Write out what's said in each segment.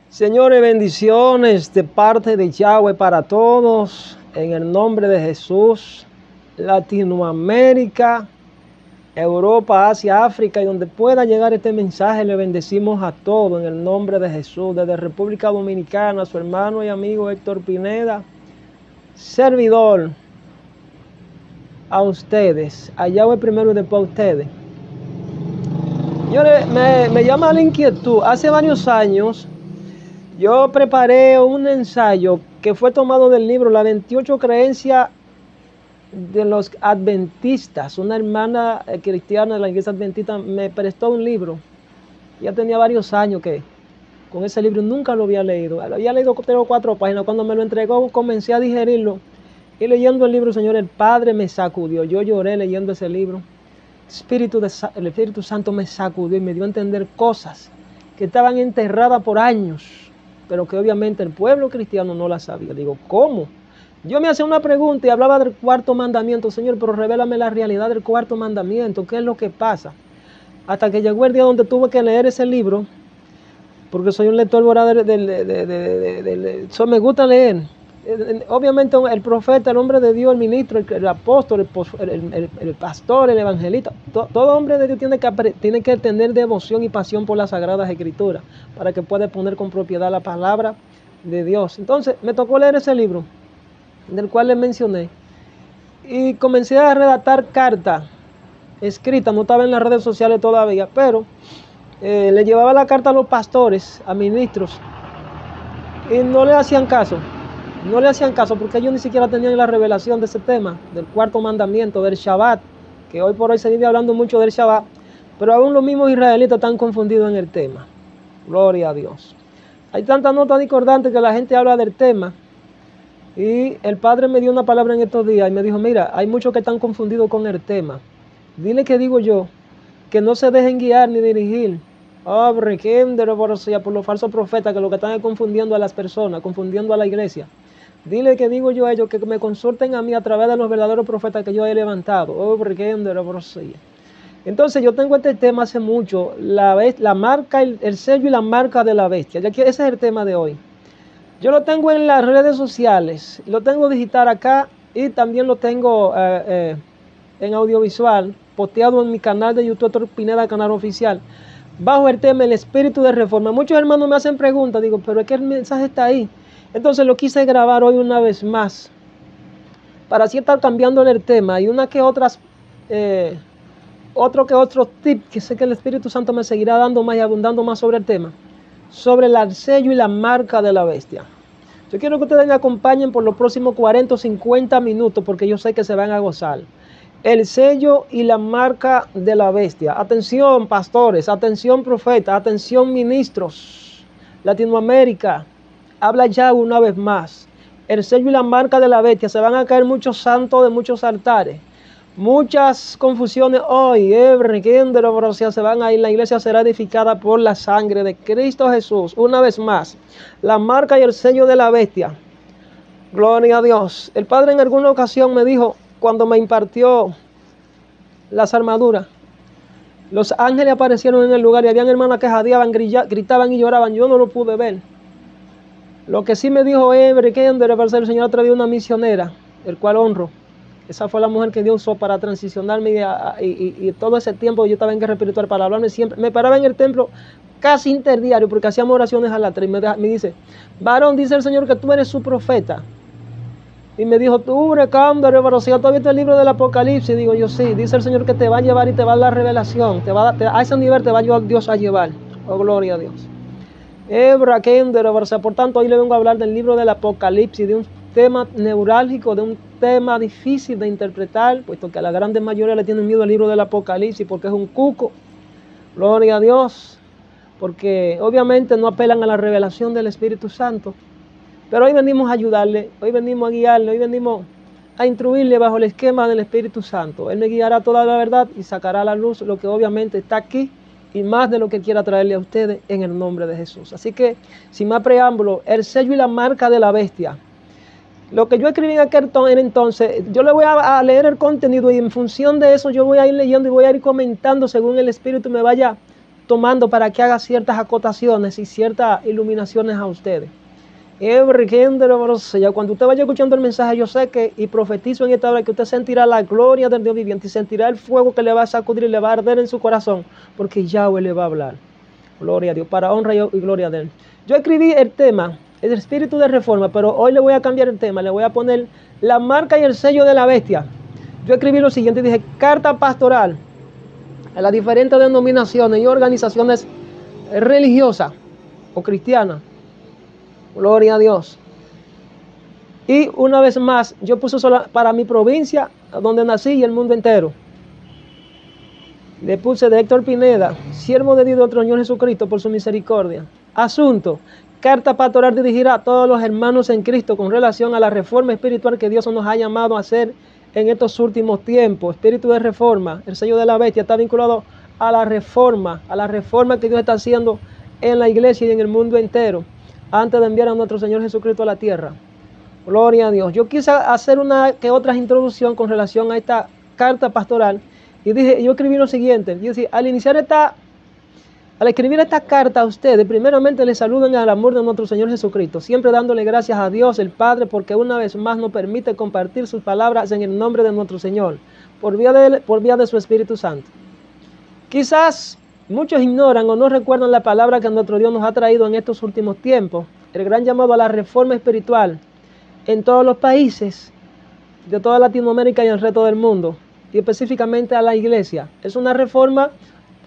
Señores, bendiciones de parte de Yahweh para todos, en el nombre de Jesús, Latinoamérica, Europa, Asia, África, y donde pueda llegar este mensaje, le bendecimos a todos en el nombre de Jesús, desde República Dominicana, su hermano y amigo Héctor Pineda, servidor a ustedes, a Yahweh primero y después a ustedes. Señores, me llama la inquietud, hace varios años, yo preparé un ensayo que fue tomado del libro Las 28 creencias de los adventistas. Una hermana cristiana de la iglesia adventista me prestó un libro. Ya tenía varios años que con ese libro nunca lo había leído. Había leído 3 o 4 páginas. Cuando me lo entregó comencé a digerirlo. Y leyendo el libro, Señor, el Padre me sacudió. Yo lloré leyendo ese libro. El Espíritu Santo me sacudió y me dio a entender cosas que estaban enterradas por años, pero que obviamente el pueblo cristiano no la sabía. Digo, ¿cómo? Yo me hacía una pregunta y hablaba del cuarto mandamiento. Señor, pero revélame la realidad del cuarto mandamiento. ¿Qué es lo que pasa? Hasta que llegó el día donde tuve que leer ese libro, porque soy un lector voraz me gusta leer. Obviamente el profeta, el hombre de Dios, el ministro, el apóstol, el pastor, el evangelista, todo hombre de Dios tiene que tener devoción y pasión por las sagradas escrituras para que pueda poner con propiedad la palabra de Dios. Entonces me tocó leer ese libro del cual les mencioné y comencé a redactar cartas escritas. No estaba en las redes sociales todavía, pero le llevaba la carta a los pastores, a ministros, y no le hacían caso. No le hacían caso porque ellos ni siquiera tenían la revelación de ese tema, del cuarto mandamiento, del Shabbat, que hoy por hoy se vive hablando mucho del Shabbat, pero aún los mismos israelitas están confundidos en el tema. Gloria a Dios. Hay tantas notas discordantes que la gente habla del tema, y el Padre me dio una palabra en estos días y me dijo, mira, hay muchos que están confundidos con el tema. Dile que digo yo, que no se dejen guiar ni dirigir por los falsos profetas, que lo que están es confundiendo a las personas, confundiendo a la iglesia. Dile que digo yo a ellos que me consulten a mí a través de los verdaderos profetas que yo he levantado. Entonces yo tengo este tema hace mucho, la marca, el sello y la marca de la bestia. Ese es el tema de hoy. Yo lo tengo en las redes sociales, lo tengo digital acá y también lo tengo en audiovisual, posteado en mi canal de YouTube, Héctor Pineda, canal oficial, bajo el tema El Espíritu de Reforma. Muchos hermanos me hacen preguntas, digo, pero es que el mensaje está ahí. Entonces lo quise grabar hoy una vez más, para así estar cambiándole el tema y otros tips que sé que el Espíritu Santo me seguirá dando más y abundando más sobre el tema, sobre el sello y la marca de la bestia. Yo quiero que ustedes me acompañen por los próximos 40 o 50 minutos, porque yo sé que se van a gozar. El sello y la marca de la bestia. Atención, pastores, atención, profetas, atención, ministros. Latinoamérica, habla ya una vez más. El sello y la marca de la bestia. Se van a caer muchos santos de muchos altares. Muchas confusiones hoy. Se van a ir. La iglesia será edificada por la sangre de Cristo Jesús. Una vez más. La marca y el sello de la bestia. Gloria a Dios. El Padre en alguna ocasión me dijo, cuando me impartió las armaduras, los ángeles aparecieron en el lugar y habían hermanas que jadeaban, gritaban y lloraban. Yo no lo pude ver. Lo que sí me dijo el Señor a través de una misionera, el cual honro. Esa fue la mujer que Dios usó para transicionarme y todo ese tiempo yo estaba en guerra espiritual para hablarme siempre. Me paraba en el templo casi interdiario porque hacíamos oraciones a las 3 y me dice, varón, dice el Señor que tú eres su profeta. Y me dijo, tú, pero si tú has visto el libro del Apocalipsis. Digo yo, sí, dice el Señor que te va a llevar y te va a dar la revelación. A ese nivel te va a Dios a llevar. Oh, gloria a Dios. Por tanto, hoy le vengo a hablar del libro del Apocalipsis, de un tema neurálgico, de un tema difícil de interpretar, puesto que a la grande mayoría le tienen miedo al libro del Apocalipsis porque es un cuco. Gloria a Dios. Porque obviamente no apelan a la revelación del Espíritu Santo. Pero hoy venimos a ayudarle, hoy venimos a guiarle, hoy venimos a instruirle bajo el esquema del Espíritu Santo. Él me guiará toda la verdad y sacará a la luz lo que obviamente está aquí y más de lo que quiera traerle a ustedes en el nombre de Jesús. Así que, sin más preámbulo, el sello y la marca de la bestia. Lo que yo escribí en aquel entonces, yo le voy a leer el contenido y en función de eso yo voy a ir leyendo y voy a ir comentando según el Espíritu me vaya tomando para que haga ciertas acotaciones y ciertas iluminaciones a ustedes. Cuando usted vaya escuchando el mensaje, yo sé que y profetizo en esta hora que usted sentirá la gloria del Dios viviente y sentirá el fuego que le va a sacudir y le va a arder en su corazón, porque Yahweh le va a hablar. Gloria a Dios, para honra y gloria de Él. Yo escribí el tema, el espíritu de reforma, pero hoy le voy a cambiar el tema, le voy a poner la marca y el sello de la bestia. Yo escribí lo siguiente, dije, carta pastoral a las diferentes denominaciones y organizaciones religiosas o cristianas. Gloria a Dios. Y una vez más, yo puse solo para mi provincia, donde nací, y el mundo entero. Le puse de Héctor Pineda, siervo de Dios nuestro Señor Jesucristo, por su misericordia. Asunto, carta pastoral dirigida a todos los hermanos en Cristo con relación a la reforma espiritual que Dios nos ha llamado a hacer en estos últimos tiempos. Espíritu de reforma, el sello de la bestia está vinculado a la reforma que Dios está haciendo en la iglesia y en el mundo entero, antes de enviar a nuestro Señor Jesucristo a la tierra. Gloria a Dios. Yo quise hacer una que otra introducción con relación a esta carta pastoral y dije, yo escribí lo siguiente. Yo decía, al escribir esta carta a ustedes, primeramente les saludo en el amor de nuestro Señor Jesucristo, siempre dándole gracias a Dios el Padre, porque una vez más nos permite compartir sus palabras en el nombre de nuestro Señor, por vía de su Espíritu Santo. Quizás muchos ignoran o no recuerdan la palabra que nuestro Dios nos ha traído en estos últimos tiempos, el gran llamado a la reforma espiritual en todos los países de toda Latinoamérica y el resto del mundo, y específicamente a la iglesia. Es una reforma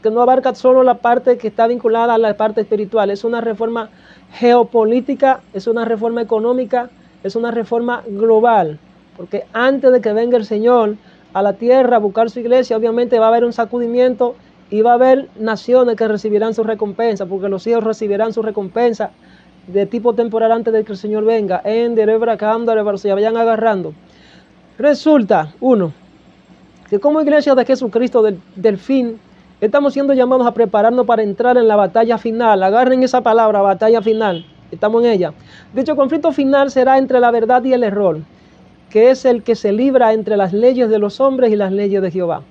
que no abarca solo la parte que está vinculada a la parte espiritual, es una reforma geopolítica, es una reforma económica, es una reforma global, porque antes de que venga el Señor a la tierra a buscar su iglesia, obviamente va a haber un sacudimiento y va a haber naciones que recibirán su recompensa, porque los hijos recibirán su recompensa de tipo temporal antes de que el Señor venga. Se vayan agarrando. Resulta, uno, que como iglesia de Jesucristo del fin, estamos siendo llamados a prepararnos para entrar en la batalla final. Agarren esa palabra, batalla final. Estamos en ella. Dicho conflicto final será entre la verdad y el error, que es el que se libra entre las leyes de los hombres y las leyes de Jehová,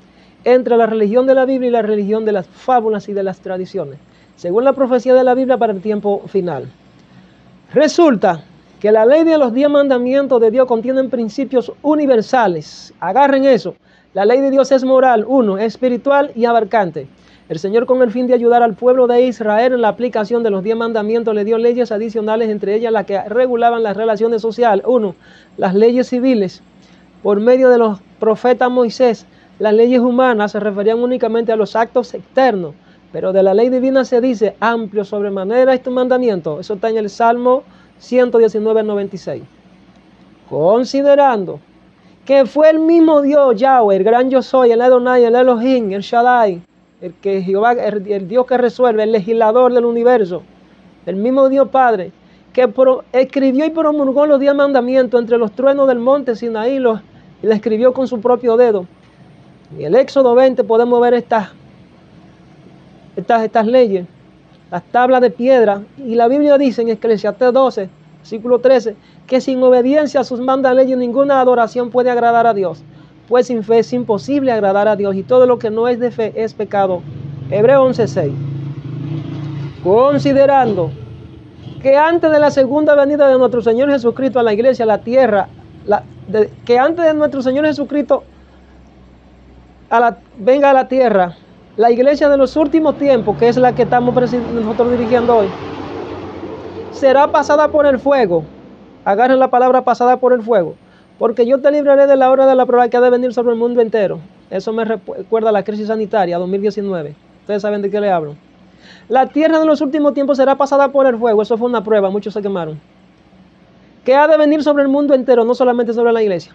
entre la religión de la Biblia y la religión de las fábulas y de las tradiciones, según la profecía de la Biblia para el tiempo final. Resulta que la ley de los 10 mandamientos de Dios contienen principios universales. Agarren eso. La ley de Dios es moral, espiritual y abarcante. El Señor, con el fin de ayudar al pueblo de Israel en la aplicación de los 10 mandamientos, le dio leyes adicionales, entre ellas las que regulaban las relaciones sociales. Las leyes civiles. Por medio de los profetas Moisés, las leyes humanas se referían únicamente a los actos externos, pero de la ley divina se dice amplio sobremanera este mandamiento. Eso está en el Salmo 119, 96. Considerando que fue el mismo Dios, Yahweh, el gran yo soy, el Adonai, el Elohim, el Shaddai, el que Jehová, el Dios que resuelve, el legislador del universo, el mismo Dios Padre, que escribió y promulgó los 10 mandamientos entre los truenos del monte Sinaí, y la escribió con su propio dedo. En el Éxodo 20 podemos ver estas leyes, las tablas de piedra, y la Biblia dice en Eclesiastés 12, versículo 13, que sin obediencia a sus mandas leyes ninguna adoración puede agradar a Dios, pues sin fe es imposible agradar a Dios, y todo lo que no es de fe es pecado. Hebreos 11:6. Considerando que antes de la segunda venida de nuestro Señor Jesucristo a la iglesia, a la tierra, que antes de nuestro Señor Jesucristo venga a la tierra, la iglesia de los últimos tiempos, que es la que estamos nosotros dirigiendo hoy, será pasada por el fuego. Agarren la palabra pasada por el fuego. Porque yo te libraré de la hora de la prueba que ha de venir sobre el mundo entero. Eso me recuerda a la crisis sanitaria 2019. Ustedes saben de qué le hablo. La tierra de los últimos tiempos será pasada por el fuego. Eso fue una prueba, muchos se quemaron. Que ha de venir sobre el mundo entero, no solamente sobre la iglesia.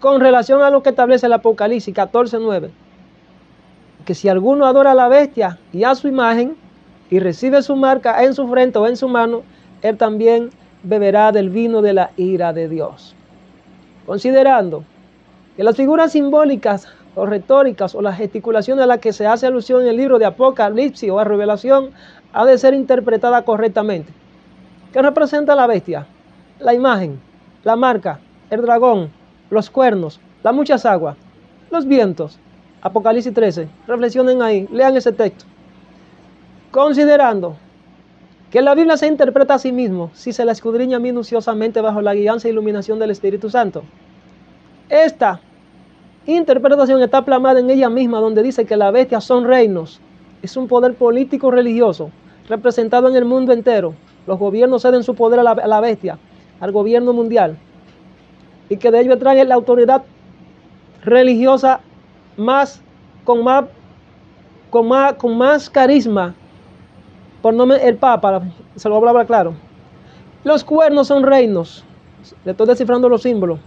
Con relación a lo que establece el Apocalipsis 14:9. Que si alguno adora a la bestia y a su imagen y recibe su marca en su frente o en su mano, él también beberá del vino de la ira de Dios. Considerando que las figuras simbólicas o retóricas o las gesticulaciones a las que se hace alusión en el libro de Apocalipsis o a Revelación ha de ser interpretada correctamente. ¿Qué representa la bestia? La imagen, la marca, el dragón, los cuernos, las muchas aguas, los vientos. Apocalipsis 13. Reflexionen ahí, lean ese texto. Considerando que la Biblia se interpreta a sí mismo si se la escudriña minuciosamente bajo la guianza e iluminación del Espíritu Santo. Esta interpretación está plasmada en ella misma, donde dice que las bestias son reinos. Es un poder político religioso representado en el mundo entero. Los gobiernos ceden su poder a la bestia, al gobierno mundial, y que de ello trae la autoridad religiosa con más carisma, por nombre el Papa, se lo voy a hablar claro. Los cuernos son reinos, le estoy descifrando los símbolos.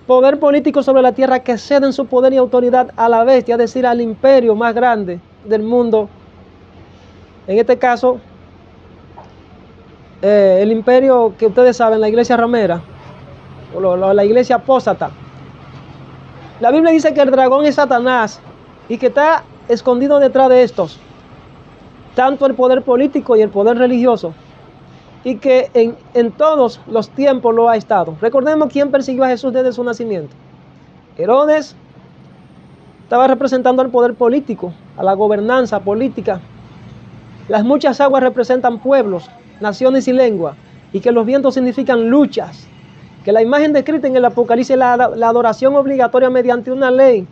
Poder político sobre la tierra que ceden su poder y autoridad a la bestia, es decir, al imperio más grande del mundo. En este caso, el imperio que ustedes saben, la iglesia ramera, o la iglesia apóstata. La Biblia dice que el dragón es Satanás y que está escondido detrás de estos, tanto el poder político y el poder religioso, y que en todos los tiempos lo ha estado. Recordemos quién persiguió a Jesús desde su nacimiento. Herodes estaba representando al poder político, a la gobernanza política. Las muchas aguas representan pueblos, naciones y lengua, y que los vientos significan luchas. Que la imagen descrita en el Apocalipsis es la adoración obligatoria mediante una ley,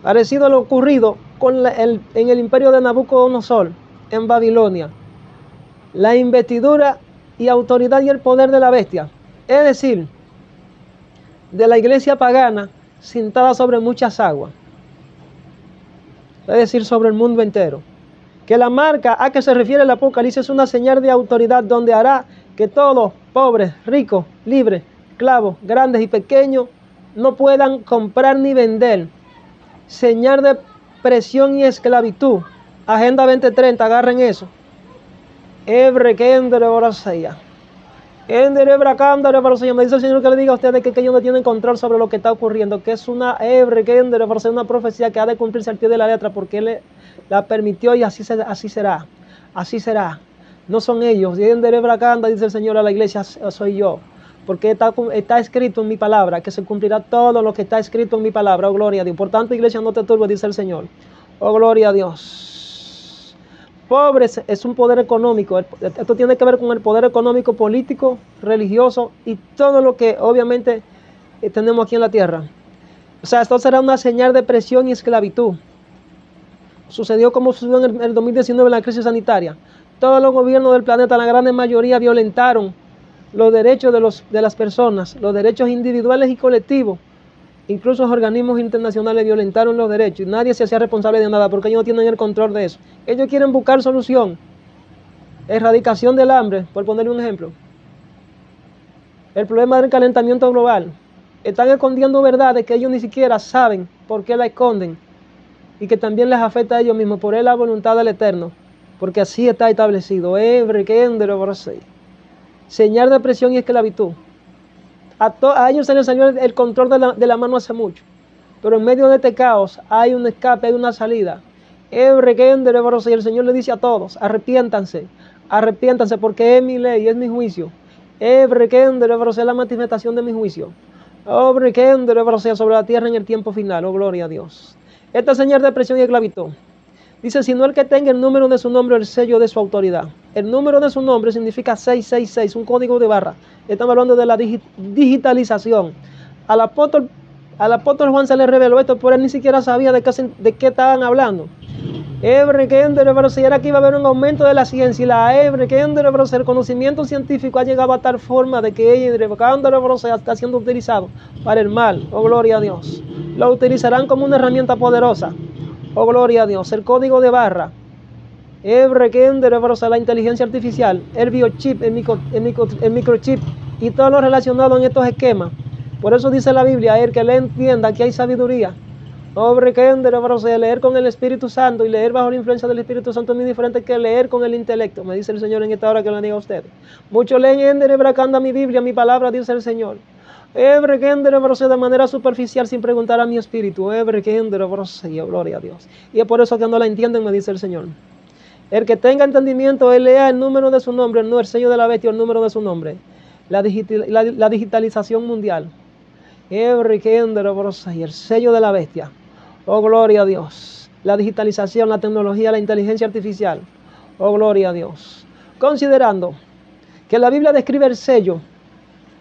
parecido a lo ocurrido en el imperio de Nabucodonosor en Babilonia. La investidura y autoridad y el poder de la bestia, es decir, de la iglesia pagana sentada sobre muchas aguas, es decir, sobre el mundo entero. Que la marca a que se refiere el Apocalipsis es una señal de autoridad donde hará que todos, pobres, ricos, libres, esclavos, grandes y pequeños, no puedan comprar ni vender. Señal de presión y esclavitud. Agenda 2030, agarren eso. Me dice el Señor que le diga a ustedes que ellos no tienen control sobre lo que está ocurriendo, que es una profecía que ha de cumplirse al pie de la letra, porque Él la permitió y así será. Así será. No son ellos. Dice el Señor a la iglesia, soy yo. Porque está escrito en mi palabra, que se cumplirá todo lo que está escrito en mi palabra. Oh, gloria a Dios. Por tanto, iglesia, no te turbes, dice el Señor. Oh, gloria a Dios. Pobres es un poder económico. Esto tiene que ver con el poder económico, político, religioso y todo lo que obviamente tenemos aquí en la tierra. O sea, esto será una señal de presión y esclavitud. Sucedió como sucedió en el 2019 en la crisis sanitaria. Todos los gobiernos del planeta, la gran mayoría, violentaron los derechos de las personas, los derechos individuales y colectivos. Incluso los organismos internacionales violentaron los derechos y nadie se hacía responsable de nada porque ellos no tienen el control de eso. Ellos quieren buscar solución. Erradicación del hambre, por ponerle un ejemplo. El problema del calentamiento global. Están escondiendo verdades que ellos ni siquiera saben por qué la esconden y que también les afecta a ellos mismos. Por la voluntad del Eterno, porque así está establecido. Señal de presión y esclavitud. A ellos se les salió el control de la mano hace mucho, pero en medio de este caos hay un escape, hay una salida. Y el Señor le dice a todos, arrepiéntanse porque es mi ley, es mi juicio. Es la manifestación de mi juicio. Sobre la tierra en el tiempo final. Oh, gloria a Dios. Esta señal de presión y esclavitud. Dice, sino el que tenga el número de su nombre, el sello de su autoridad. El número de su nombre significa 666, un código de barra. Estamos hablando de la digitalización. Al apóstol Juan se le reveló esto, pero él ni siquiera sabía de qué estaban hablando. Y era que iba a haber un aumento de la ciencia y el conocimiento científico ha llegado a tal forma de que está siendo utilizado para el mal. Oh, gloria a Dios. Lo utilizarán como una herramienta poderosa. Oh, gloria a Dios. El código de barra. La inteligencia artificial, el biochip, el microchip y todo lo relacionado en estos esquemas. Por eso dice la Biblia, el que le entienda que hay sabiduría. Leer con el Espíritu Santo y leer bajo la influencia del Espíritu Santo es muy diferente que leer con el intelecto. Me dice el Señor en esta hora que lo diga a ustedes. Muchos leen mi Biblia, mi palabra, dice el Señor. De manera superficial sin preguntar a mi espíritu. Gloria a Dios. Y es por eso que no la entienden, me dice el Señor. El que tenga entendimiento, él lea el número de su nombre, no el sello de la bestia, el número de su nombre. La digitalización mundial. Y el sello de la bestia. Oh, gloria a Dios. la digitalización, la tecnología, la inteligencia artificial. Oh, gloria a Dios. Considerando que la Biblia describe el sello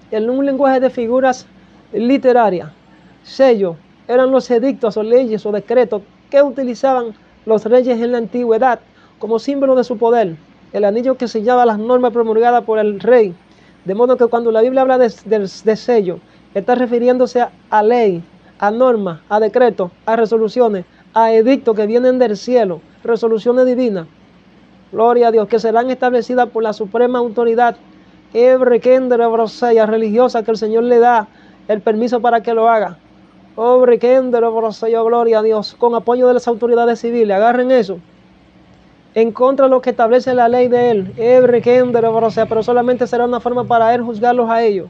en un lenguaje de figuras literarias. Sello eran los edictos o leyes o decretos que utilizaban los reyes en la antigüedad como símbolo de su poder. El anillo que sellaba las normas promulgadas por el rey. De modo que cuando la Biblia habla de sello, está refiriéndose a ley, a normas, a decretos, a resoluciones, a edictos que vienen del cielo, resoluciones divinas. Gloria a Dios, que serán establecidas por la suprema autoridad religiosa que el Señor le da el permiso para que lo haga. Gloria a Dios, con apoyo de las autoridades civiles. Agarren eso. En contra de lo que establece la ley de Él. Pero solamente será una forma para Él juzgarlos a ellos.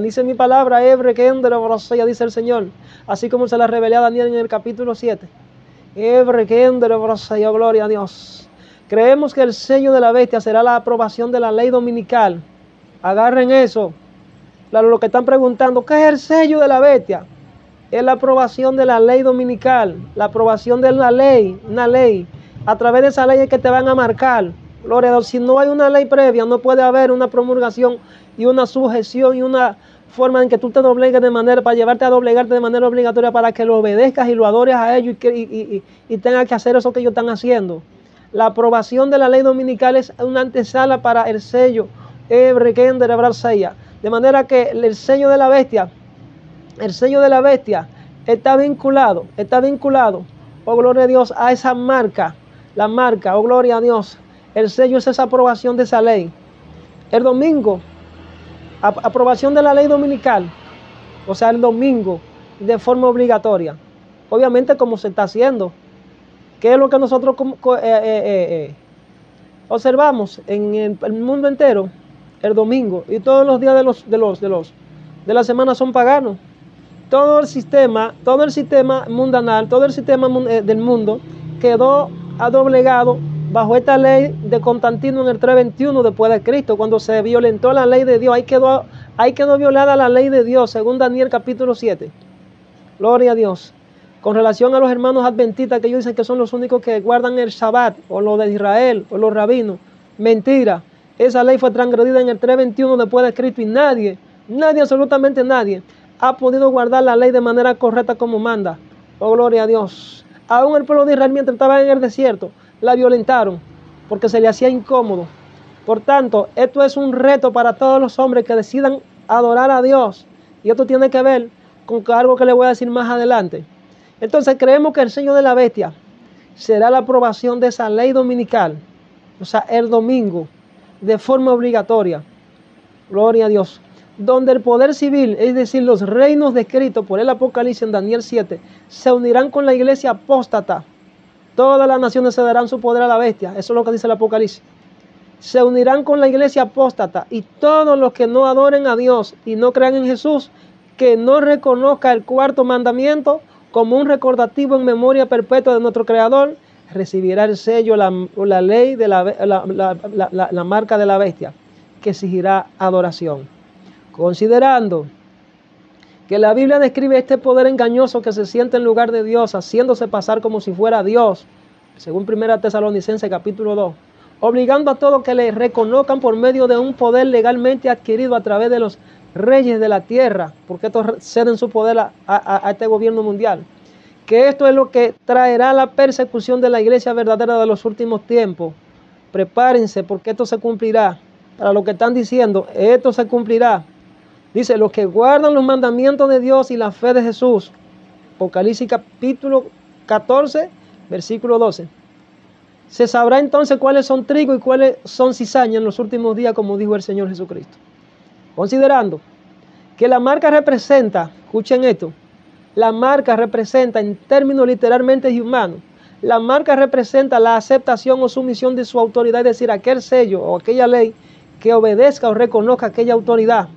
Dice mi palabra, dice el Señor. Así como se la revelé a Daniel en el capítulo 7. Gloria a Dios. Creemos que el sello de la bestia será la aprobación de la ley dominical. Agarren eso. Claro, lo que están preguntando, ¿qué es el sello de la bestia? Es la aprobación de la ley dominical, la aprobación de una ley. A través de esa ley es que te van a marcar. Gloria a Dios. Si no hay una ley previa, no puede haber una promulgación y una sujeción y una forma en que tú te doblegues de manera, para llevarte a doblegarte de manera obligatoria para que lo obedezcas y lo adores a ellos y tengas que hacer eso que ellos están haciendo. La aprobación de la ley dominical es una antesala para el sello. De manera que el sello de la bestia está vinculado, oh gloria a Dios, a esa marca, la marca, oh gloria a Dios. El sello es esa aprobación de esa ley. El domingo, aprobación de la ley dominical, o sea, el domingo, de forma obligatoria. Obviamente, como se está haciendo. ¿Qué es lo que nosotros observamos en el mundo entero? El domingo y todos los días de la semana son paganos. Todo el sistema mundanal, todo el sistema del mundo quedó doblegado bajo esta ley de Constantino en el 321 después de Cristo, cuando se violentó la ley de Dios. Ahí quedó violada la ley de Dios, según Daniel capítulo 7. Gloria a Dios. Con relación a los hermanos adventistas, que ellos dicen que son los únicos que guardan el Shabbat, o lo de Israel, o los rabinos. Mentira. Esa ley fue transgredida en el 321 después de Cristo y nadie, absolutamente nadie, ha podido guardar la ley de manera correcta como manda. Oh, gloria a Dios. Aún el pueblo de Israel, mientras estaba en el desierto, la violentaron porque se le hacía incómodo. Por tanto, esto es un reto para todos los hombres que decidan adorar a Dios. Y esto tiene que ver con algo que les voy a decir más adelante. Entonces, creemos que el sello de la bestia será la aprobación de esa ley dominical, o sea, el domingo, de forma obligatoria. Gloria a Dios. Donde el poder civil, es decir, los reinos descritos por el Apocalipsis en Daniel 7, se unirán con la iglesia apóstata. Todas las naciones se darán su poder a la bestia. Eso es lo que dice el Apocalipsis. Se unirán con la iglesia apóstata y todos los que no adoren a Dios y no crean en Jesús, que no reconozca el cuarto mandamiento como un recordativo en memoria perpetua de nuestro Creador, recibirá el sello, la ley de la marca de la bestia, que exigirá adoración. Considerando que la Biblia describe este poder engañoso que se siente en lugar de Dios, haciéndose pasar como si fuera Dios, según 1 Tesalonicenses capítulo 2, obligando a todos que le reconozcan por medio de un poder legalmente adquirido a través de los reyes de la tierra, porque estos ceden su poder a este gobierno mundial. Que esto es lo que traerá la persecución de la iglesia verdadera de los últimos tiempos. Prepárense, porque esto se cumplirá. Para lo que están diciendo, esto se cumplirá. Dice, los que guardan los mandamientos de Dios y la fe de Jesús. Apocalipsis capítulo 14, versículo 12. Se sabrá entonces cuáles son trigo y cuáles son cizaña en los últimos días, como dijo el Señor Jesucristo. Considerando que la marca representa, escuchen esto, la marca representa en términos literalmente humanos, la marca representa la aceptación o sumisión de su autoridad, es decir, aquel sello o aquella ley que obedezca o reconozca aquella autoridad.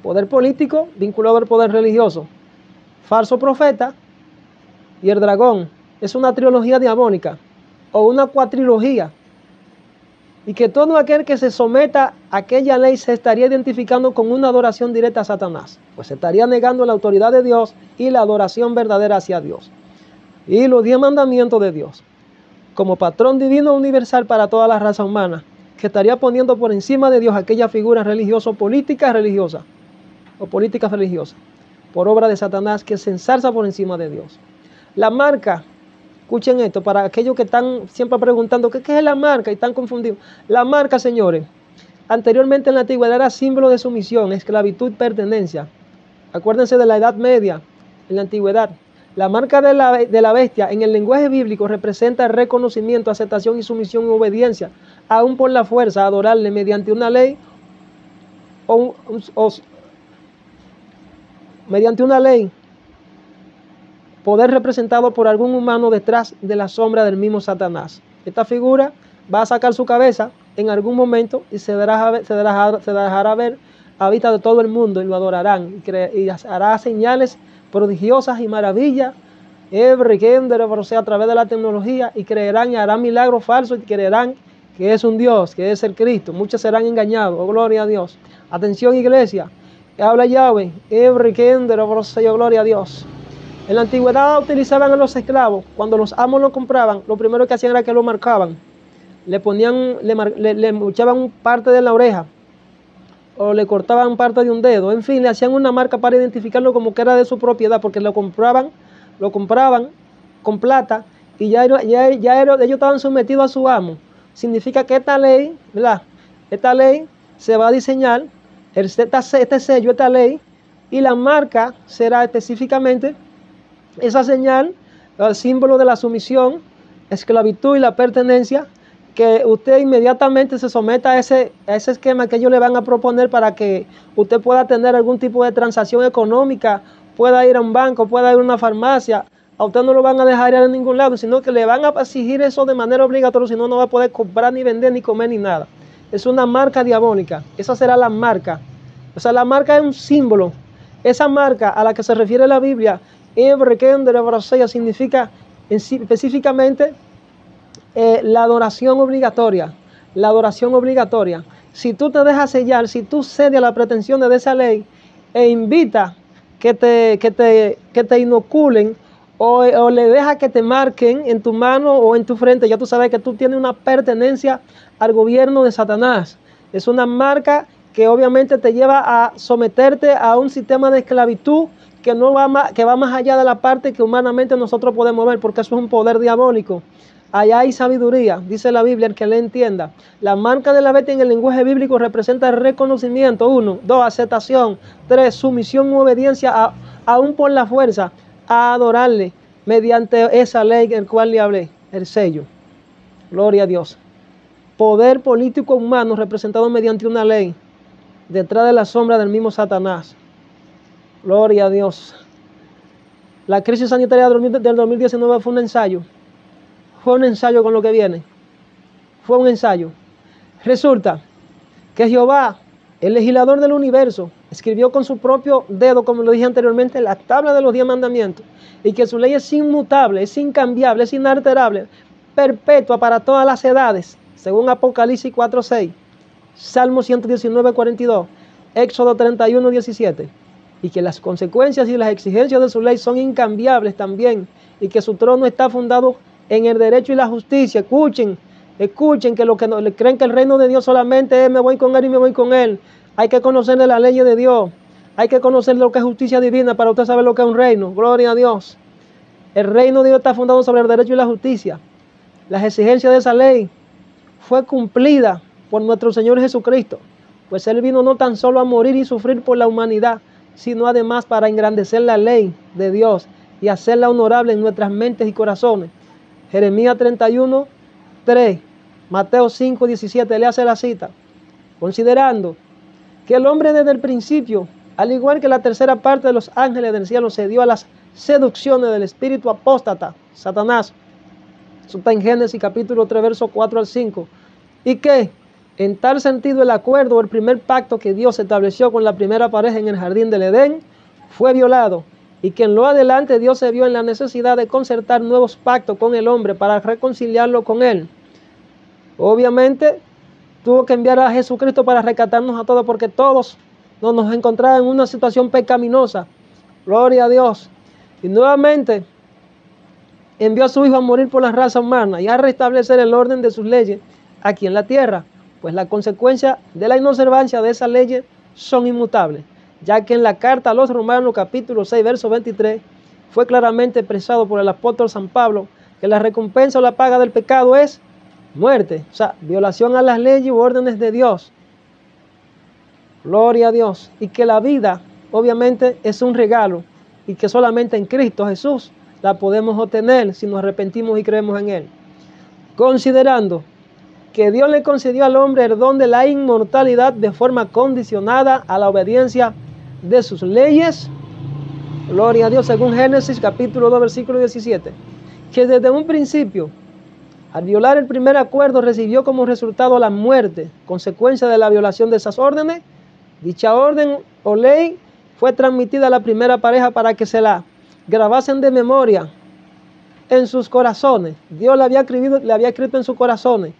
Poder político vinculado al poder religioso, falso profeta y el dragón. Es una trilogía diabólica o una cuatrilogía. Y que todo aquel que se someta a aquella ley se estaría identificando con una adoración directa a Satanás. Pues se estaría negando la autoridad de Dios y la adoración verdadera hacia Dios. y los 10 mandamientos de Dios como patrón divino universal para toda la raza humana, que estaría poniendo por encima de Dios aquella figura religiosa o política religiosa, por obra de Satanás, que se ensalza por encima de Dios. La marca, escuchen esto, para aquellos que están siempre preguntando, ¿qué es la marca? Y están confundidos. La marca, señores, anteriormente en la antigüedad era símbolo de sumisión, esclavitud, pertenencia. Acuérdense de la Edad Media, en la antigüedad. La marca de la bestia en el lenguaje bíblico representa el reconocimiento, aceptación y sumisión y obediencia, aún por la fuerza, adorarle mediante una ley poder representado por algún humano detrás de la sombra del mismo Satanás. Esta figura va a sacar su cabeza en algún momento y se dejará ver a vista de todo el mundo, y lo adorarán y hará señales prodigiosas y maravillas, a través de la tecnología, y creerán y harán milagros falsos y creerán que es un Dios, que es el Cristo. Muchos serán engañados. Oh, gloria a Dios. Atención, iglesia. Habla Yahweh. Gloria a Dios. En la antigüedad utilizaban a los esclavos. Cuando los amos los compraban, lo primero que hacían era que lo marcaban. Le echaban parte de la oreja, o le cortaban parte de un dedo. En fin, le hacían una marca para identificarlo como que era de su propiedad, porque lo compraban con plata, y ya ellos estaban sometidos a su amo. Significa que esta ley, ¿verdad? Esta ley se va a diseñar, este sello, esta ley, y la marca será específicamente esa señal, el símbolo de la sumisión, esclavitud y la pertenencia, que usted inmediatamente se someta a ese esquema que ellos le van a proponer para que usted pueda tener algún tipo de transacción económica, pueda ir a un banco, pueda ir a una farmacia. A usted no lo van a dejar ir a ningún lado, sino que le van a exigir eso de manera obligatoria, si no, no va a poder comprar, ni vender, ni comer, ni nada. Es una marca diabólica. Esa será la marca. O sea, la marca es un símbolo. Esa marca a la que se refiere la Biblia, significa específicamente la adoración obligatoria. La adoración obligatoria. Si tú te dejas sellar, si tú cedes a las pretensiones de esa ley e invita que te inoculen, o le deja que te marquen en tu mano o en tu frente, ya tú sabes que tú tienes una pertenencia al gobierno de Satanás. Es una marca que obviamente te lleva a someterte a un sistema de esclavitud que va más allá de la parte que humanamente nosotros podemos ver, porque eso es un poder diabólico. Allá hay sabiduría, dice la Biblia, el que le entienda. La marca de la bestia en el lenguaje bíblico representa el reconocimiento, 1, 2, aceptación, 3, sumisión u obediencia, aún por la fuerza, a adorarle mediante esa ley del cual le hablé, el sello. Gloria a Dios. Poder político humano representado mediante una ley, detrás de la sombra del mismo Satanás. Gloria a Dios. La crisis sanitaria del 2019 fue un ensayo. Fue un ensayo con lo que viene. Fue un ensayo. Resulta que Jehová, el legislador del universo, escribió con su propio dedo, como lo dije anteriormente, la tabla de los 10 mandamientos, y que su ley es inmutable, es incambiable, es inalterable, perpetua para todas las edades, según Apocalipsis 4:6, Salmo 119:42, Éxodo 31:17, y que las consecuencias y las exigencias de su ley son incambiables también, y que su trono está fundado en el derecho y la justicia. Escuchen que los que no creen que el reino de Dios solamente es me voy con él y me voy con él. Hay que conocer de la ley de Dios. Hay que conocer lo que es justicia divina para usted saber lo que es un reino. Gloria a Dios. El reino de Dios está fundado sobre el derecho y la justicia. Las exigencias de esa ley fue cumplida por nuestro Señor Jesucristo, pues Él vino no tan solo a morir y sufrir por la humanidad, sino además para engrandecer la ley de Dios y hacerla honorable en nuestras mentes y corazones. Jeremías 31:3, Mateo 5:17, le hace la cita. Considerando que el hombre desde el principio, al igual que la tercera parte de los ángeles del cielo, se dio a las seducciones del espíritu apóstata, Satanás. Eso está en Génesis capítulo 3, versos 4 al 5. Y que, en tal sentido, el acuerdo, el primer pacto que Dios estableció con la primera pareja en el jardín del Edén, fue violado. Y que en lo adelante Dios se vio en la necesidad de concertar nuevos pactos con el hombre para reconciliarlo con Él. Obviamente, tuvo que enviar a Jesucristo para rescatarnos a todos, porque todos nos encontrábamos en una situación pecaminosa. Gloria a Dios. Y nuevamente, envió a su Hijo a morir por la raza humana y a restablecer el orden de sus leyes aquí en la tierra, pues la consecuencia de la inobservancia de esas leyes son inmutables, ya que en la carta a los Romanos capítulo 6 verso 23 fue claramente expresado por el apóstol San Pablo que la recompensa o la paga del pecado es muerte, o sea, violación a las leyes u órdenes de Dios. Gloria a Dios. Y que la vida obviamente es un regalo y que solamente en Cristo Jesús la podemos obtener si nos arrepentimos y creemos en Él. Considerando que Dios le concedió al hombre el don de la inmortalidad de forma condicionada a la obediencia de sus leyes, gloria a Dios, según Génesis capítulo 2 versículo 17, que desde un principio, al violar el primer acuerdo, recibió como resultado la muerte, consecuencia de la violación de esas órdenes. Dicha orden o ley fue transmitida a la primera pareja para que se la grabasen de memoria en sus corazones. Dios le había escrito en sus corazones.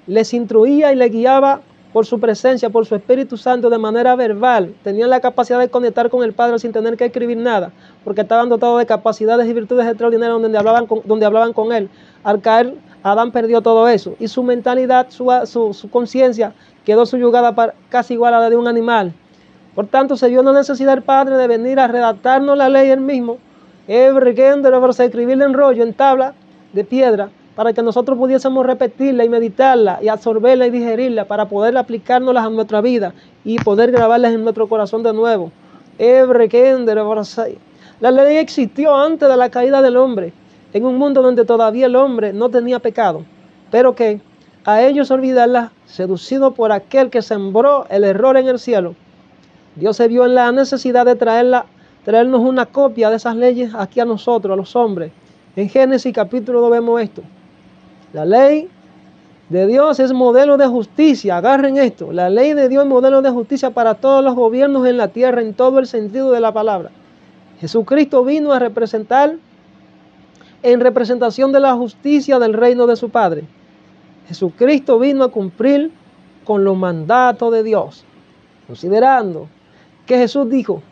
Les instruía y les guiaba por su presencia, por su Espíritu Santo de manera verbal. Tenían la capacidad de conectar con el Padre sin tener que escribir nada, porque estaban dotados de capacidades y virtudes extraordinarias donde hablaban con Él. Al caer, Adán perdió todo eso y su mentalidad, su conciencia quedó subyugada casi igual a la de un animal. Por tanto, se vio una necesidad del Padre de venir a redactarnos la ley Él mismo, escribirla en rollo, en tabla de piedra, para que nosotros pudiésemos repetirla y meditarla y absorberla y digerirla para poder aplicárnoslas a nuestra vida y poder grabarlas en nuestro corazón de nuevo. La ley existió antes de la caída del hombre, en un mundo donde todavía el hombre no tenía pecado, pero que a ellos olvidarla, seducido por aquel que sembró el error en el cielo, Dios se vio en la necesidad de traernos una copia de esas leyes aquí a nosotros, a los hombres. En Génesis capítulo 2 vemos esto. La ley de Dios es modelo de justicia. Agarren esto. La ley de Dios es modelo de justicia para todos los gobiernos en la tierra, en todo el sentido de la palabra. Jesucristo vino a representar, en representación de la justicia del reino de su Padre. Jesucristo vino a cumplir con los mandatos de Dios. Considerando que Jesús dijo,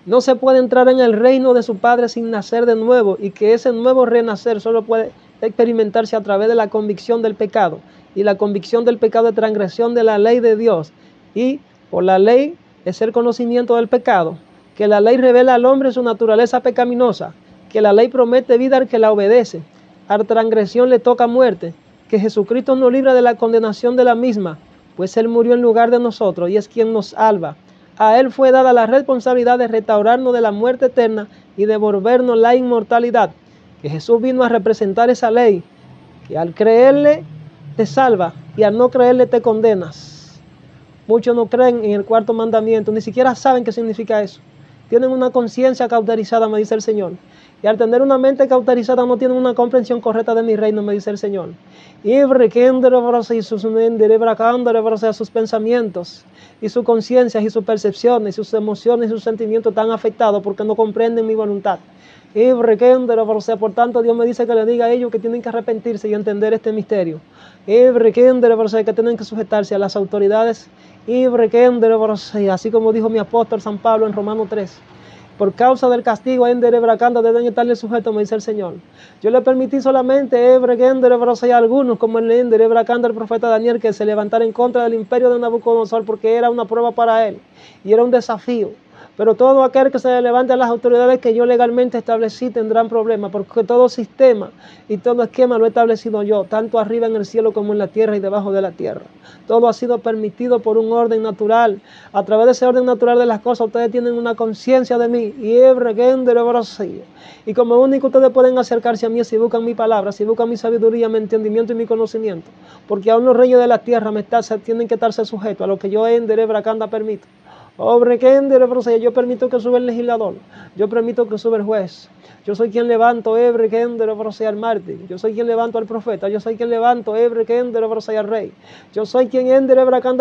no se puede entrar en el reino de su Padre sin nacer de nuevo, y que ese nuevo renacer solo puede experimentarse a través de la convicción del pecado, y la convicción del pecado de transgresión de la ley de Dios, y por la ley es el conocimiento del pecado, que la ley revela al hombre su naturaleza pecaminosa, que la ley promete vida al que la obedece, a la transgresión le toca muerte, que Jesucristo nos libra de la condenación de la misma, pues Él murió en lugar de nosotros y es quien nos salva. A Él fue dada la responsabilidad de restaurarnos de la muerte eterna y devolvernos la inmortalidad. Que Jesús vino a representar esa ley, que al creerle te salva y al no creerle te condenas. Muchos no creen en el cuarto mandamiento, ni siquiera saben qué significa eso. Tienen una conciencia cauterizada, me dice el Señor. Y al tener una mente cauterizada no tienen una comprensión correcta de mi reino, me dice el Señor. Y sus pensamientos y sus conciencias y sus percepciones y sus emociones y sus sentimientos están afectados porque no comprenden mi voluntad. Por tanto, Dios me dice que le diga a ellos que tienen que arrepentirse y entender este misterio. Que tienen que sujetarse a las autoridades. Así como dijo mi apóstol San Pablo en Romanos 3. Por causa del castigo, deben estarle sujetos, me dice el Señor. Yo le permití solamente a algunos, como el profeta Daniel, que se levantara en contra del imperio de Nabucodonosor, porque era una prueba para él y era un desafío. Pero todo aquel que se levante a las autoridades que yo legalmente establecí tendrán problemas, porque todo sistema y todo esquema lo he establecido yo, tanto arriba en el cielo como en la tierra y debajo de la tierra. Todo ha sido permitido por un orden natural. A través de ese orden natural de las cosas, ustedes tienen una conciencia de mí. Y como único ustedes pueden acercarse a mí si buscan mi palabra, si buscan mi sabiduría, mi entendimiento y mi conocimiento. Porque aún los reyes de la tierra tienen que estarse sujetos a lo que yo permito. Yo permito que suba el legislador, yo permito que suba el juez, yo soy quien levanto al mártir, yo soy quien levanto al profeta, yo soy quien levanto al rey, yo soy quien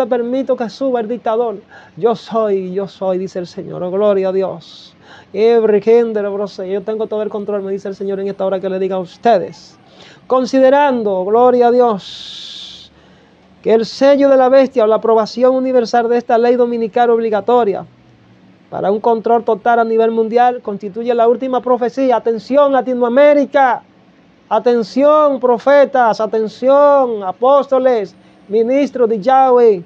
permito que suba el dictador, yo soy, dice el Señor, oh, gloria a Dios. Yo tengo todo el control, me dice el Señor en esta hora que le diga a ustedes, considerando, gloria a Dios, que el sello de la bestia o la aprobación universal de esta ley dominical obligatoria para un control total a nivel mundial, constituye la última profecía. Atención, Latinoamérica. Atención, profetas. Atención, apóstoles, ministros de Yahweh.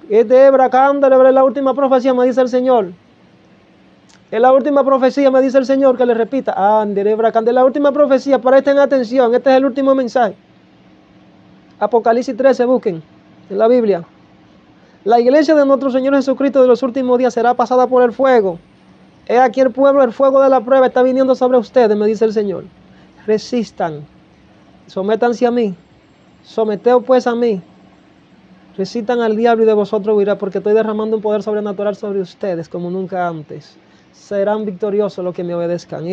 Es la última profecía, me dice el Señor. Es la última profecía, me dice el Señor, que le repita. Es la última profecía, presten atención. Este es el último mensaje. Apocalipsis 13, busquen en la Biblia. La iglesia de nuestro Señor Jesucristo de los últimos días será pasada por el fuego. He aquí el pueblo, el fuego de la prueba está viniendo sobre ustedes, me dice el Señor. Resistan, sométanse a mí, someteos pues a mí. Resistan al diablo y de vosotros huirá, porque estoy derramando un poder sobrenatural sobre ustedes como nunca antes. Serán victoriosos los que me obedezcan.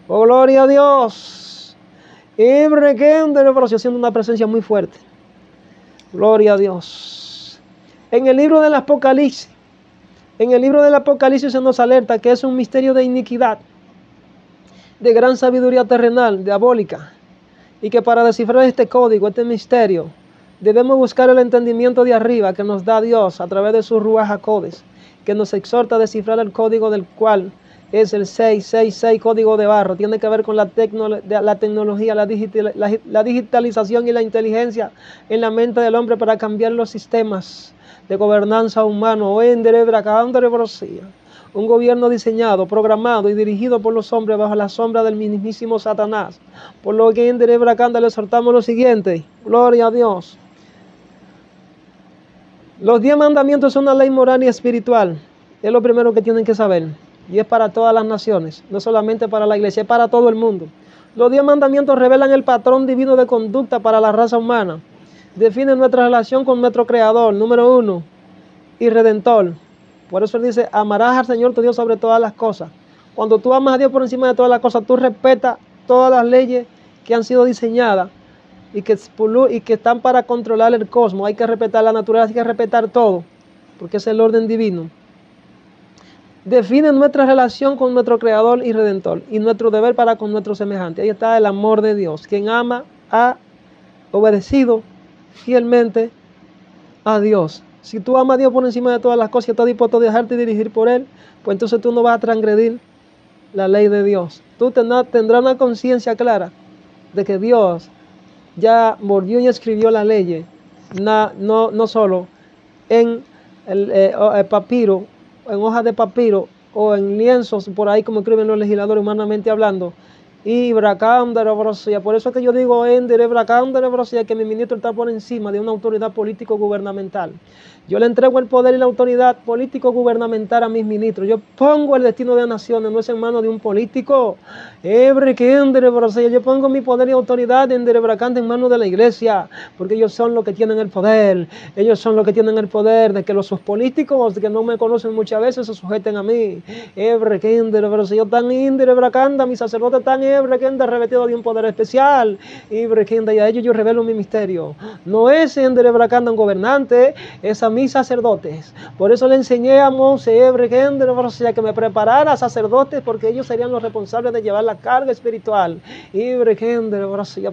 Oh, gloria a Dios. Siendo una presencia muy fuerte. Gloria a Dios. En el libro del Apocalipsis se nos alerta que es un misterio de iniquidad, de gran sabiduría terrenal, diabólica, y que para descifrar este código, este misterio, debemos buscar el entendimiento de arriba que nos da Dios a través de su Ruach HaKodesh, que nos exhorta a descifrar el código del cual es el 666 código de barro. Tiene que ver con la tecnología, la digitalización y la inteligencia en la mente del hombre para cambiar los sistemas de gobernanza humano. Un gobierno diseñado, programado y dirigido por los hombres bajo la sombra del mismísimo Satanás. Por lo que le exhortamos lo siguiente. Gloria a Dios. Los 10 mandamientos son una ley moral y espiritual. Es lo primero que tienen que saber. Y es para todas las naciones, no solamente para la iglesia, es para todo el mundo. Los 10 mandamientos revelan el patrón divino de conducta para la raza humana. Definen nuestra relación con nuestro Creador, número 1, y Redentor. Por eso él dice, amarás al Señor tu Dios sobre todas las cosas. Cuando tú amas a Dios por encima de todas las cosas, tú respetas todas las leyes que han sido diseñadas y que están para controlar el cosmos. Hay que respetar la naturaleza, hay que respetar todo, porque es el orden divino. Define nuestra relación con nuestro Creador y Redentor y nuestro deber para con nuestro semejante. Ahí está el amor de Dios. Quien ama ha obedecido fielmente a Dios. Si tú amas a Dios por encima de todas las cosas y estás dispuesto a dejarte dirigir por Él, pues entonces tú no vas a transgredir la ley de Dios. Tú tendrás una conciencia clara de que Dios ya volvió y escribió la ley, no solo en el papiro, en hojas de papiro o en lienzos por ahí como escriben los legisladores humanamente hablando. Y por eso es que yo digo que mi ministro está por encima de una autoridad político-gubernamental. Yo le entrego el poder y la autoridad político-gubernamental a mis ministros. Yo pongo el destino de naciones, no es en manos de un político. Yo pongo mi poder y autoridad en manos de la iglesia, porque ellos son los que tienen el poder. Ellos son los que tienen el poder de que los políticos que no me conocen muchas veces se sujeten a mí. Mis sacerdotes están revestidos de un poder especial. Y a ellos yo revelo mi misterio. No es un gobernante, es a mis sacerdotes. Por eso le enseñé a Moisés que me preparara sacerdotes, porque ellos serían los responsables de llevar la carga espiritual.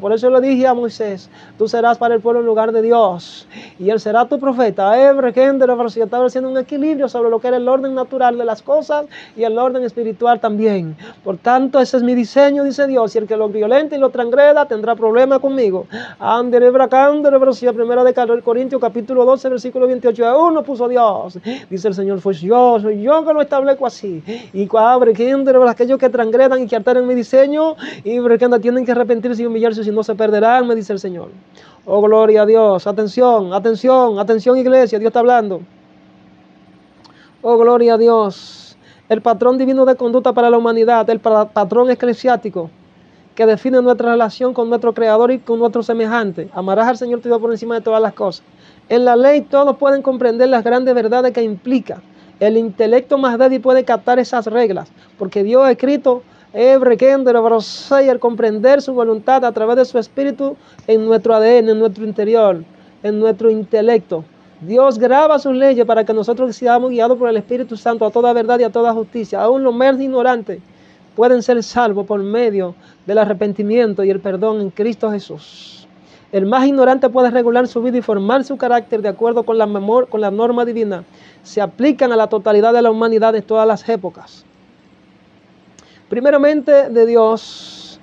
Por eso le dije a Moisés, tú serás para el pueblo en lugar de Dios, y él será tu profeta. Estaba haciendo un equilibrio sobre lo que era el orden natural de las cosas y el orden espiritual también. Por tanto, ese es mi diseño, dice Dios, y el que lo violente y lo transgreda tendrá problema conmigo. Primera de Corintios capítulo 12 versículo 28. A uno puso Dios, dice el Señor, soy yo que lo establezco así. Y aquellos que transgredan y que alteren mi diseño, tienen que arrepentirse y humillarse, si no se perderán, me dice el Señor. Oh, gloria a Dios. Atención, iglesia, Dios está hablando. Oh, gloria a Dios. El patrón divino de conducta para la humanidad, el patrón eclesiástico que define nuestra relación con nuestro Creador y con nuestro semejante. Amarás al Señor tu Dios por encima de todas las cosas. En la ley todos pueden comprender las grandes verdades que implica. El intelecto más débil puede captar esas reglas, porque Dios ha escrito el comprender su voluntad a través de su espíritu en nuestro ADN, en nuestro interior, en nuestro intelecto. Dios graba sus leyes para que nosotros seamos guiados por el Espíritu Santo a toda verdad y a toda justicia. Aún los más ignorantes pueden ser salvos por medio del arrepentimiento y el perdón en Cristo Jesús. El más ignorante puede regular su vida y formar su carácter de acuerdo con la norma divina. Se aplican a la totalidad de la humanidad de todas las épocas. Primeramente, de Dios,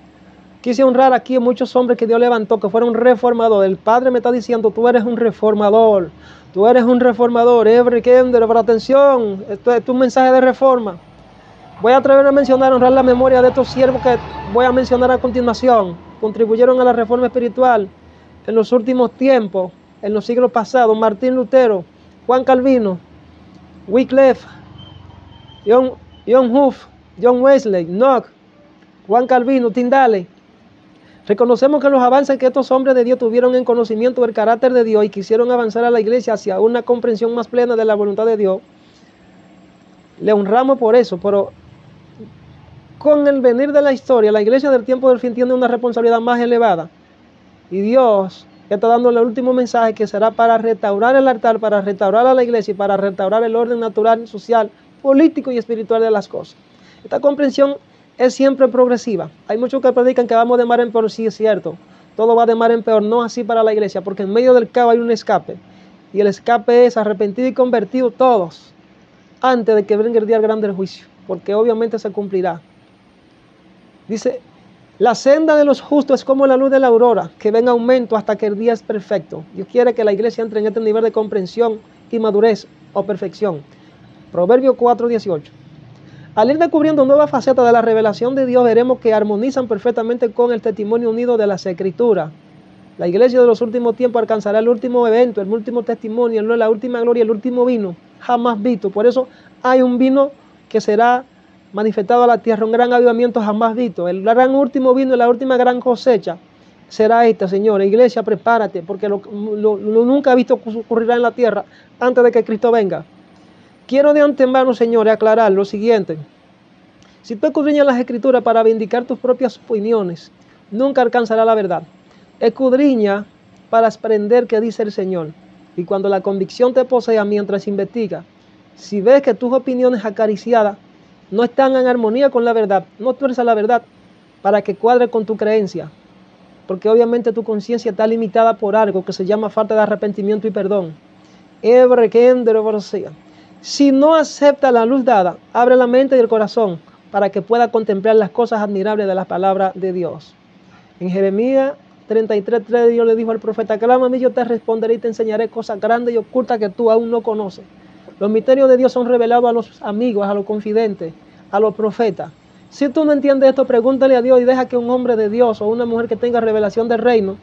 quise honrar aquí a muchos hombres que Dios levantó, que fueron reformadores. El Padre me está diciendo, tú eres un reformador. Tú eres un reformador. Pero atención, esto es un mensaje de reforma. Voy a atreverme a mencionar, honrar la memoria de estos siervos que voy a mencionar a continuación. Contribuyeron a la reforma espiritual en los últimos tiempos, en los siglos pasados. Martín Lutero, Juan Calvino, Wycliffe, John Huff, John Wesley, Knox, Juan Calvino, Tyndale. Reconocemos que los avances que estos hombres de Dios tuvieron en conocimiento del carácter de Dios y quisieron avanzar a la iglesia hacia una comprensión más plena de la voluntad de Dios, le honramos por eso, pero con el venir de la historia, la iglesia del tiempo del fin tiene una responsabilidad más elevada. Y Dios está dando el último mensaje que será para restaurar el altar, para restaurar a la iglesia y para restaurar el orden natural, social, político y espiritual de las cosas. Esta comprensión es siempre progresiva. Hay muchos que predican que vamos de mar en peor, sí es cierto. Todo va de mar en peor, no así para la iglesia, porque en medio del caos hay un escape. Y el escape es arrepentido y convertido todos, antes de que venga el día grande del juicio, porque obviamente se cumplirá. Dice, la senda de los justos es como la luz de la aurora, que va en aumento hasta que el día es perfecto. Dios quiere que la iglesia entre en este nivel de comprensión y madurez o perfección. Proverbio 4:18. Al ir descubriendo nuevas facetas de la revelación de Dios, veremos que armonizan perfectamente con el testimonio unido de las Escrituras. La iglesia de los últimos tiempos alcanzará el último evento, el último testimonio, la última gloria, el último vino, jamás visto. Por eso hay un vino que será manifestado a la tierra, un gran avivamiento jamás visto. El gran último vino y la última gran cosecha será esta, señores. Iglesia, prepárate, porque lo nunca visto ocurrirá en la tierra antes de que Cristo venga. Quiero de antemano, señores, aclarar lo siguiente. Si tú escudriñas las Escrituras para vindicar tus propias opiniones, nunca alcanzarás la verdad. Escudriña para aprender qué dice el Señor. Y cuando la convicción te posea mientras investiga, si ves que tus opiniones acariciadas no están en armonía con la verdad, no tuerzas la verdad para que cuadre con tu creencia. Porque obviamente tu conciencia está limitada por algo que se llama falta de arrepentimiento y perdón. Si no acepta la luz dada, abre la mente y el corazón para que pueda contemplar las cosas admirables de las palabras de Dios. En Jeremías 33:3 Dios le dijo al profeta, clama a mí, yo te responderé y te enseñaré cosas grandes y ocultas que tú aún no conoces. Los misterios de Dios son revelados a los amigos, a los confidentes, a los profetas. Si tú no entiendes esto, pregúntale a Dios y deja que un hombre de Dios o una mujer que tenga revelación del reino,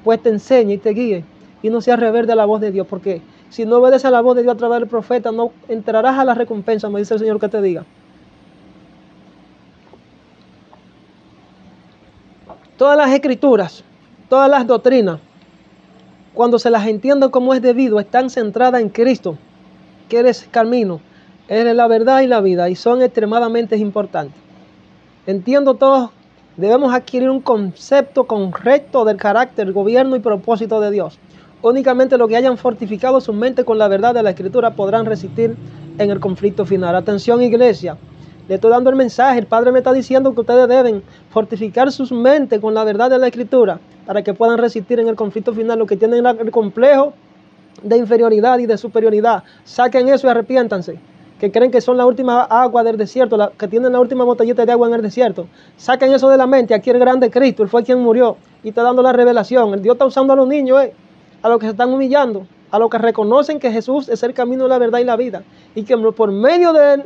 pues te enseñe y te guíe y no seas rebelde a la voz de Dios, porque si no obedeces a la voz de Dios a través del profeta, no entrarás a la recompensa, me dice el Señor que te diga. Todas las escrituras, todas las doctrinas, cuando se las entiende como es debido, están centradas en Cristo, que eres camino, eres la verdad y la vida, y son extremadamente importantes. Entiendo todos, debemos adquirir un concepto correcto del carácter, gobierno y propósito de Dios. Únicamente los que hayan fortificado su mente con la verdad de la Escritura podrán resistir en el conflicto final. Atención, iglesia, le estoy dando el mensaje. El Padre me está diciendo que ustedes deben fortificar sus mentes con la verdad de la Escritura para que puedan resistir en el conflicto final. Los que tienen el complejo de inferioridad y de superioridad, saquen eso y arrepiéntanse. Que creen que son la última agua del desierto, que tienen la última botellita de agua en el desierto. Saquen eso de la mente. Aquí el grande Cristo, Él fue quien murió y está dando la revelación. El Dios está usando a los niños, a los que se están humillando, a los que reconocen que Jesús es el camino, la verdad y la vida, y que por medio de Él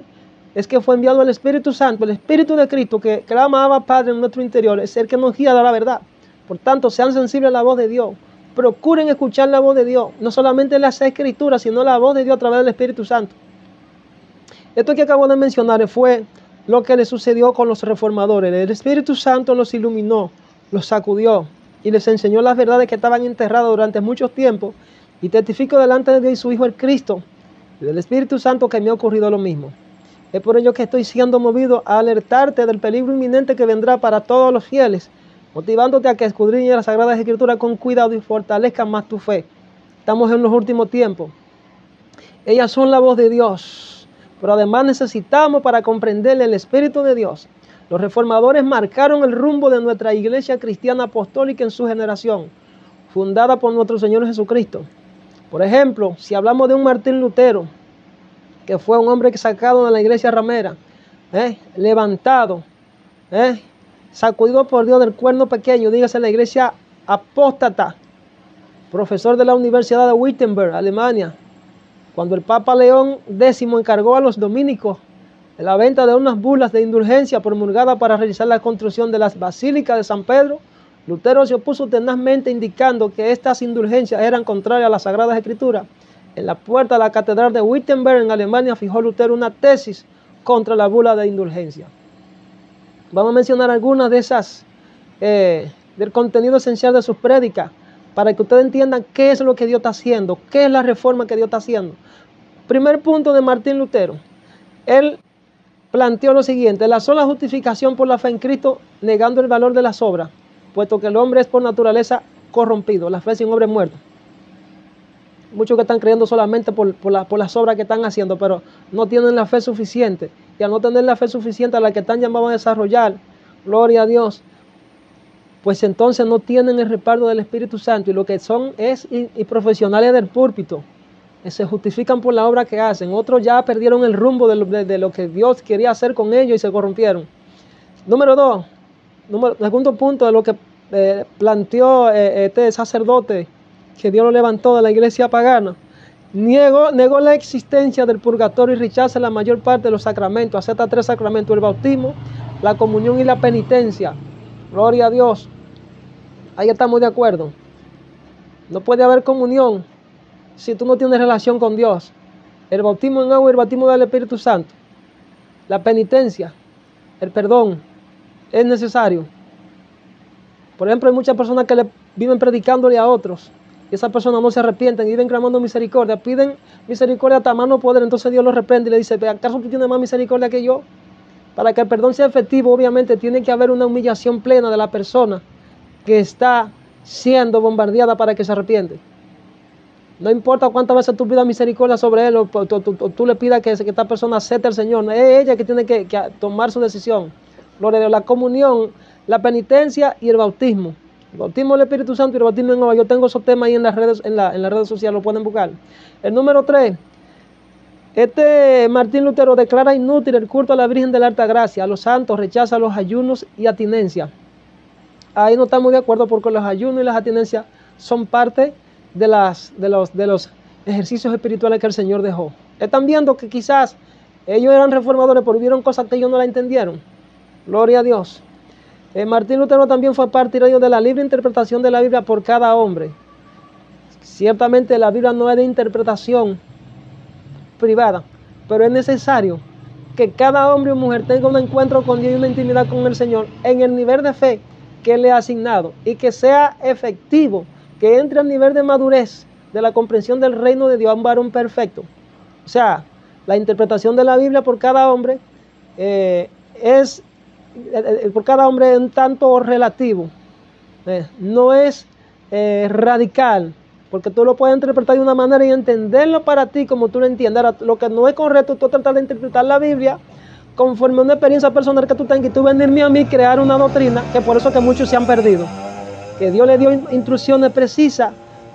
es que fue enviado el Espíritu Santo, el Espíritu de Cristo, que clama Abba Padre en nuestro interior, es el que nos guía a la verdad. Por tanto, sean sensibles a la voz de Dios, procuren escuchar la voz de Dios, no solamente las Escrituras, sino la voz de Dios a través del Espíritu Santo. Esto que acabo de mencionar fue lo que le sucedió con los reformadores. El Espíritu Santo los iluminó, los sacudió y les enseñó las verdades que estaban enterradas durante muchos tiempos. Y testifico delante de Dios y su Hijo el Cristo y del Espíritu Santo que me ha ocurrido lo mismo. Es por ello que estoy siendo movido a alertarte del peligro inminente que vendrá para todos los fieles, motivándote a que escudriñes las Sagradas Escrituras con cuidado y fortalezcan más tu fe. Estamos en los últimos tiempos. Ellas son la voz de Dios, pero además necesitamos para comprender el Espíritu de Dios. Los reformadores marcaron el rumbo de nuestra iglesia cristiana apostólica en su generación. fundada por nuestro Señor Jesucristo. Por ejemplo, si hablamos de un Martín Lutero, que fue un hombre sacado de la iglesia ramera, levantado, sacudido por Dios del cuerno pequeño, dígase la iglesia apóstata, profesor de la Universidad de Wittenberg, Alemania, cuando el Papa León X encargó a los dominicos de la venta de unas bulas de indulgencia promulgadas para realizar la construcción de las basílicas de San Pedro, Lutero se opuso tenazmente, indicando que estas indulgencias eran contrarias a las Sagradas Escrituras. En la puerta de la catedral de Wittenberg, en Alemania, fijó Lutero una tesis contra la bula de indulgencia. Vamos a mencionar algunas de esas, del contenido esencial de sus prédicas, para que ustedes entiendan qué es lo que Dios está haciendo, qué es la reforma que Dios está haciendo. Primer punto de Martín Lutero. Él planteó lo siguiente: la sola justificación por la fe en Cristo, negando el valor de las obras, puesto que el hombre es por naturaleza corrompido, la fe sin obra es muerta. Muchos que están creyendo solamente por las obras que están haciendo, pero no tienen la fe suficiente. Y al no tener la fe suficiente a la que están llamados a desarrollar, gloria a Dios, pues entonces no tienen el respaldo del Espíritu Santo, y lo que son es profesionales del púlpito, que se justifican por la obra que hacen. Otros ya perdieron el rumbo de lo que Dios quería hacer con ellos y se corrompieron. Número 2, segundo punto de lo que planteó este sacerdote que Dios lo levantó de la iglesia pagana: negó la existencia del purgatorio y rechaza la mayor parte de los sacramentos. Acepta 3 sacramentos: el bautismo, la comunión y la penitencia. Gloria a Dios. Ahí estamos de acuerdo. No puede haber comunión si tú no tienes relación con Dios. El bautismo en agua y el bautismo del Espíritu Santo. La penitencia, el perdón, es necesario. Por ejemplo, hay muchas personas que le viven predicándole a otros, y esas personas no se arrepienten y viven clamando misericordia, piden misericordia hasta más no poder. Entonces Dios los reprende y le dice: ¿acaso tú tienes más misericordia que yo? Para que el perdón sea efectivo, obviamente tiene que haber una humillación plena de la persona que está siendo bombardeada para que se arrepiente. No importa cuántas veces tú pidas misericordia sobre él, o tú le pidas que esta persona acepte al Señor, es ella que tiene que tomar su decisión. Gloria a Dios. La comunión, la penitencia y el bautismo. El bautismo del Espíritu Santo y el bautismo en agua. Yo tengo esos temas ahí en las redes sociales, lo pueden buscar. El número 3. Martín Lutero declara inútil el culto a la Virgen de la Alta Gracia, a los santos, rechaza los ayunos y abstinencia. Ahí no estamos de acuerdo, porque los ayunos y las abstinencias son parte de los ejercicios espirituales que el Señor dejó. Están viendo que quizás ellos eran reformadores, pero vieron cosas que ellos no la entendieron. Gloria a Dios. Martín Lutero también fue partidario de la libre interpretación de la Biblia por cada hombre. Ciertamente la Biblia no es de interpretación privada, pero es necesario que cada hombre o mujer tenga un encuentro con Dios y una intimidad con el Señor en el nivel de fe que Él le ha asignado, y que sea efectivo, que entre al nivel de madurez de la comprensión del reino de Dios, un varón perfecto. O sea, la interpretación de la Biblia por cada hombre es un tanto relativo, no es radical, porque tú lo puedes interpretar de una manera y entenderlo para ti como tú lo entiendas. Ahora, lo que no es correcto es tú tratar de interpretar la Biblia conforme a una experiencia personal que tú tengas, y tú venirme a mí crear una doctrina, que por eso que muchos se han perdido. Que Dios le dio instrucciones precisas,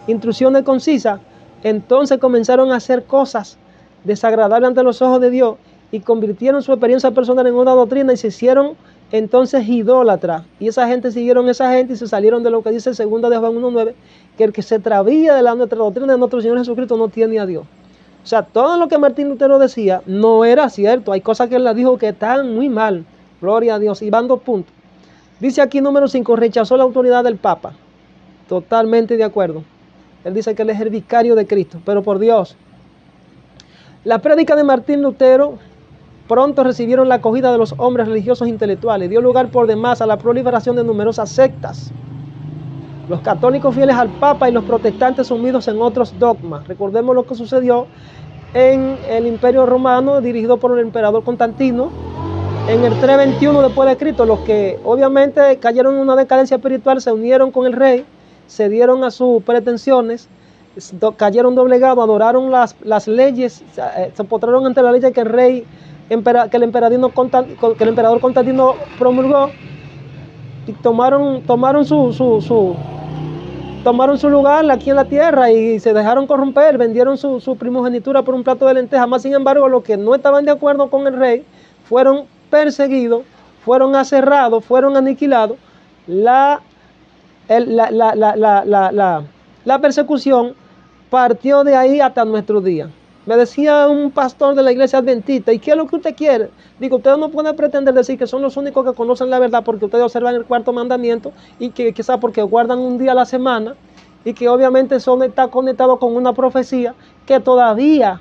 instrucciones concisas, entonces comenzaron a hacer cosas desagradables ante los ojos de Dios y convirtieron su experiencia personal en una doctrina y se hicieron entonces idólatras. Y esa gente siguieron esa gente y se salieron de lo que dice 2 de Juan 1:9, que el que se travía de nuestra doctrina de nuestro Señor Jesucristo no tiene a Dios. O sea, todo lo que Martín Lutero decía no era cierto. Hay cosas que él le dijo que están muy mal. Gloria a Dios. Y van 2 puntos. Dice aquí número 5, rechazó la autoridad del Papa. Totalmente de acuerdo. Él dice que él es el vicario de Cristo, pero por Dios. Las prédicas de Martín Lutero pronto recibieron la acogida de los hombres religiosos intelectuales. Dio lugar por demás a la proliferación de numerosas sectas. Los católicos fieles al Papa y los protestantes sumidos en otros dogmas. Recordemos lo que sucedió en el Imperio Romano, dirigido por el emperador Constantino, en el 321 después de Cristo. Los que obviamente cayeron en una decadencia espiritual se unieron con el rey, cedieron a sus pretensiones, cayeron doblegados, adoraron las leyes, se postraron ante la ley que el emperador Constantino promulgó, y tomaron tomaron su lugar aquí en la tierra y se dejaron corromper, vendieron su primogenitura por un plato de lentejas. Más sin embargo, los que no estaban de acuerdo con el rey fueron perseguidos, fueron aserrados, fueron aniquilados. La persecución partió de ahí hasta nuestros días. Me decía un pastor de la iglesia adventista, ¿y qué es lo que usted quiere? Digo, ustedes no pueden pretender decir que son los únicos que conocen la verdad porque ustedes observan el cuarto mandamiento y que quizás porque guardan un día a la semana y que obviamente está conectado con una profecía que todavía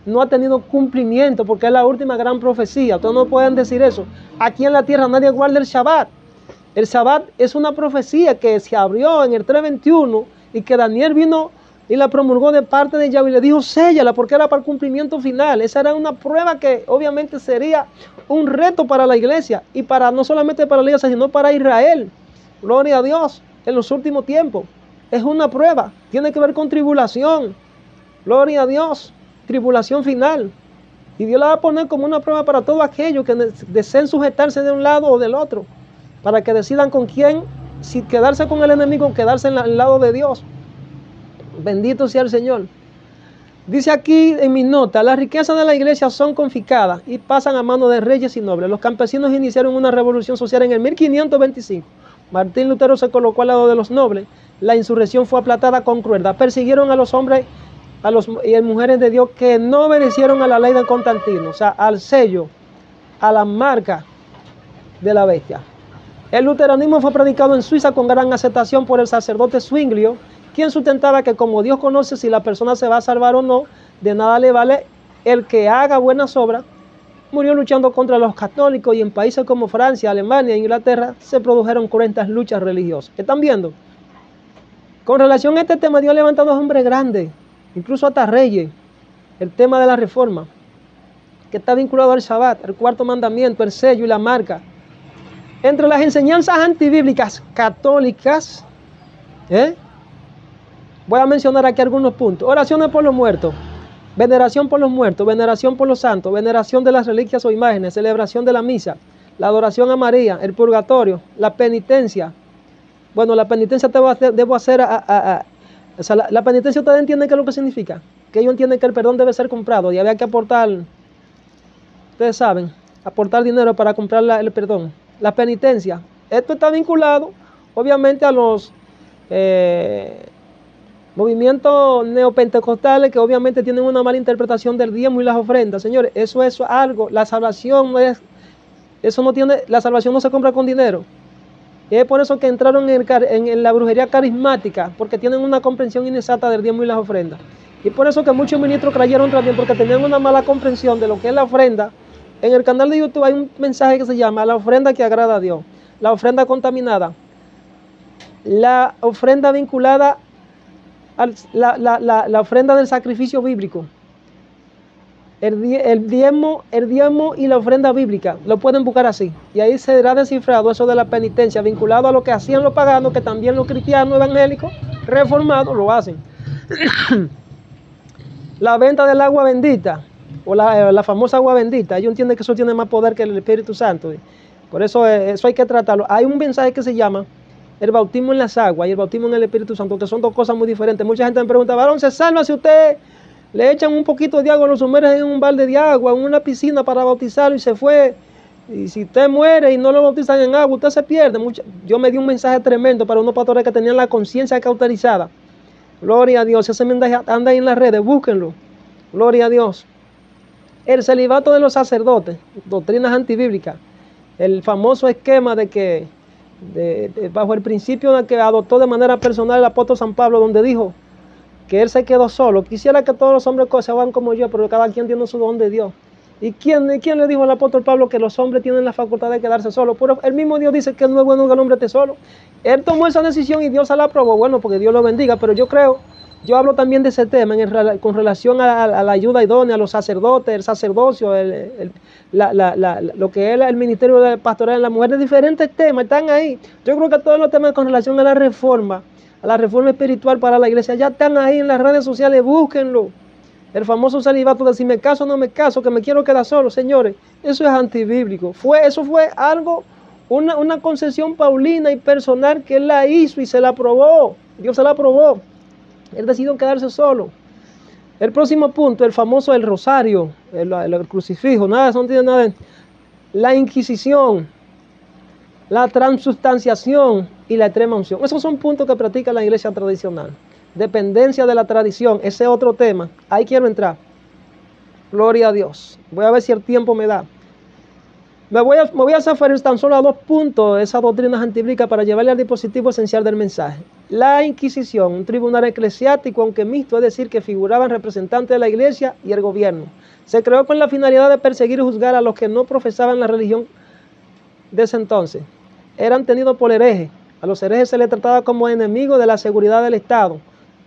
no ha tenido cumplimiento porque es la última gran profecía. Ustedes no pueden decir eso. Aquí en la tierra nadie guarda el Shabbat. El Shabbat es una profecía que se abrió en el 3:21 y que Daniel vino y la promulgó de parte de Yahweh y le dijo, séllala, porque era para el cumplimiento final. Esa era una prueba que obviamente sería un reto para la iglesia y para no solamente para la iglesia, sino para Israel. Gloria a Dios, en los últimos tiempos. Es una prueba, tiene que ver con tribulación. Gloria a Dios, tribulación final. Y Dios la va a poner como una prueba para todos aquellos que deseen sujetarse de un lado o del otro, para que decidan con quién, si quedarse con el enemigo o quedarse en el lado de Dios. Bendito sea el Señor. Dice aquí en mi nota, las riquezas de la iglesia son confiscadas y pasan a manos de reyes y nobles. Los campesinos iniciaron una revolución social en el 1525. Martín Lutero se colocó al lado de los nobles. La insurrección fue aplatada con crueldad. Persiguieron a los hombres y mujeres de Dios que no obedecieron a la ley de Constantino, o sea, al sello, a la marca de la bestia. El luteranismo fue predicado en Suiza con gran aceptación por el sacerdote Zwinglio, quien sustentaba que como Dios conoce si la persona se va a salvar o no, de nada le vale el que haga buenas obras. Murió luchando contra los católicos y en países como Francia, Alemania e Inglaterra se produjeron cruentas luchas religiosas. ¿Están viendo? Con relación a este tema, Dios ha levantado a hombres grandes, incluso hasta reyes. El tema de la reforma, que está vinculado al Shabbat, el cuarto mandamiento, el sello y la marca. Entre las enseñanzas antibíblicas católicas, voy a mencionar aquí algunos puntos. Oraciones por los muertos, veneración por los muertos, veneración por los santos, veneración de las reliquias o imágenes, celebración de la misa, la adoración a María, el purgatorio, la penitencia. Bueno, la penitencia debo hacer o sea, la penitencia ustedes entienden qué es lo que significa. Que ellos entienden que el perdón debe ser comprado y había que aportar, ustedes saben, aportar dinero para comprar el perdón. La penitencia, esto está vinculado obviamente a los movimientos neopentecostales que obviamente tienen una mala interpretación del diezmo y las ofrendas. Señores, eso es algo, la salvación no es, eso no tiene, la salvación no se compra con dinero. Y es por eso que entraron en la brujería carismática, porque tienen una comprensión inexacta del diezmo y las ofrendas. Y por eso que muchos ministros creyeron también, porque tenían una mala comprensión de lo que es la ofrenda. En el canal de YouTube hay un mensaje que se llama la ofrenda que agrada a Dios, la ofrenda contaminada, la ofrenda vinculada la ofrenda del sacrificio bíblico, el diezmo y la ofrenda bíblica. Lo pueden buscar así y ahí se será descifrado eso de la penitencia vinculado a lo que hacían los paganos, que también los cristianos evangélicos reformados lo hacen. La venta del agua bendita o la famosa agua bendita, ellos entienden que eso tiene más poder que el Espíritu Santo. Por eso eso hay que tratarlo. Hay un mensaje que se llama el bautismo en las aguas y el bautismo en el Espíritu Santo, que son dos cosas muy diferentes. Mucha gente me pregunta, varón, ¿se salva si usted le echan un poquito de agua, lo sumergen en un balde de agua, en una piscina para bautizarlo y se fue? Y si usted muere y no lo bautizan en agua, usted se pierde. Yo me di un mensaje tremendo para unos pastores que tenían la conciencia cauterizada. Gloria a Dios. Ese mensaje anda ahí en las redes, búsquenlo. Gloria a Dios. El celibato de los sacerdotes, doctrinas antibíblicas. El famoso esquema de que bajo el principio que adoptó de manera personal el apóstol San Pablo, donde dijo que él se quedó solo. Quisiera que todos los hombres se hagan como yo, pero cada quien tiene su don de Dios. ¿Y quién le dijo al apóstol Pablo que los hombres tienen la facultad de quedarse solos? Pero el mismo Dios dice que no es bueno que el hombre esté solo. Él tomó esa decisión y Dios se la aprobó. Bueno, porque Dios lo bendiga, pero yo creo, yo hablo también de ese tema con relación a la ayuda idónea, a los sacerdotes, el sacerdocio, lo que es el ministerio de pastoral en la mujer, de diferentes temas están ahí. Yo creo que todos los temas con relación a la reforma espiritual para la iglesia ya están ahí en las redes sociales, búsquenlo. El famoso celibato de si me caso o no me caso, que me quiero quedar solo. Señores, eso es antibíblico. Eso fue algo una concesión paulina y personal que él la hizo y se la aprobó. Dios se la aprobó. Él decidió quedarse solo. El próximo punto, el famoso el rosario, el crucifijo, nada, eso no tiene nada. La Inquisición, la transubstanciación y la extrema unción. Esos son puntos que practica la iglesia tradicional. Dependencia de la tradición, ese es otro tema. Ahí quiero entrar. Gloria a Dios. Voy a ver si el tiempo me da. Me voy a referir tan solo a 2 puntos de esas doctrinas antibíblicas para llevarle al dispositivo esencial del mensaje. La Inquisición, un tribunal eclesiástico, aunque mixto, es decir, que figuraban representantes de la iglesia y el gobierno. Se creó con la finalidad de perseguir y juzgar a los que no profesaban la religión de ese entonces. Eran tenidos por herejes. A los herejes se les trataba como enemigos de la seguridad del Estado.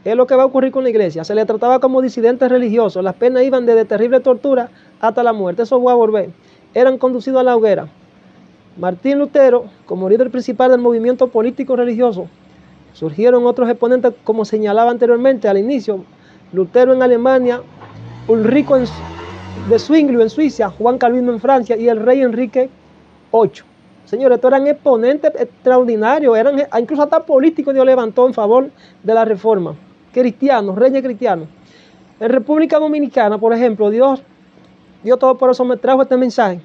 Es lo que va a ocurrir con la iglesia. Se les trataba como disidentes religiosos. Las penas iban desde terrible tortura hasta la muerte. Eso va a volver. Eran conducidos a la hoguera. Martín Lutero, como líder principal del movimiento político religioso, surgieron otros exponentes como señalaba anteriormente al inicio. Lutero en Alemania, Ulrico de Zwinglio en Suiza, Juan Calvino en Francia y el rey Enrique VIII. Señores, estos eran exponentes extraordinarios, incluso hasta políticos Dios levantó en favor de la reforma. Cristianos, reyes cristianos. En República Dominicana, por ejemplo, Dios todo por eso me trajo este mensaje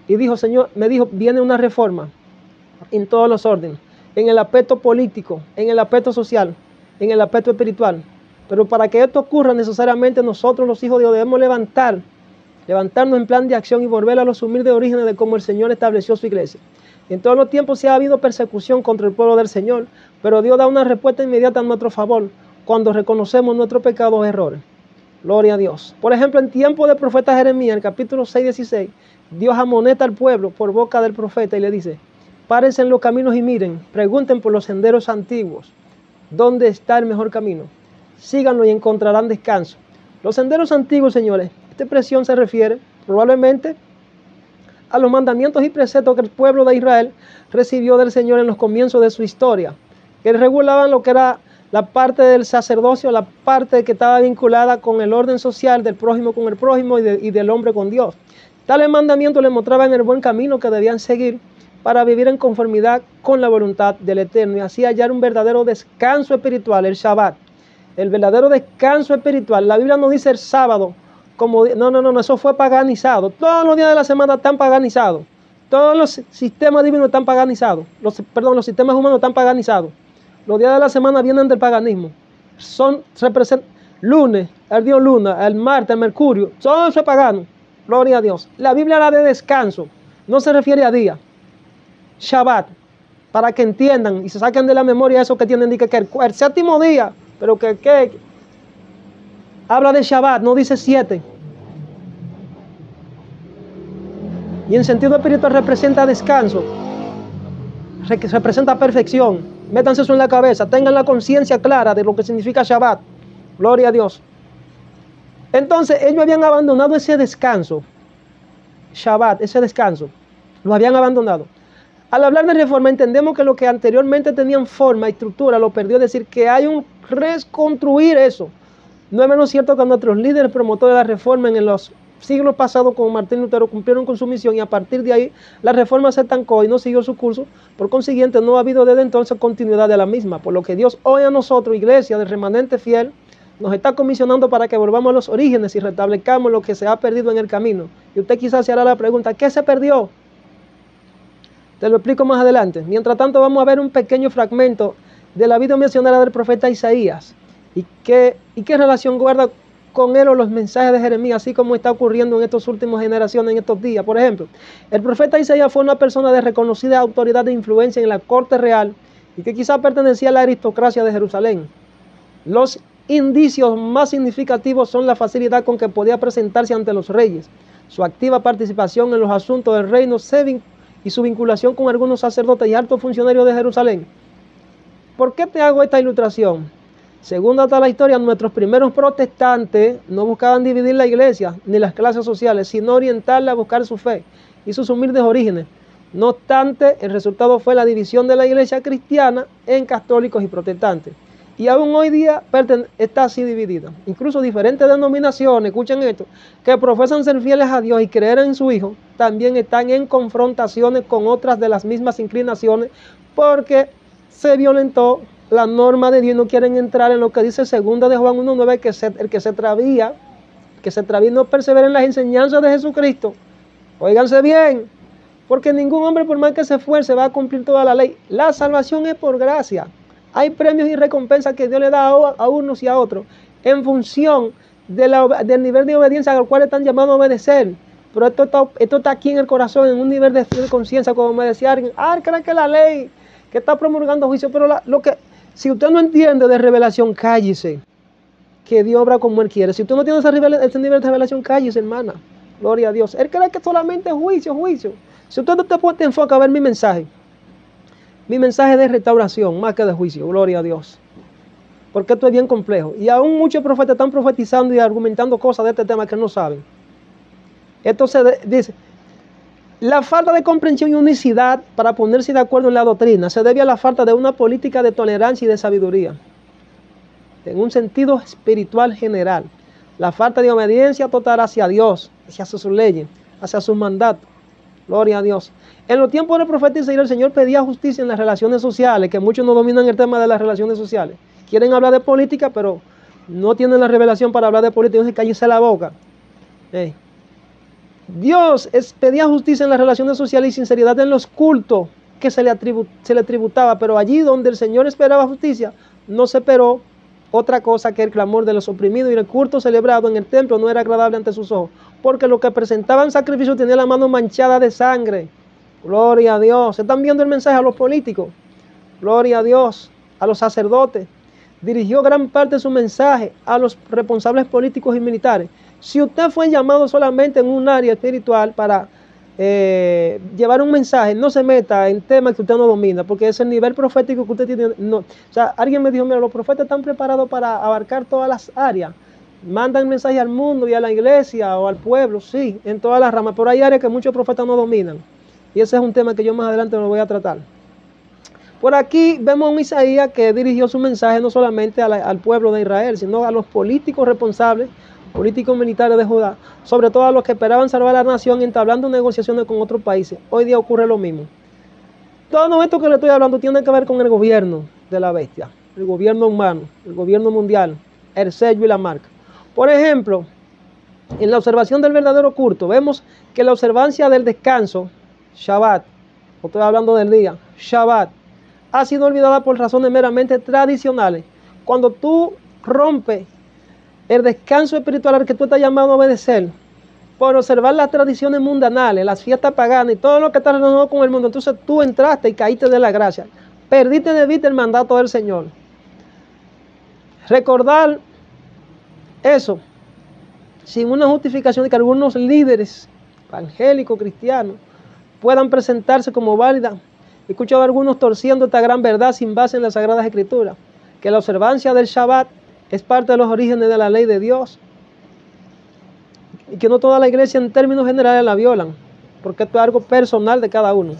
y dijo, Señor, me dijo, viene una reforma en todos los órdenes, en el aspecto político, en el aspecto social, en el aspecto espiritual. Pero para que esto ocurra necesariamente nosotros los hijos de Dios debemos levantarnos en plan de acción y volver a los humildes orígenes de cómo el Señor estableció su iglesia. En todos los tiempos se ha habido persecución contra el pueblo del Señor, pero Dios da una respuesta inmediata a nuestro favor cuando reconocemos nuestros pecados y errores. Gloria a Dios. Por ejemplo, en tiempo del profeta Jeremías, en el capítulo 6:16, Dios amonesta al pueblo por boca del profeta y le dice, párense en los caminos y miren, pregunten por los senderos antiguos, ¿dónde está el mejor camino? Síganlo y encontrarán descanso. Los senderos antiguos, señores, esta expresión se refiere probablemente a los mandamientos y preceptos que el pueblo de Israel recibió del Señor en los comienzos de su historia, que regulaban lo que era la parte del sacerdocio, la parte que estaba vinculada con el orden social del prójimo con el prójimo y del hombre con Dios. Tales mandamientos les mostraban el buen camino que debían seguir para vivir en conformidad con la voluntad del Eterno y así hallar un verdadero descanso espiritual, el Shabbat. El verdadero descanso espiritual. La Biblia no dice el sábado, como no, eso fue paganizado. Todos los días de la semana están paganizados. Todos los sistemas divinos están paganizados. Los sistemas humanos están paganizados. Los días de la semana vienen del paganismo. Representan lunes, el dios luna, el martes, el mercurio. Todo eso es pagano. Gloria a Dios. La Biblia habla de descanso. No se refiere a día. Shabbat. Para que entiendan y se saquen de la memoria eso que tienen que el séptimo día. Pero que habla de Shabbat, no dice 7. Y en sentido espiritual representa descanso. Representa perfección. Métanse eso en la cabeza, tengan la conciencia clara de lo que significa Shabbat. Gloria a Dios. Entonces ellos habían abandonado ese descanso. Shabbat, ese descanso. Lo habían abandonado. Al hablar de reforma entendemos que lo que anteriormente tenían forma y estructura lo perdió. Es decir, que hay un reconstruir eso. No es menos cierto que nuestros líderes promotores de la reforma en los siglos pasados como Martín Lutero cumplieron con su misión y a partir de ahí la reforma se estancó y no siguió su curso. Por consiguiente no ha habido desde entonces continuidad de la misma, por lo que Dios hoy a nosotros, iglesia del remanente fiel, nos está comisionando para que volvamos a los orígenes y restablezcamos lo que se ha perdido en el camino. Y usted quizás se hará la pregunta, ¿qué se perdió? Te lo explico más adelante. Mientras tanto vamos a ver un pequeño fragmento de la vida misionera del profeta Isaías y qué relación guarda con él o los mensajes de Jeremías, así como está ocurriendo en estas últimas generaciones, en estos días. Por ejemplo, el profeta Isaías fue una persona de reconocida autoridad e influencia en la corte real y que quizás pertenecía a la aristocracia de Jerusalén. Los indicios más significativos son la facilidad con que podía presentarse ante los reyes, su activa participación en los asuntos del reino y su vinculación con algunos sacerdotes y altos funcionarios de Jerusalén. ¿Por qué te hago esta ilustración? Según data la historia, nuestros primeros protestantes no buscaban dividir la iglesia ni las clases sociales, sino orientarla a buscar su fe y sus humildes orígenes. No obstante, el resultado fue la división de la iglesia cristiana en católicos y protestantes. y aún hoy día está así dividida. Incluso diferentes denominaciones, escuchen esto, que profesan ser fieles a Dios y creer en su Hijo, también están en confrontaciones con otras de las mismas inclinaciones, porque se violentó la norma de Dios y no quieren entrar en lo que dice 2 de Juan 1:9, que el que se extravía y no persevera en las enseñanzas de Jesucristo. Óiganse bien, porque ningún hombre, por más que se esfuerce, va a cumplir toda la ley. La salvación es por gracia. Hay premios y recompensas que Dios le da a unos y a otros en función del nivel de obediencia al cual están llamados a obedecer. Pero esto está aquí en el corazón, en un nivel de conciencia, como me decía alguien. Creen que la ley que está promulgando juicio, pero si usted no entiende de revelación, cállese, que Dios obra como Él quiere. Si usted no tiene ese nivel de revelación, cállese, hermana. Gloria a Dios. Él cree que solamente es juicio. Si usted no te enfoca a ver mi mensaje de restauración, más que de juicio, gloria a Dios. Porque esto es bien complejo. Y aún muchos profetas están profetizando y argumentando cosas de este tema que no saben. Esto dice, la falta de comprensión y unicidad para ponerse de acuerdo en la doctrina se debe a la falta de una política de tolerancia y de sabiduría. En un sentido espiritual general. La falta de obediencia total hacia Dios, hacia sus leyes, hacia sus mandatos. Gloria a Dios. En los tiempos del profeta Isaías, el Señor pedía justicia en las relaciones sociales, que muchos no dominan el tema de las relaciones sociales. Quieren hablar de política, pero no tienen la revelación para hablar de política. Entonces, cállese la boca. Dios pedía justicia en las relaciones sociales y sinceridad en los cultos que se le tributaba, pero allí donde el Señor esperaba justicia, no se esperó otra cosa que el clamor de los oprimidos, y el culto celebrado en el templo no era agradable ante sus ojos, porque lo que presentaban sacrificio tenía la mano manchada de sangre. Gloria a Dios. Están viendo el mensaje a los políticos. Gloria a Dios. A los sacerdotes. Dirigió gran parte de su mensaje a los responsables políticos y militares. Si usted fue llamado solamente en un área espiritual para llevar un mensaje, no se meta en temas que usted no domina, porque ese nivel profético que usted tiene, no. O sea, alguien me dijo, mira, los profetas están preparados para abarcar todas las áreas. Mandan mensaje al mundo y a la iglesia o al pueblo, sí, en todas las ramas, pero hay áreas que muchos profetas no dominan. Y ese es un tema que yo más adelante lo voy a tratar. Por aquí vemos a un Isaías que dirigió su mensaje no solamente al pueblo de Israel, sino a los políticos responsables, políticos militares de Judá, sobre todo a los que esperaban salvar a la nación entablando negociaciones con otros países. Hoy día ocurre lo mismo. Todo esto que le estoy hablando tiene que ver con el gobierno de la bestia, el gobierno humano, el gobierno mundial, el sello y la marca. Por ejemplo, en la observación del verdadero culto, vemos que la observancia del descanso, Shabbat, no estoy hablando del día, Shabbat, ha sido olvidada por razones meramente tradicionales. Cuando tú rompes el descanso espiritual al que tú estás llamado a obedecer, por observar las tradiciones mundanales, las fiestas paganas y todo lo que está relacionado con el mundo, entonces tú entraste y caíste de la gracia. Perdiste de vista el mandato del Señor. Recordar eso, sin una justificación de que algunos líderes evangélicos, cristianos, puedan presentarse como válida. He escuchado a algunos torciendo esta gran verdad sin base en las Sagradas Escrituras, que la observancia del Shabbat es parte de los orígenes de la ley de Dios, y que no toda la iglesia en términos generales la violan, porque esto es algo personal de cada uno.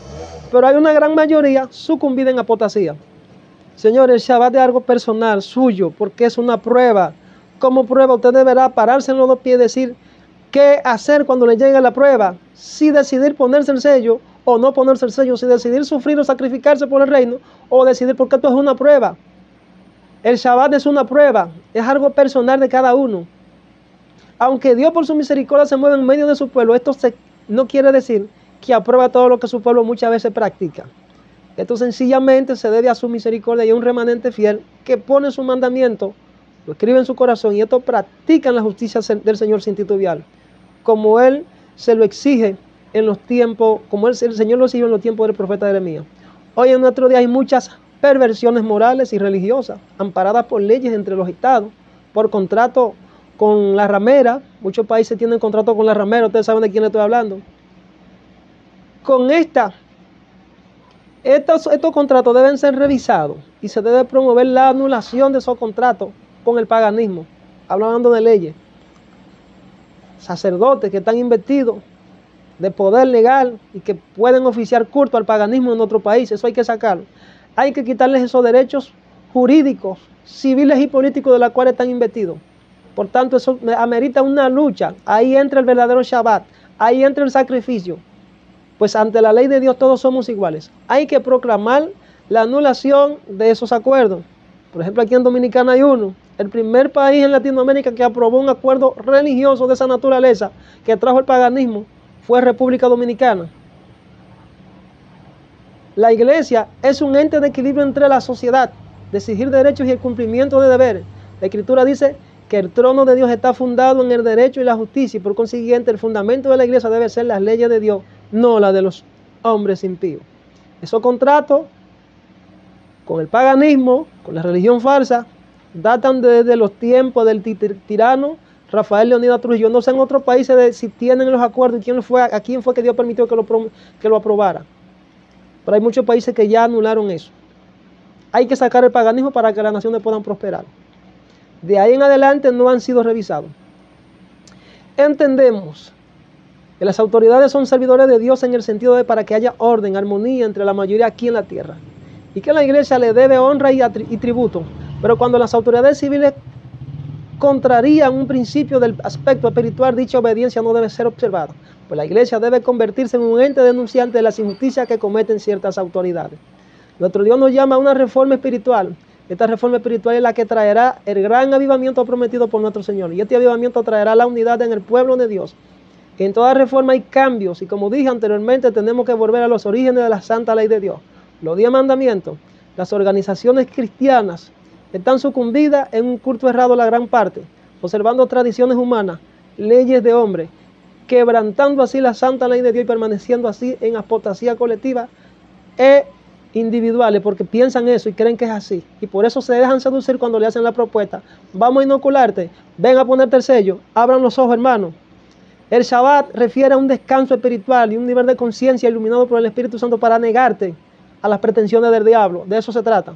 Pero hay una gran mayoría sucumbida en apostasía. Señor, el Shabbat es algo personal, suyo, porque es una prueba. Como prueba usted deberá pararse en los dos pies y decir qué hacer cuando le llegue la prueba. Si decidir ponerse el sello o no ponerse el sello, si decidir sufrir o sacrificarse por el reino, o decidir, porque esto es una prueba. El Shabbat es una prueba, es algo personal de cada uno. Aunque Dios por su misericordia se mueve en medio de su pueblo, esto no quiere decir que aprueba todo lo que su pueblo muchas veces practica. Esto sencillamente se debe a su misericordia y a un remanente fiel que pone su mandamiento, lo escribe en su corazón, y esto practican la justicia del Señor sin titubear, como Él se lo exige en los tiempos, como el Señor lo exigió en los tiempos del profeta Jeremías. Hoy en nuestro día hay muchas perversiones morales y religiosas, amparadas por leyes entre los estados, por contrato con la ramera. Muchos países tienen contrato con la ramera, ustedes saben de quién le estoy hablando. Con estos contratos deben ser revisados y se debe promover la anulación de esos contratos con el paganismo, hablando de leyes. Sacerdotes que están investidos de poder legal y que pueden oficiar culto al paganismo en otro país, eso hay que sacarlo. Hay que quitarles esos derechos jurídicos, civiles y políticos de los cuales están investidos. Por tanto, eso amerita una lucha. Ahí entra el verdadero Shabbat, ahí entra el sacrificio. Pues ante la ley de Dios todos somos iguales. Hay que proclamar la anulación de esos acuerdos. Por ejemplo, aquí en Dominicana hay uno. El primer país en Latinoamérica que aprobó un acuerdo religioso de esa naturaleza que trajo el paganismo fue República Dominicana. La iglesia es un ente de equilibrio entre la sociedad, de exigir derechos y el cumplimiento de deberes. La Escritura dice que el trono de Dios está fundado en el derecho y la justicia, y por consiguiente el fundamento de la iglesia debe ser las leyes de Dios, no la de los hombres impíos. Esos contratos con el paganismo, con la religión falsa, datan desde los tiempos del tirano Rafael Leónidas Trujillo. No sé en otros países si tienen los acuerdos y a quién fue que Dios permitió que lo aprobara. Pero hay muchos países que ya anularon eso. Hay que sacar el paganismo para que las naciones puedan prosperar. De ahí en adelante no han sido revisados. Entendemos que las autoridades son servidores de Dios en el sentido de para que haya orden, armonía entre la mayoría aquí en la tierra. Y que la iglesia le debe honra y tributo. Pero cuando las autoridades civiles contrarían un principio del aspecto espiritual, dicha obediencia no debe ser observada. Pues la iglesia debe convertirse en un ente denunciante de las injusticias que cometen ciertas autoridades. Nuestro Dios nos llama a una reforma espiritual. Esta reforma espiritual es la que traerá el gran avivamiento prometido por nuestro Señor. Y este avivamiento traerá la unidad en el pueblo de Dios. En toda reforma hay cambios. Y como dije anteriormente, tenemos que volver a los orígenes de la santa ley de Dios. Los 10 mandamientos. Las organizaciones cristianas están sucumbidas en un culto errado la gran parte, observando tradiciones humanas, leyes de hombres, quebrantando así la santa ley de Dios y permaneciendo así en apostasía colectiva e individuales, porque piensan eso y creen que es así. Y por eso se dejan seducir cuando le hacen la propuesta. Vamos a inocularte, ven a ponerte el sello, abran los ojos, hermanos. El Shabbat refiere a un descanso espiritual y un nivel de conciencia iluminado por el Espíritu Santo para negarte a las pretensiones del diablo. De eso se trata.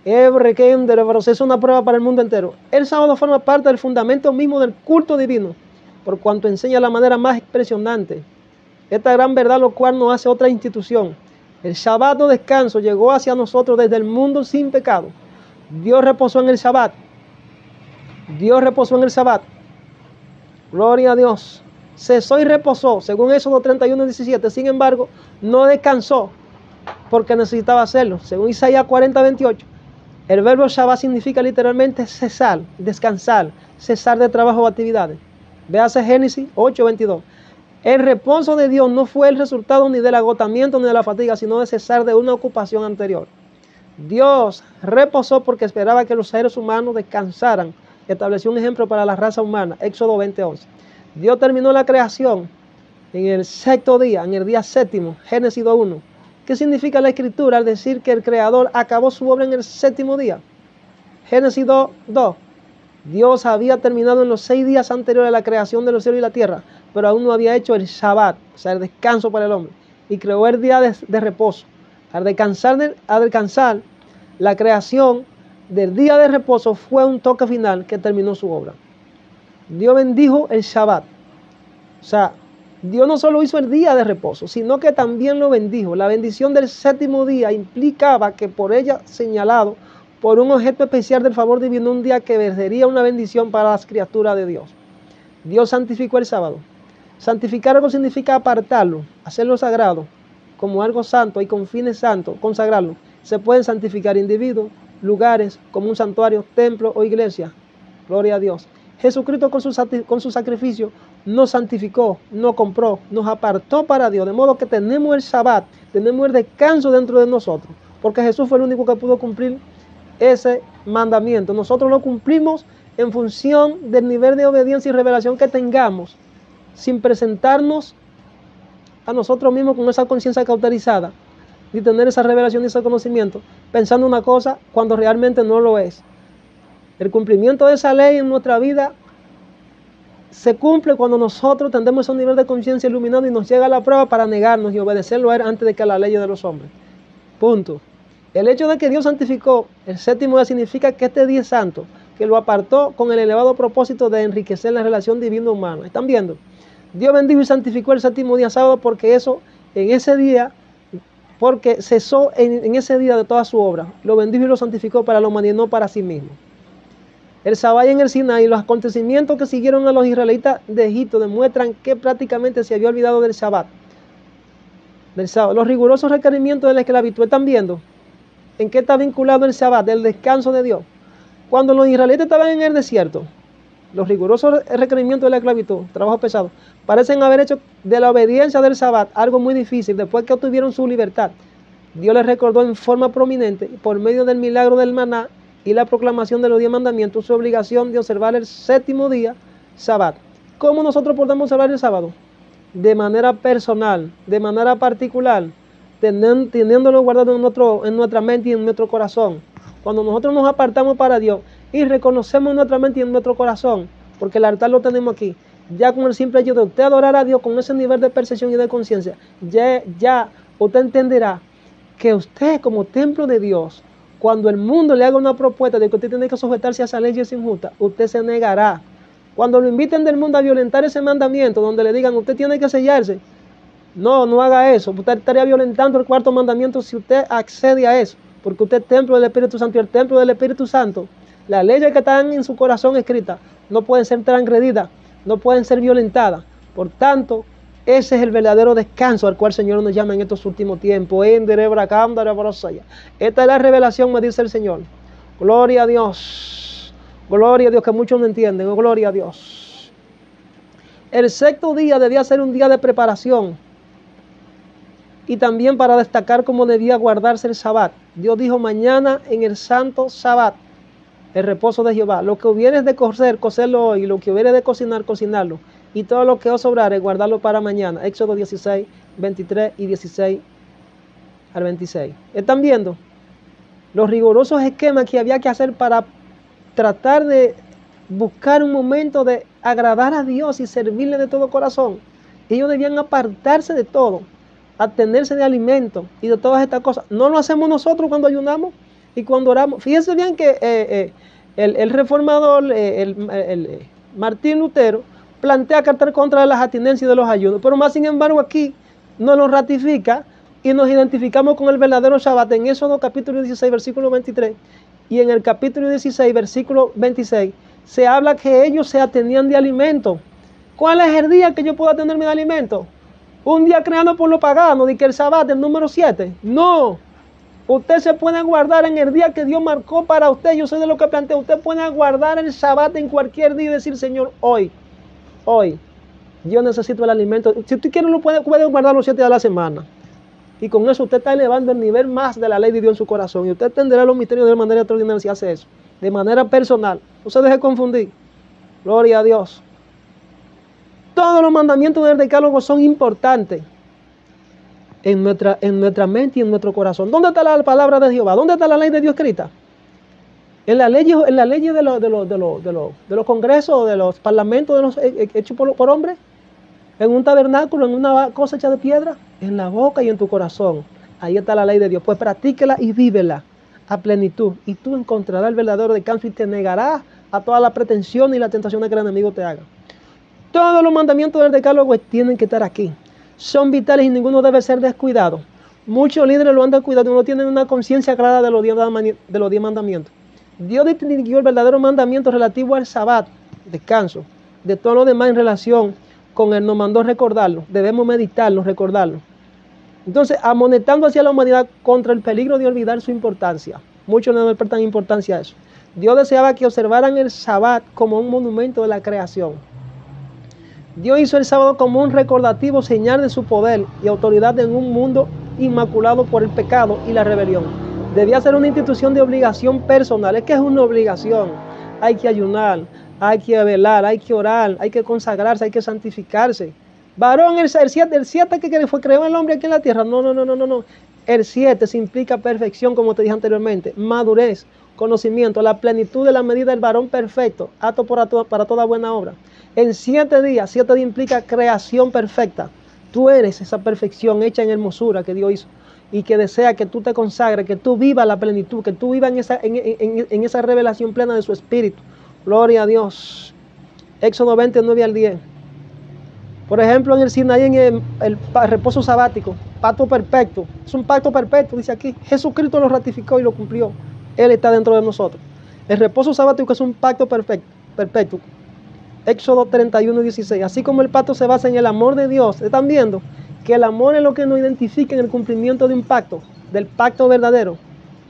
Es una prueba para el mundo entero. El sábado forma parte del fundamento mismo del culto divino, por cuanto enseña la manera más impresionante esta gran verdad, lo cual no hace otra institución. El Shabbat o descanso llegó hacia nosotros desde el mundo sin pecado. Dios reposó en el Shabbat. Dios reposó en el Shabbat. Gloria a Dios. Cesó y reposó, según Éxodo 31:17. Sin embargo, no descansó porque necesitaba hacerlo. Según Isaías 40:28. El verbo Shabbat significa literalmente cesar, descansar, cesar de trabajo o actividades. Véase Génesis 8:22. El reposo de Dios no fue el resultado ni del agotamiento ni de la fatiga, sino de cesar de una ocupación anterior. Dios reposó porque esperaba que los seres humanos descansaran. Estableció un ejemplo para la raza humana. Éxodo 20:11. Dios terminó la creación en el sexto día, en el día séptimo. Génesis 2:1. ¿Qué significa la Escritura al decir que el Creador acabó su obra en el séptimo día? Génesis 2:2. Dios había terminado en los 6 días anteriores a la creación de los cielos y la tierra, pero aún no había hecho el Shabbat, o sea, el descanso para el hombre, y creó el día de reposo. Al descansar, la creación del día de reposo fue un toque final que terminó su obra. Dios bendijo el Shabbat. O sea, Dios no solo hizo el día de reposo, sino que también lo bendijo. La bendición del séptimo día implicaba que por ella señalado por un objeto especial del favor divino, un día que sería una bendición para las criaturas de Dios. Dios santificó el sábado. Santificar algo significa apartarlo, hacerlo sagrado, como algo santo y con fines santos, consagrarlo. Se pueden santificar individuos, lugares, como un santuario, templo o iglesia. Gloria a Dios. Jesucristo con su sacrificio nos santificó, nos compró, nos apartó para Dios. De modo que tenemos el Shabbat, tenemos el descanso dentro de nosotros. Porque Jesús fue el único que pudo cumplir ese mandamiento. Nosotros lo cumplimos en función del nivel de obediencia y revelación que tengamos, sin presentarnos a nosotros mismos con esa conciencia cauterizada, ni tener esa revelación y ese conocimiento, pensando una cosa cuando realmente no lo es. El cumplimiento de esa ley en nuestra vida se cumple cuando nosotros tendemos un nivel de conciencia iluminado y nos llega la prueba para negarnos y obedecerlo a él antes de que a la ley de los hombres. Punto. El hecho de que Dios santificó el séptimo día significa que este día es santo, que lo apartó con el elevado propósito de enriquecer la relación divino-humana. ¿Están viendo? Dios bendijo y santificó el séptimo día sábado porque en ese día porque cesó en ese día de toda su obra, lo bendijo y lo santificó para la humanidad, no para sí mismo. El Sabbat en el Sinaí y los acontecimientos que siguieron a los israelitas de Egipto demuestran que prácticamente se había olvidado del Sabbat. Los rigurosos requerimientos de la esclavitud. ¿Están viendo en qué está vinculado el Sabbat, del descanso de Dios? Cuando los israelitas estaban en el desierto, los rigurosos requerimientos de la esclavitud, trabajo pesado, parecen haber hecho de la obediencia del Sabbat algo muy difícil después que obtuvieron su libertad. Dios les recordó en forma prominente, por medio del milagro del maná y la proclamación de los 10 mandamientos, su obligación de observar el séptimo día, Sabbat. ¿Cómo nosotros podemos observar el sábado? De manera personal, de manera particular, teniéndolo guardado en nuestra mente y en nuestro corazón. Cuando nosotros nos apartamos para Dios y reconocemos en nuestra mente y en nuestro corazón, porque el altar lo tenemos aquí, ya con el simple hecho de usted adorar a Dios con ese nivel de percepción y de conciencia, ya usted entenderá que usted como templo de Dios, cuando el mundo le haga una propuesta de que usted tiene que sujetarse a esa ley injusta, usted se negará. Cuando lo inviten del mundo a violentar ese mandamiento, donde le digan usted tiene que sellarse, no haga eso. Usted estaría violentando el cuarto mandamiento si usted accede a eso, porque usted es templo del Espíritu Santo y el templo del Espíritu Santo. Las leyes que están en su corazón escritas no pueden ser transgredidas, no pueden ser violentadas. Por tanto, ese es el verdadero descanso al cual el Señor nos llama en estos últimos tiempos. Esta es la revelación, me dice el Señor. Gloria a Dios. Gloria a Dios, que muchos no entienden. Gloria a Dios. El sexto día debía ser un día de preparación. Y también para destacar cómo debía guardarse el Sabbat. Dios dijo: mañana en el santo Sabbat, el reposo de Jehová. Lo que hubieres de cocer, cocerlo hoy. Y lo que hubieres de cocinar, cocinarlo. Y todo lo que os sobrare, guardarlo para mañana. Éxodo 16, 23 y 16 al 26. ¿Están viendo los rigurosos esquemas que había que hacer para tratar de buscar un momento de agradar a Dios y servirle de todo corazón? Ellos debían apartarse de todo, abstenerse de alimentos y de todas estas cosas. No lo hacemos nosotros cuando ayunamos y cuando oramos. Fíjense bien que el reformador, Martín Lutero, plantea cartar contra las abstinencias de los ayunos, pero más sin embargo aquí nos lo ratifica y nos identificamos con el verdadero Shabbat en Éxodo capítulo 16, versículo 23, y en el capítulo 16, versículo 26, se habla que ellos se atenían de alimento. ¿Cuál es el día que yo puedo atenerme de alimento? Un día creado por los paganos, de que el Shabbat, el número 7. No, usted se puede guardar en el día que Dios marcó para usted. Yo sé de lo que planteo. Usted puede guardar el Shabbat en cualquier día y decir: Señor, hoy, yo necesito el alimento. Si usted quiere, lo puede guardar los 7 días de la semana. Y con eso usted está elevando el nivel más de la ley de Dios en su corazón. Y usted entenderá los misterios de manera extraordinaria si hace eso. De manera personal. No se deje confundir. Gloria a Dios. Todos los mandamientos del decálogo son importantes en nuestra mente y en nuestro corazón. ¿Dónde está la palabra de Jehová? ¿Dónde está la ley de Dios escrita? En la ley de los congresos, de los parlamentos hechos por hombres, en un tabernáculo, en una cosa hecha de piedra, en la boca y en tu corazón. Ahí está la ley de Dios. Pues practíquela y vívela a plenitud. Y tú encontrarás el verdadero descanso y te negarás a toda la pretensión y la tentación que el enemigo te haga. Todos los mandamientos del decálogo tienen que estar aquí. Son vitales y ninguno debe ser descuidado. Muchos líderes lo han descuidado y no tienen una conciencia clara de los 10 mandamientos. Dios distinguió el verdadero mandamiento relativo al Sabbat, descanso. De todo lo demás en relación con él nos mandó recordarlo. Debemos meditarlo, recordarlo. Entonces, amonestando hacia la humanidad contra el peligro de olvidar su importancia. Muchos no le prestan importancia a eso. Dios deseaba que observaran el Sabbat como un monumento de la creación. Dios hizo el sábado como un recordativo señal de su poder y autoridad en un mundo inmaculado por el pecado y la rebelión. Debía ser una institución de obligación personal. Es que es una obligación. Hay que ayunar, hay que velar, hay que orar, hay que consagrarse, hay que santificarse. Varón, el 7 que fue creado el hombre aquí en la tierra. No. El 7 se implica perfección, como te dije anteriormente, madurez, conocimiento, la plenitud de la medida del varón perfecto, apto para toda buena obra. En 7 días, 7 días implica creación perfecta. Tú eres esa perfección hecha en hermosura que Dios hizo y que desea que tú te consagres, que tú vivas la plenitud, que tú vivas en esa revelación plena de su espíritu. Gloria a Dios. Éxodo 29 al 10. Por ejemplo, en el Sinaí, en el reposo sabático, pacto perfecto. Es un pacto perfecto, dice aquí. Jesucristo lo ratificó y lo cumplió. Él está dentro de nosotros. El reposo sabático es un pacto perfecto. Éxodo 31:16. Así como el pacto se basa en el amor de Dios. ¿Están viendo? Que el amor es lo que nos identifica en el cumplimiento de un pacto, del pacto verdadero.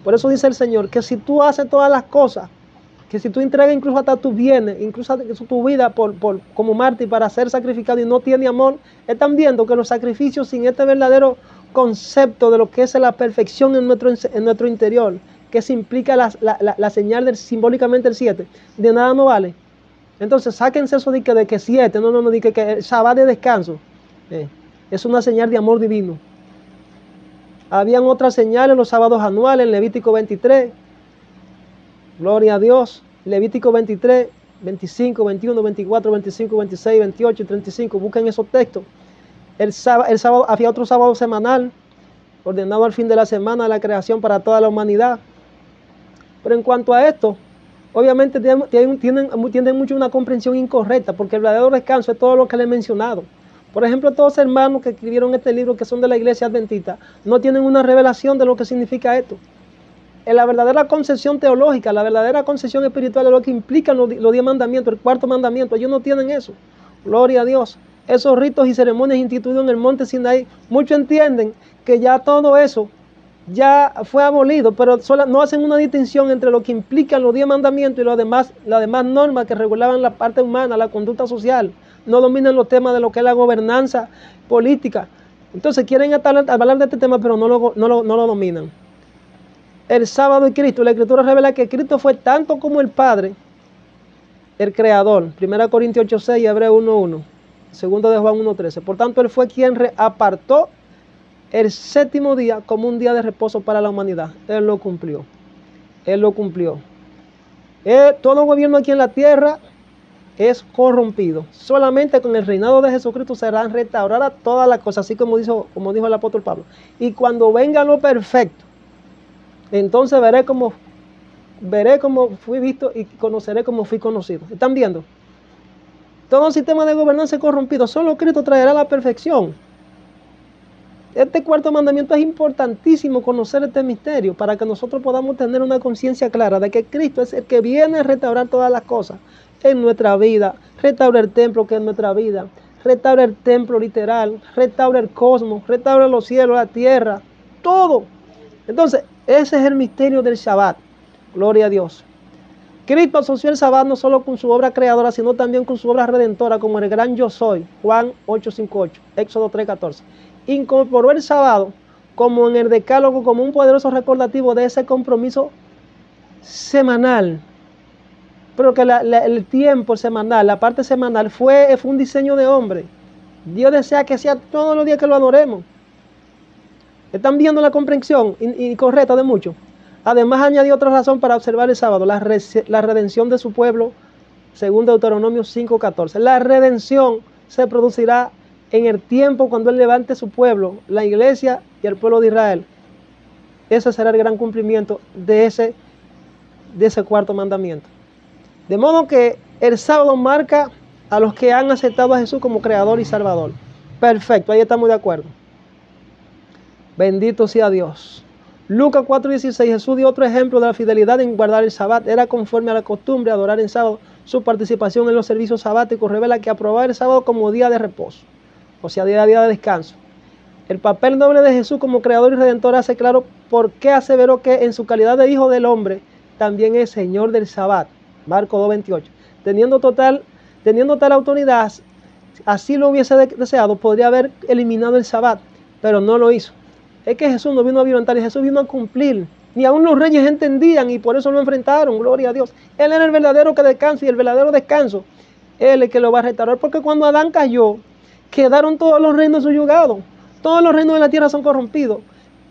Por eso dice el Señor, que si tú haces todas las cosas, que si tú entregas incluso hasta tus bienes, incluso tu vida como mártir para ser sacrificado y no tiene amor, están viendo que los sacrificios sin este verdadero concepto de lo que es la perfección en nuestro interior, que se implica la señal simbólicamente el 7, de nada no vale. Entonces sáquense eso de que 7, no, de que el sábado de descanso. Es una señal de amor divino. Habían otras señales, los sábados anuales, en Levítico 23. Gloria a Dios. Levítico 23, 25, 21, 24, 25, 26, 28 y 35. Busquen esos textos. El sábado, había otro sábado semanal, ordenado al fin de la semana, la creación para toda la humanidad. Pero en cuanto a esto, obviamente tienen mucho una comprensión incorrecta, porque el verdadero descanso es todo lo que les he mencionado. Por ejemplo, todos los hermanos que escribieron este libro, que son de la iglesia adventista, no tienen una revelación de lo que significa esto. En la verdadera concepción teológica, la verdadera concepción espiritual de lo que implican los 10 mandamientos, el cuarto mandamiento, ellos no tienen eso. Gloria a Dios. Esos ritos y ceremonias instituidos en el monte Sinaí, muchos entienden que ya todo eso ya fue abolido, pero no hacen una distinción entre lo que implican los 10 mandamientos y las demás normas que regulaban la parte humana, la conducta social. No dominan los temas de lo que es la gobernanza política. Entonces quieren hablar de este tema, pero no lo dominan. El sábado y Cristo, la Escritura revela que Cristo fue tanto como el Padre, el Creador. 1 Corintios 8:6 y Hebreos 1:1. 2 de Juan 1:13. Por tanto, Él fue quien apartó el séptimo día como un día de reposo para la humanidad. Él lo cumplió. Él lo cumplió. Todo gobierno aquí en la tierra es corrompido. Solamente con el reinado de Jesucristo serán restauradas todas las cosas, así como dijo el apóstol Pablo. Y cuando venga lo perfecto, entonces veré como fui visto y conoceré como fui conocido. ¿Están viendo? Todo sistema de gobernanza es corrompido. Solo Cristo traerá la perfección. Este cuarto mandamiento es importantísimo conocer este misterio para que nosotros podamos tener una conciencia clara de que Cristo es el que viene a restaurar todas las cosas en nuestra vida. Restaura el templo que es nuestra vida. Restaura el templo literal. Restaura el cosmos. Restaura los cielos, la tierra. Todo. Entonces, ese es el misterio del Shabbat. Gloria a Dios. Cristo asoció el Shabbat no solo con su obra creadora, sino también con su obra redentora, como el gran yo soy. Juan 8:58, Éxodo 3:14. Incorporó el sábado como en el decálogo, como un poderoso recordativo de ese compromiso semanal. Pero que el tiempo semanal, la parte semanal, fue un diseño de hombre. Dios desea que sea todos los días que lo adoremos. ¿Están viendo la comprensión incorrecta de muchos? Además añadió otra razón para observar el sábado, la redención de su pueblo, según Deuteronomio 5:14. La redención se producirá en el tiempo cuando Él levante su pueblo, la iglesia y el pueblo de Israel. Ese será el gran cumplimiento de ese cuarto mandamiento. De modo que el sábado marca a los que han aceptado a Jesús como Creador y Salvador. Perfecto, ahí estamos de acuerdo. Bendito sea Dios. Lucas 4:16, Jesús dio otro ejemplo de la fidelidad en guardar el sábado. Era conforme a la costumbre adorar en sábado. Su participación en los servicios sabáticos revela que aprobaba el sábado como día de reposo, o sea, día de descanso. El papel noble de Jesús como creador y redentor hace claro por qué aseveró que en su calidad de hijo del hombre también es señor del sábado. Marcos 2:28. Teniendo tal autoridad, así lo hubiese deseado, podría haber eliminado el sábado, pero no lo hizo. Es que Jesús no vino a violentar, Jesús vino a cumplir. Ni aún los reyes entendían y por eso lo enfrentaron, gloria a Dios. Él era el verdadero que descansa y el verdadero descanso, Él es el que lo va a restaurar. Porque cuando Adán cayó, quedaron todos los reinos subyugados. Todos los reinos de la tierra son corrompidos.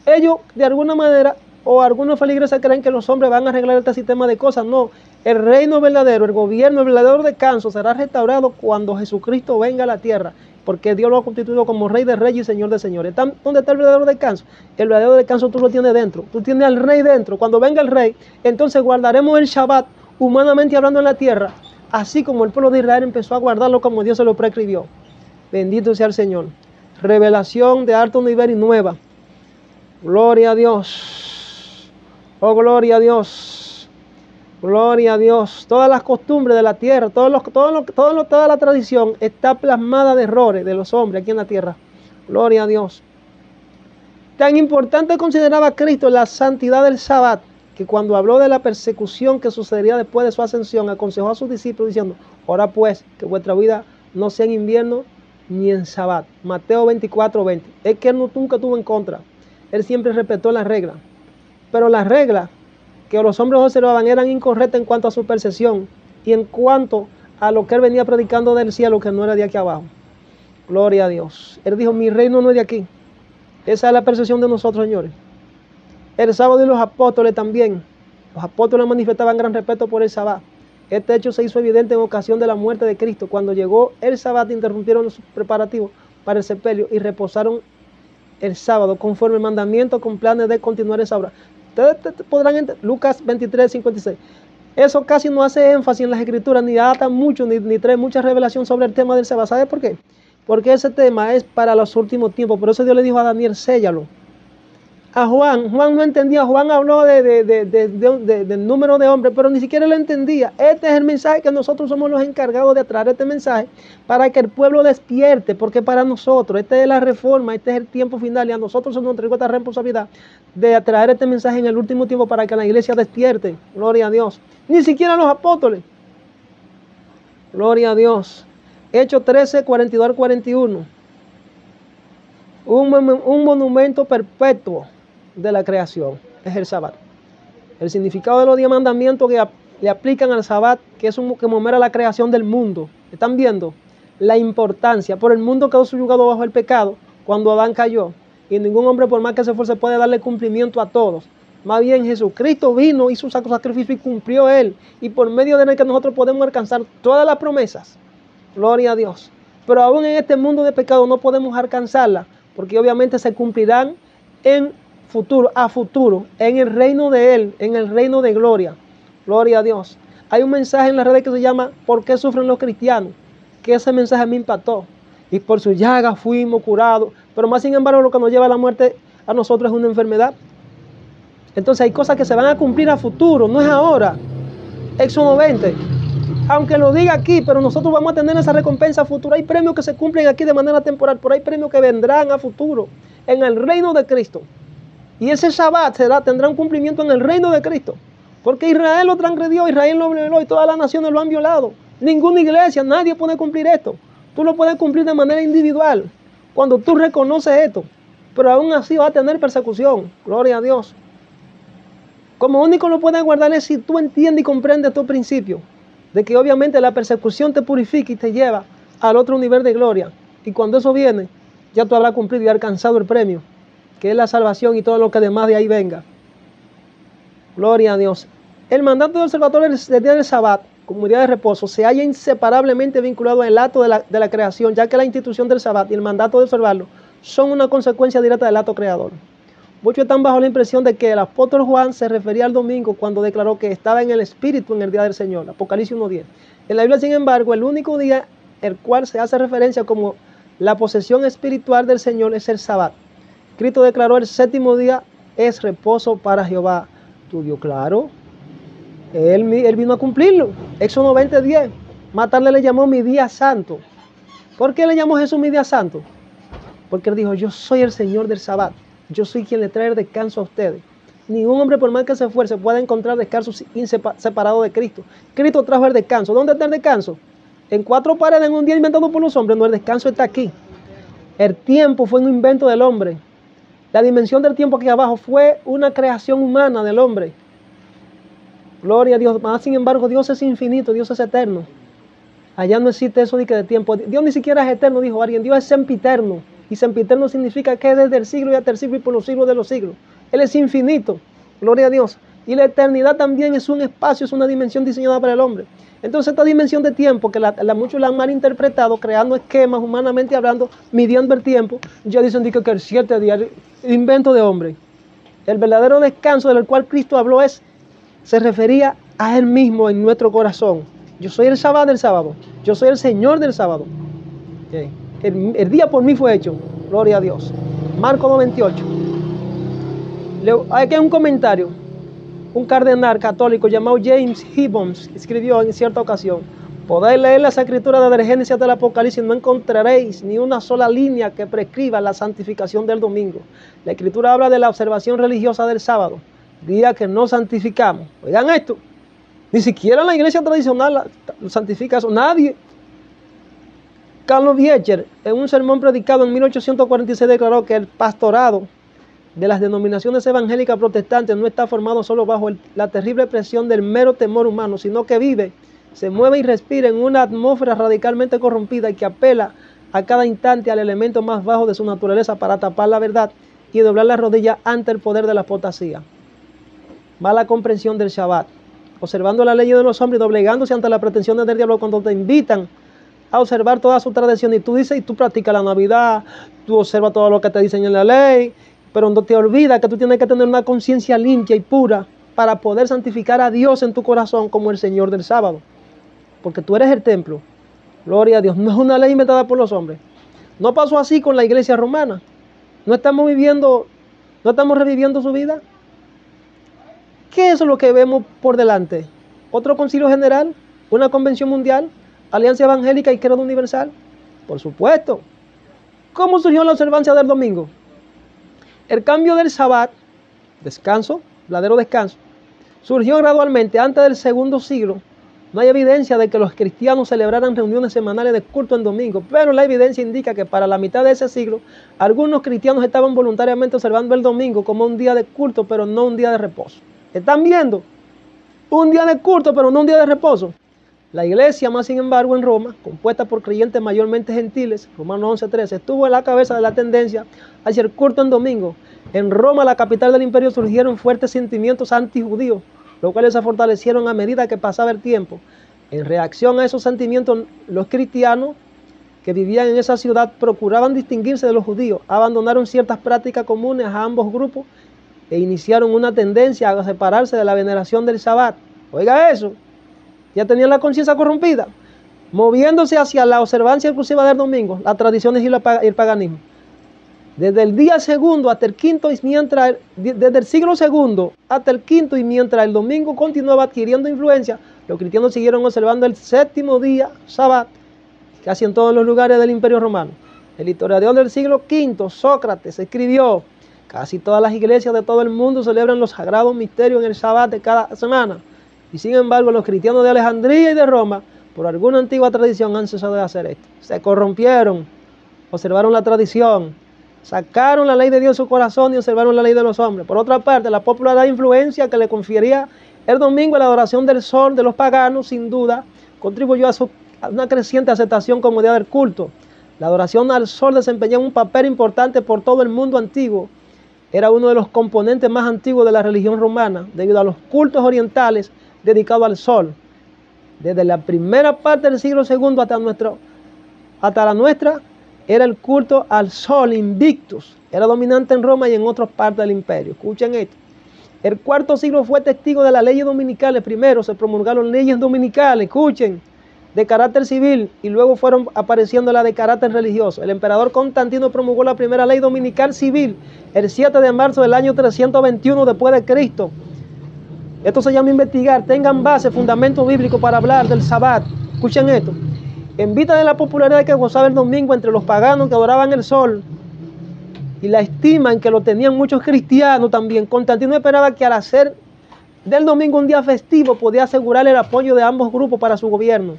Ellos, de alguna manera, o algunos feligreses creen que los hombres van a arreglar este sistema de cosas. No, el reino verdadero, el gobierno, el verdadero descanso será restaurado cuando Jesucristo venga a la tierra. Porque Dios lo ha constituido como Rey de Reyes y Señor de Señores. ¿Dónde está el verdadero descanso? El verdadero descanso tú lo tienes dentro. Tú tienes al Rey dentro. Cuando venga el Rey, entonces guardaremos el Shabbat, humanamente hablando en la tierra, así como el pueblo de Israel empezó a guardarlo como Dios se lo prescribió. Bendito sea el Señor. Revelación de alto nivel y nueva. Gloria a Dios. Oh, gloria a Dios. Gloria a Dios. Todas las costumbres de la tierra, toda la tradición está plasmada de errores de los hombres aquí en la tierra. Gloria a Dios. Tan importante consideraba Cristo la santidad del Sabbat, que cuando habló de la persecución que sucedería después de su ascensión, aconsejó a sus discípulos diciendo: ora pues, que vuestra vida no sea en invierno ni en Sabbat. Mateo 24:20. Es que él nunca tuvo en contra. Él siempre respetó las reglas. Pero las reglas que los hombres observaban eran incorrectas en cuanto a su percepción y en cuanto a lo que él venía predicando del cielo, que no era de aquí abajo. Gloria a Dios. Él dijo: mi reino no es de aquí. Esa es la percepción de nosotros, señores. El sábado y los apóstoles también. Los apóstoles manifestaban gran respeto por el Sabbat. Este hecho se hizo evidente en ocasión de la muerte de Cristo. Cuando llegó el Sabbat, interrumpieron los preparativos para el sepelio y reposaron el sábado conforme el mandamiento, con planes de continuar esa obra. Ustedes podrán entender, Lucas 23:56. Eso casi no hace énfasis en las escrituras, ni ata mucho, ni trae mucha revelación sobre el tema del Sabbat. ¿Sabe por qué? Porque ese tema es para los últimos tiempos. Por eso Dios le dijo a Daniel: séllalo. A Juan no entendía. Juan habló del número de hombres, pero ni siquiera lo entendía. Este es el mensaje que nosotros somos los encargados de traer este mensaje para que el pueblo despierte, porque para nosotros, esta es la reforma, este es el tiempo final, y a nosotros se nos entregó esta responsabilidad de traer este mensaje en el último tiempo para que la iglesia despierte. Gloria a Dios. Ni siquiera los apóstoles. Gloria a Dios. Hechos 13, 42 al 41. Un monumento perpetuo de la creación es el Sabbat. El significado de los 10 mandamientos que le aplican al Sabbat, que es que conmemora la creación del mundo. ¿Están viendo la importancia? Por el mundo quedó subyugado bajo el pecado cuando Adán cayó, y ningún hombre, por más que se esfuerce, puede darle cumplimiento a todos. Más bien Jesucristo vino, hizo su sacrificio y cumplió él, y por medio de él que nosotros podemos alcanzar todas las promesas. Gloria a Dios. Pero aún en este mundo de pecado no podemos alcanzarla, porque obviamente se cumplirán a futuro, en el reino de él, en el reino de gloria. Gloria a Dios. Hay un mensaje en las redes que se llama ¿por qué sufren los cristianos? Que ese mensaje me impactó. Y por su llaga fuimos curados. Pero más sin embargo, lo que nos lleva a la muerte a nosotros es una enfermedad. Entonces hay cosas que se van a cumplir a futuro, no es ahora. Éxodo 20. Aunque lo diga aquí, pero nosotros vamos a tener esa recompensa futura. Hay premios que se cumplen aquí de manera temporal, pero hay premios que vendrán a futuro en el reino de Cristo. Y ese Shabbat tendrá un cumplimiento en el reino de Cristo. Porque Israel lo transgredió, Israel lo violó y todas las naciones lo han violado. Ninguna iglesia, nadie puede cumplir esto. Tú lo puedes cumplir de manera individual, cuando tú reconoces esto. Pero aún así va a tener persecución. Gloria a Dios. Como único lo puedes guardar es si tú entiendes y comprendes estos principios. De que obviamente la persecución te purifica y te lleva al otro nivel de gloria. Y cuando eso viene, ya tú habrás cumplido y alcanzado el premio, que es la salvación y todo lo que además de ahí venga. Gloria a Dios. El mandato del observatorio del día del Sabbat, como día de reposo, se halla inseparablemente vinculado al acto de la creación, ya que la institución del Sabbat y el mandato de observarlo son una consecuencia directa del acto creador. Muchos están bajo la impresión de que el apóstol Juan se refería al domingo cuando declaró que estaba en el Espíritu en el día del Señor, Apocalipsis 1:10. En la Biblia, sin embargo, el único día el cual se hace referencia como la posesión espiritual del Señor es el Sabbat. Cristo declaró: el séptimo día es reposo para Jehová tu Dios. Claro, él vino a cumplirlo. Éxodo 20:10. Más tarde le llamó mi día santo. ¿Por qué le llamó Jesús mi día santo? Porque él dijo: yo soy el Señor del Sabbat. Yo soy quien le trae el descanso a ustedes. Ningún hombre, por más que se esfuerce, puede encontrar descanso separado de Cristo. Cristo trajo el descanso. ¿Dónde está el descanso? En 4 paredes en un día inventado por los hombres. No, el descanso está aquí. El tiempo fue un invento del hombre. La dimensión del tiempo aquí abajo fue una creación humana del hombre. Gloria a Dios. Más sin embargo, Dios es infinito, Dios es eterno. Allá no existe eso de tiempo. Dios ni siquiera es eterno, dijo alguien. Dios es sempiterno. Y sempiterno significa que es desde el siglo y hasta el siglo y por los siglos de los siglos. Él es infinito. Gloria a Dios. Y la eternidad también es un espacio, es una dimensión diseñada para el hombre. Entonces esta dimensión de tiempo, que muchos la han malinterpretado, creando esquemas humanamente hablando, midiendo el tiempo, ya dicen que el 7 día, el invento de hombre. El verdadero descanso del cual Cristo habló se refería a Él mismo en nuestro corazón. Yo soy el Shabbat del sábado. Yo soy el Señor del sábado. Okay. el día por mí fue hecho. Gloria a Dios. Marcos 2:28. Aquí hay un comentario. Un cardenal católico llamado James Gibbons escribió en cierta ocasión: podéis leer las escrituras desde el Génesis hasta el Apocalipsis, no encontraréis ni una sola línea que prescriba la santificación del domingo. La escritura habla de la observación religiosa del sábado, día que no santificamos. Oigan esto, ni siquiera la iglesia tradicional santifica eso, nadie. Carlos Biecher, en un sermón predicado en 1846, declaró que el pastorado de las denominaciones evangélicas protestantes no está formado solo bajo la terrible presión del mero temor humano, sino que vive, se mueve y respira en una atmósfera radicalmente corrompida y que apela a cada instante al elemento más bajo de su naturaleza para tapar la verdad y doblar la rodilla ante el poder de la apostasía. Mala comprensión del Shabbat, observando la ley de los hombres y doblegándose ante las pretensiones del diablo cuando te invitan a observar toda su tradición y tú dices y tú practicas la Navidad, tú observas todo lo que te dicen en la ley, pero no te olvidas que tú tienes que tener una conciencia limpia y pura para poder santificar a Dios en tu corazón como el Señor del sábado. Porque tú eres el templo. Gloria a Dios. No es una ley inventada por los hombres. No pasó así con la iglesia romana. No estamos reviviendo su vida. ¿Qué es lo que vemos por delante? ¿Otro concilio general? ¿Una convención mundial? ¿Alianza evangélica y credo universal? Por supuesto. ¿Cómo surgió la observancia del domingo? El cambio del Sabbat, descanso, verdadero descanso, surgió gradualmente antes del segundo siglo. No hay evidencia de que los cristianos celebraran reuniones semanales de culto en domingo, pero la evidencia indica que para la mitad de ese siglo, algunos cristianos estaban voluntariamente observando el domingo como un día de culto, pero no un día de reposo. ¿Están viendo? Un día de culto, pero no un día de reposo. La iglesia, más sin embargo, en Roma, compuesta por creyentes mayormente gentiles, Romanos 11:13, estuvo en la cabeza de la tendencia hacia el culto en domingo. En Roma, la capital del imperio, surgieron fuertes sentimientos antijudíos, los cuales se fortalecieron a medida que pasaba el tiempo. En reacción a esos sentimientos, los cristianos que vivían en esa ciudad procuraban distinguirse de los judíos, abandonaron ciertas prácticas comunes a ambos grupos e iniciaron una tendencia a separarse de la veneración del Sabbat. Oiga eso. Ya tenían la conciencia corrompida, moviéndose hacia la observancia exclusiva del domingo, las tradiciones y el paganismo. Desde el día segundo hasta el quinto, desde el siglo segundo hasta el quinto, y mientras el domingo continuaba adquiriendo influencia, los cristianos siguieron observando el séptimo día, Sabbat, casi en todos los lugares del Imperio Romano. El historiador del siglo V, Sócrates, escribió: casi todas las iglesias de todo el mundo celebran los sagrados misterios en el Sabbat de cada semana. Y sin embargo, los cristianos de Alejandría y de Roma, por alguna antigua tradición, han cesado de hacer esto. Se corrompieron, observaron la tradición, sacaron la ley de Dios de su corazón y observaron la ley de los hombres. Por otra parte, la popular influencia que le confería el domingo a la adoración del sol de los paganos, sin duda, contribuyó a una creciente aceptación como día del culto. La adoración al sol desempeñaba un papel importante por todo el mundo antiguo. Era uno de los componentes más antiguos de la religión romana, debido a los cultos orientales dedicado al sol. Desde la primera parte del siglo II hasta la nuestra, era el culto al sol invictus. Era dominante en Roma y en otras partes del imperio. Escuchen esto. El cuarto siglo fue testigo de las leyes dominicales. Primero se promulgaron leyes dominicales, escuchen, de carácter civil, y luego fueron apareciendo las de carácter religioso. El emperador Constantino promulgó la primera ley dominical civil el 7 de marzo del año 321 después de Cristo. Esto se llama investigar. Tengan base, fundamento bíblico para hablar del Sabbat. Escuchen esto. En vista de la popularidad que gozaba el domingo entre los paganos que adoraban el sol y la estima en que lo tenían muchos cristianos también, Constantino esperaba que al hacer del domingo un día festivo podía asegurar el apoyo de ambos grupos para su gobierno.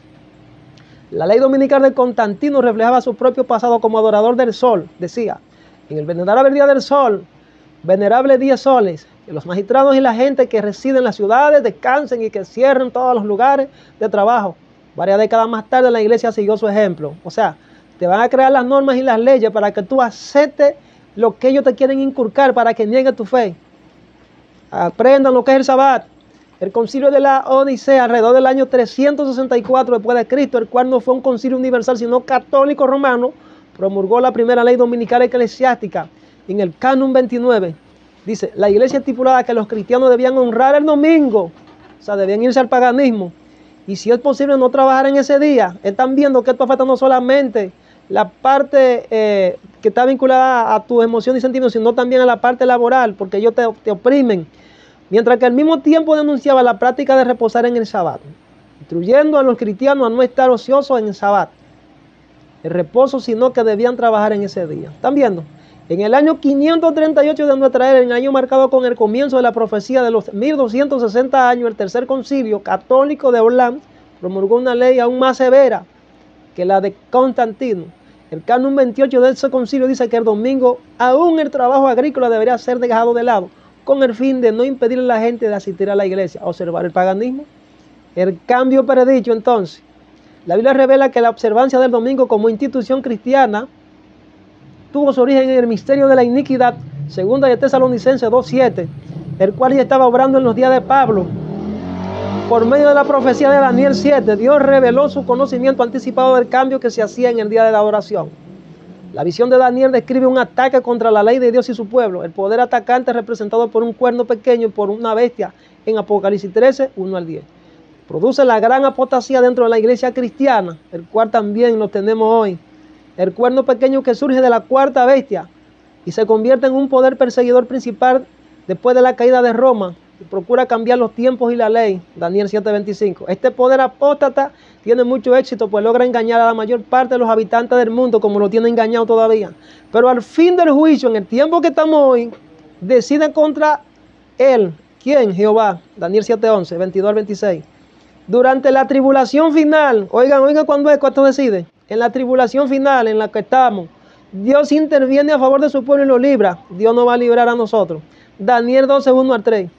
La ley dominical de Constantino reflejaba su propio pasado como adorador del sol. Decía: en el venerable día del sol, venerable 10 soles, que los magistrados y la gente que reside en las ciudades descansen y que cierren todos los lugares de trabajo. Varias décadas más tarde la iglesia siguió su ejemplo. O sea, te van a crear las normas y las leyes para que tú aceptes lo que ellos te quieren inculcar, para que niegues tu fe. Aprendan lo que es el Sabbat. El concilio de la Odisea, alrededor del año 364 después de Cristo, el cual no fue un concilio universal sino católico romano, promulgó la primera ley dominical eclesiástica. En el Canon 29 dice: la iglesia estipulaba que los cristianos debían honrar el domingo, o sea, debían irse al paganismo, y si es posible no trabajar en ese día. Están viendo que esto afecta no solamente la parte que está vinculada a tus emociones y sentimientos, sino también a la parte laboral, porque ellos te oprimen. Mientras que al mismo tiempo denunciaba la práctica de reposar en el Sabbat, instruyendo a los cristianos a no estar ociosos en el Sabbat, el reposo, sino que debían trabajar en ese día. ¿Están viendo? En el año 538 de nuestra era, en el año marcado con el comienzo de la profecía de los 1260 años, el tercer concilio católico de Orlando promulgó una ley aún más severa que la de Constantino. El canon 28 de ese concilio dice que el domingo aún el trabajo agrícola debería ser dejado de lado, con el fin de no impedirle a la gente de asistir a la iglesia. Observar el paganismo. El cambio predicho entonces. La Biblia revela que la observancia del domingo como institución cristiana tuvo su origen en el misterio de la iniquidad, segunda de Tesalonicenses 2:7, el cual ya estaba obrando en los días de Pablo. Por medio de la profecía de Daniel 7, Dios reveló su conocimiento anticipado del cambio que se hacía en el día de la adoración. La visión de Daniel describe un ataque contra la ley de Dios y su pueblo. El poder atacante es representado por un cuerno pequeño y por una bestia en Apocalipsis 13, 1 al 10. Produce la gran apostasía dentro de la iglesia cristiana, el cual también lo tenemos hoy. El cuerno pequeño que surge de la cuarta bestia y se convierte en un poder perseguidor principal después de la caída de Roma y procura cambiar los tiempos y la ley. Daniel 7:25. Este poder apóstata tiene mucho éxito, pues logra engañar a la mayor parte de los habitantes del mundo, como lo tiene engañado todavía. Pero al fin del juicio, en el tiempo que estamos hoy, decide contra él. ¿Quién? Jehová. Daniel 7:11, 22 al 26. Durante la tribulación final, oigan cuando esto decide. En la tribulación final en la que estamos, Dios interviene a favor de su pueblo y lo libra. Dios no va a librar a nosotros. Daniel 12, 1 al 3.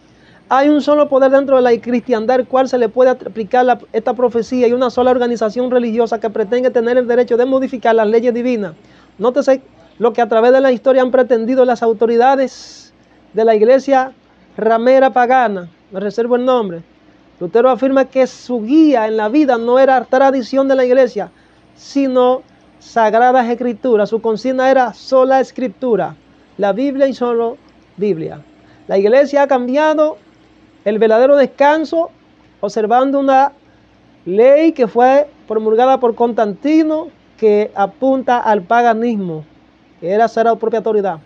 Hay un solo poder dentro de la cristiandad, el cual se le puede aplicar esta profecía, y una sola organización religiosa que pretende tener el derecho de modificar las leyes divinas. Nótese lo que a través de la historia han pretendido las autoridades de la iglesia ramera pagana. Me reservo el nombre. Lutero afirma que su guía en la vida no era tradición de la iglesia, sino sagradas escrituras. Su consigna era sola escritura, la Biblia y solo Biblia. La iglesia ha cambiado el verdadero descanso observando una ley que fue promulgada por Constantino, que apunta al paganismo, que era ser propia autoridad.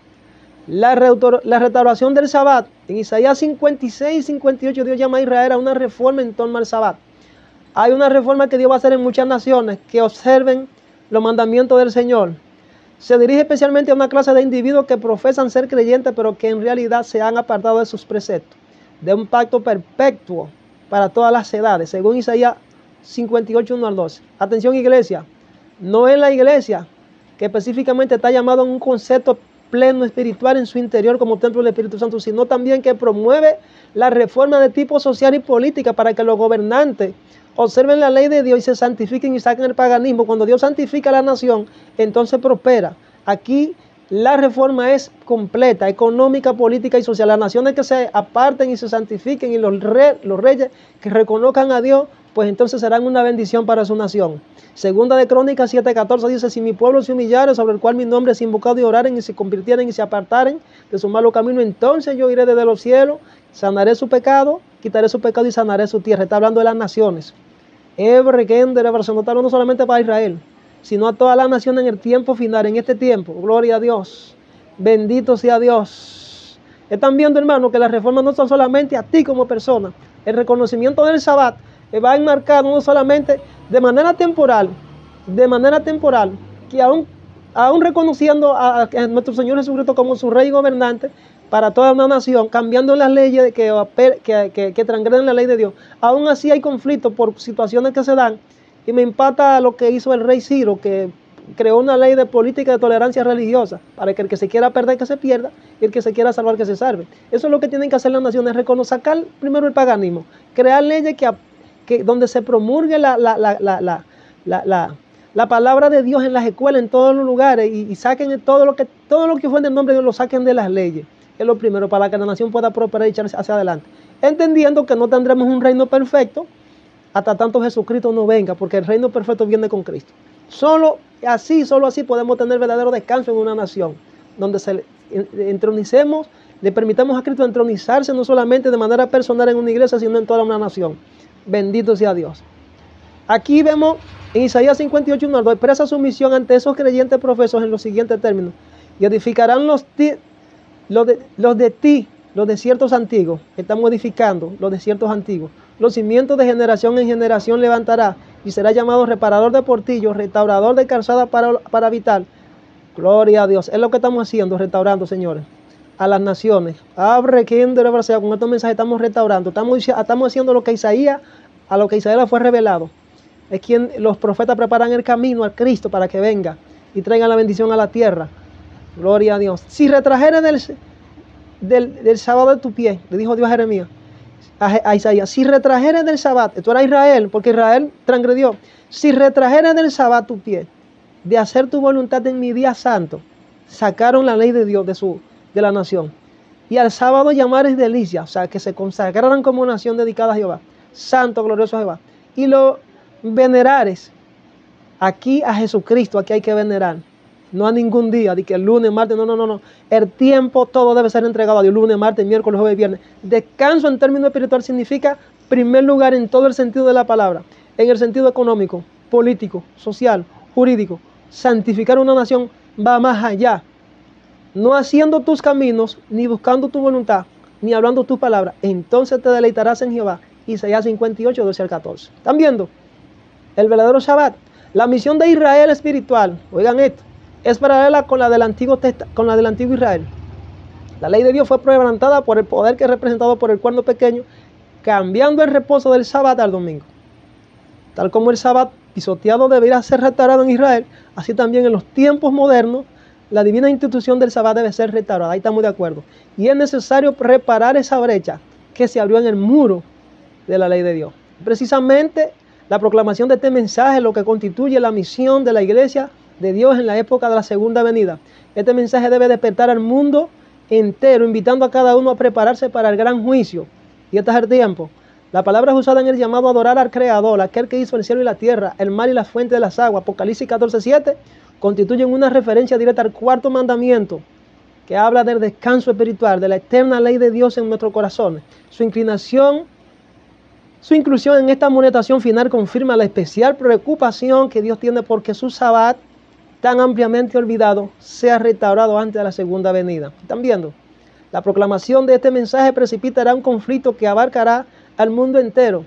La restauración del Sabbat. En Isaías 56 y 58 Dios llama a Israel a una reforma en torno al Sabbat. Hay una reforma que Dios va a hacer en muchas naciones que observen los mandamientos del Señor. Se dirige especialmente a una clase de individuos que profesan ser creyentes, pero que en realidad se han apartado de sus preceptos, de un pacto perpetuo para todas las edades, según Isaías 58, 1 al 12. Atención, iglesia, no es la iglesia que específicamente está llamado a un concepto pleno espiritual en su interior como templo del Espíritu Santo, sino también que promueve la reforma de tipo social y política para que los gobernantes observen la ley de Dios y se santifiquen y saquen el paganismo. Cuando Dios santifica a la nación, entonces prospera. Aquí la reforma es completa, económica, política y social. Las naciones que se aparten y se santifiquen y los reyes que reconozcan a Dios, pues entonces serán una bendición para su nación. Segunda de Crónicas 7:14 dice: si mi pueblo se humillare, sobre el cual mi nombre es invocado, y oraren y se convirtieren y se apartaren de su malo camino, entonces yo iré desde los cielos, sanaré su pecado, quitaré su pecado y sanaré su tierra. Está hablando de las naciones. No solamente para Israel, sino a todas las naciones en el tiempo final, en este tiempo. Gloria a Dios. Bendito sea Dios. Están viendo, hermano, que las reformas no son solamente a ti como persona. El reconocimiento del Sabbat va enmarcado no solamente de manera temporal, que aún reconociendo a nuestro Señor Jesucristo como su Rey y gobernante para toda una nación, cambiando las leyes que transgreden la ley de Dios. Aún así hay conflictos por situaciones que se dan, y me impacta lo que hizo el rey Ciro, que creó una ley de política de tolerancia religiosa, para que el que se quiera perder, que se pierda, y el que se quiera salvar, que se salve. Eso es lo que tienen que hacer las naciones, sacar primero el paganismo, crear leyes donde se promulgue la palabra de Dios en las escuelas, en todos los lugares, y saquen todo lo que fue en el nombre de Dios, lo saquen de las leyes. Es lo primero, para que la nación pueda prosperar y echarse hacia adelante. Entendiendo que no tendremos un reino perfecto hasta tanto Jesucristo no venga, porque el reino perfecto viene con Cristo. Solo así podemos tener verdadero descanso en una nación, donde entronicemos, le permitamos a Cristo entronizarse no solamente de manera personal en una iglesia, sino en toda una nación. Bendito sea Dios. Aquí vemos en Isaías 58, 1 al 2, expresa su misión ante esos creyentes profesos en los siguientes términos. Y edificarán los desiertos antiguos. Están modificando los desiertos antiguos. Los cimientos de generación en generación levantará y será llamado reparador de portillos, restaurador de calzada para habitar. Gloria a Dios. Es lo que estamos haciendo, restaurando, señores, a las naciones. Abre quien de con estos mensajes estamos restaurando. Estamos haciendo lo que Isaías, a lo que Isaías fue revelado. Es quien los profetas preparan el camino al Cristo para que venga y traiga la bendición a la tierra. Gloria a Dios. Si retrajeres del sábado de tu pie, le dijo Dios a Jeremías, a Isaías, si retrajeres del sábado, esto era Israel, porque Israel transgredió, si retrajeres del sábado tu pie, de hacer tu voluntad en mi día santo, sacaron la ley de Dios de la nación, y al sábado llamares delicia, o sea, que se consagraran como nación dedicada a Jehová, santo, glorioso Jehová, y lo venerares, aquí a Jesucristo, aquí hay que venerar, no a ningún día, de que el lunes, martes, no. El tiempo todo debe ser entregado a Dios, lunes, martes, miércoles, jueves, viernes. Descanso en términos espiritual significa primer lugar en todo el sentido de la palabra, en el sentido económico, político, social, jurídico. Santificar una nación va más allá, no haciendo tus caminos, ni buscando tu voluntad, ni hablando tus palabras. Entonces te deleitarás en Jehová. Isaías 58, 12 al 14. ¿Están viendo? El verdadero Shabbat. La misión de Israel espiritual, oigan esto, es paralela con la del antiguo Israel. La ley de Dios fue quebrantada por el poder que es representado por el cuerno pequeño, cambiando el reposo del Shabbat al domingo. Tal como el Shabbat pisoteado debería ser restaurado en Israel, así también en los tiempos modernos, la divina institución del Shabbat debe ser restaurada. Ahí estamos de acuerdo. Y es necesario reparar esa brecha que se abrió en el muro de la ley de Dios. Precisamente la proclamación de este mensaje es lo que constituye la misión de la iglesia de Dios en la época de la segunda venida. Este mensaje debe despertar al mundo entero, invitando a cada uno a prepararse para el gran juicio. Y este es el tiempo. La palabra es usada en el llamado a adorar al Creador, aquel que hizo el cielo y la tierra, el mar y la fuente de las aguas. Apocalipsis 14:7 constituyen una referencia directa al cuarto mandamiento, que habla del descanso espiritual, de la eterna ley de Dios en nuestros corazones. Su inclusión en esta amonestación final confirma la especial preocupación que Dios tiene porque su Sabbat, tan ampliamente olvidado, sea restaurado antes de la segunda venida. ¿Están viendo? La proclamación de este mensaje precipitará un conflicto que abarcará al mundo entero.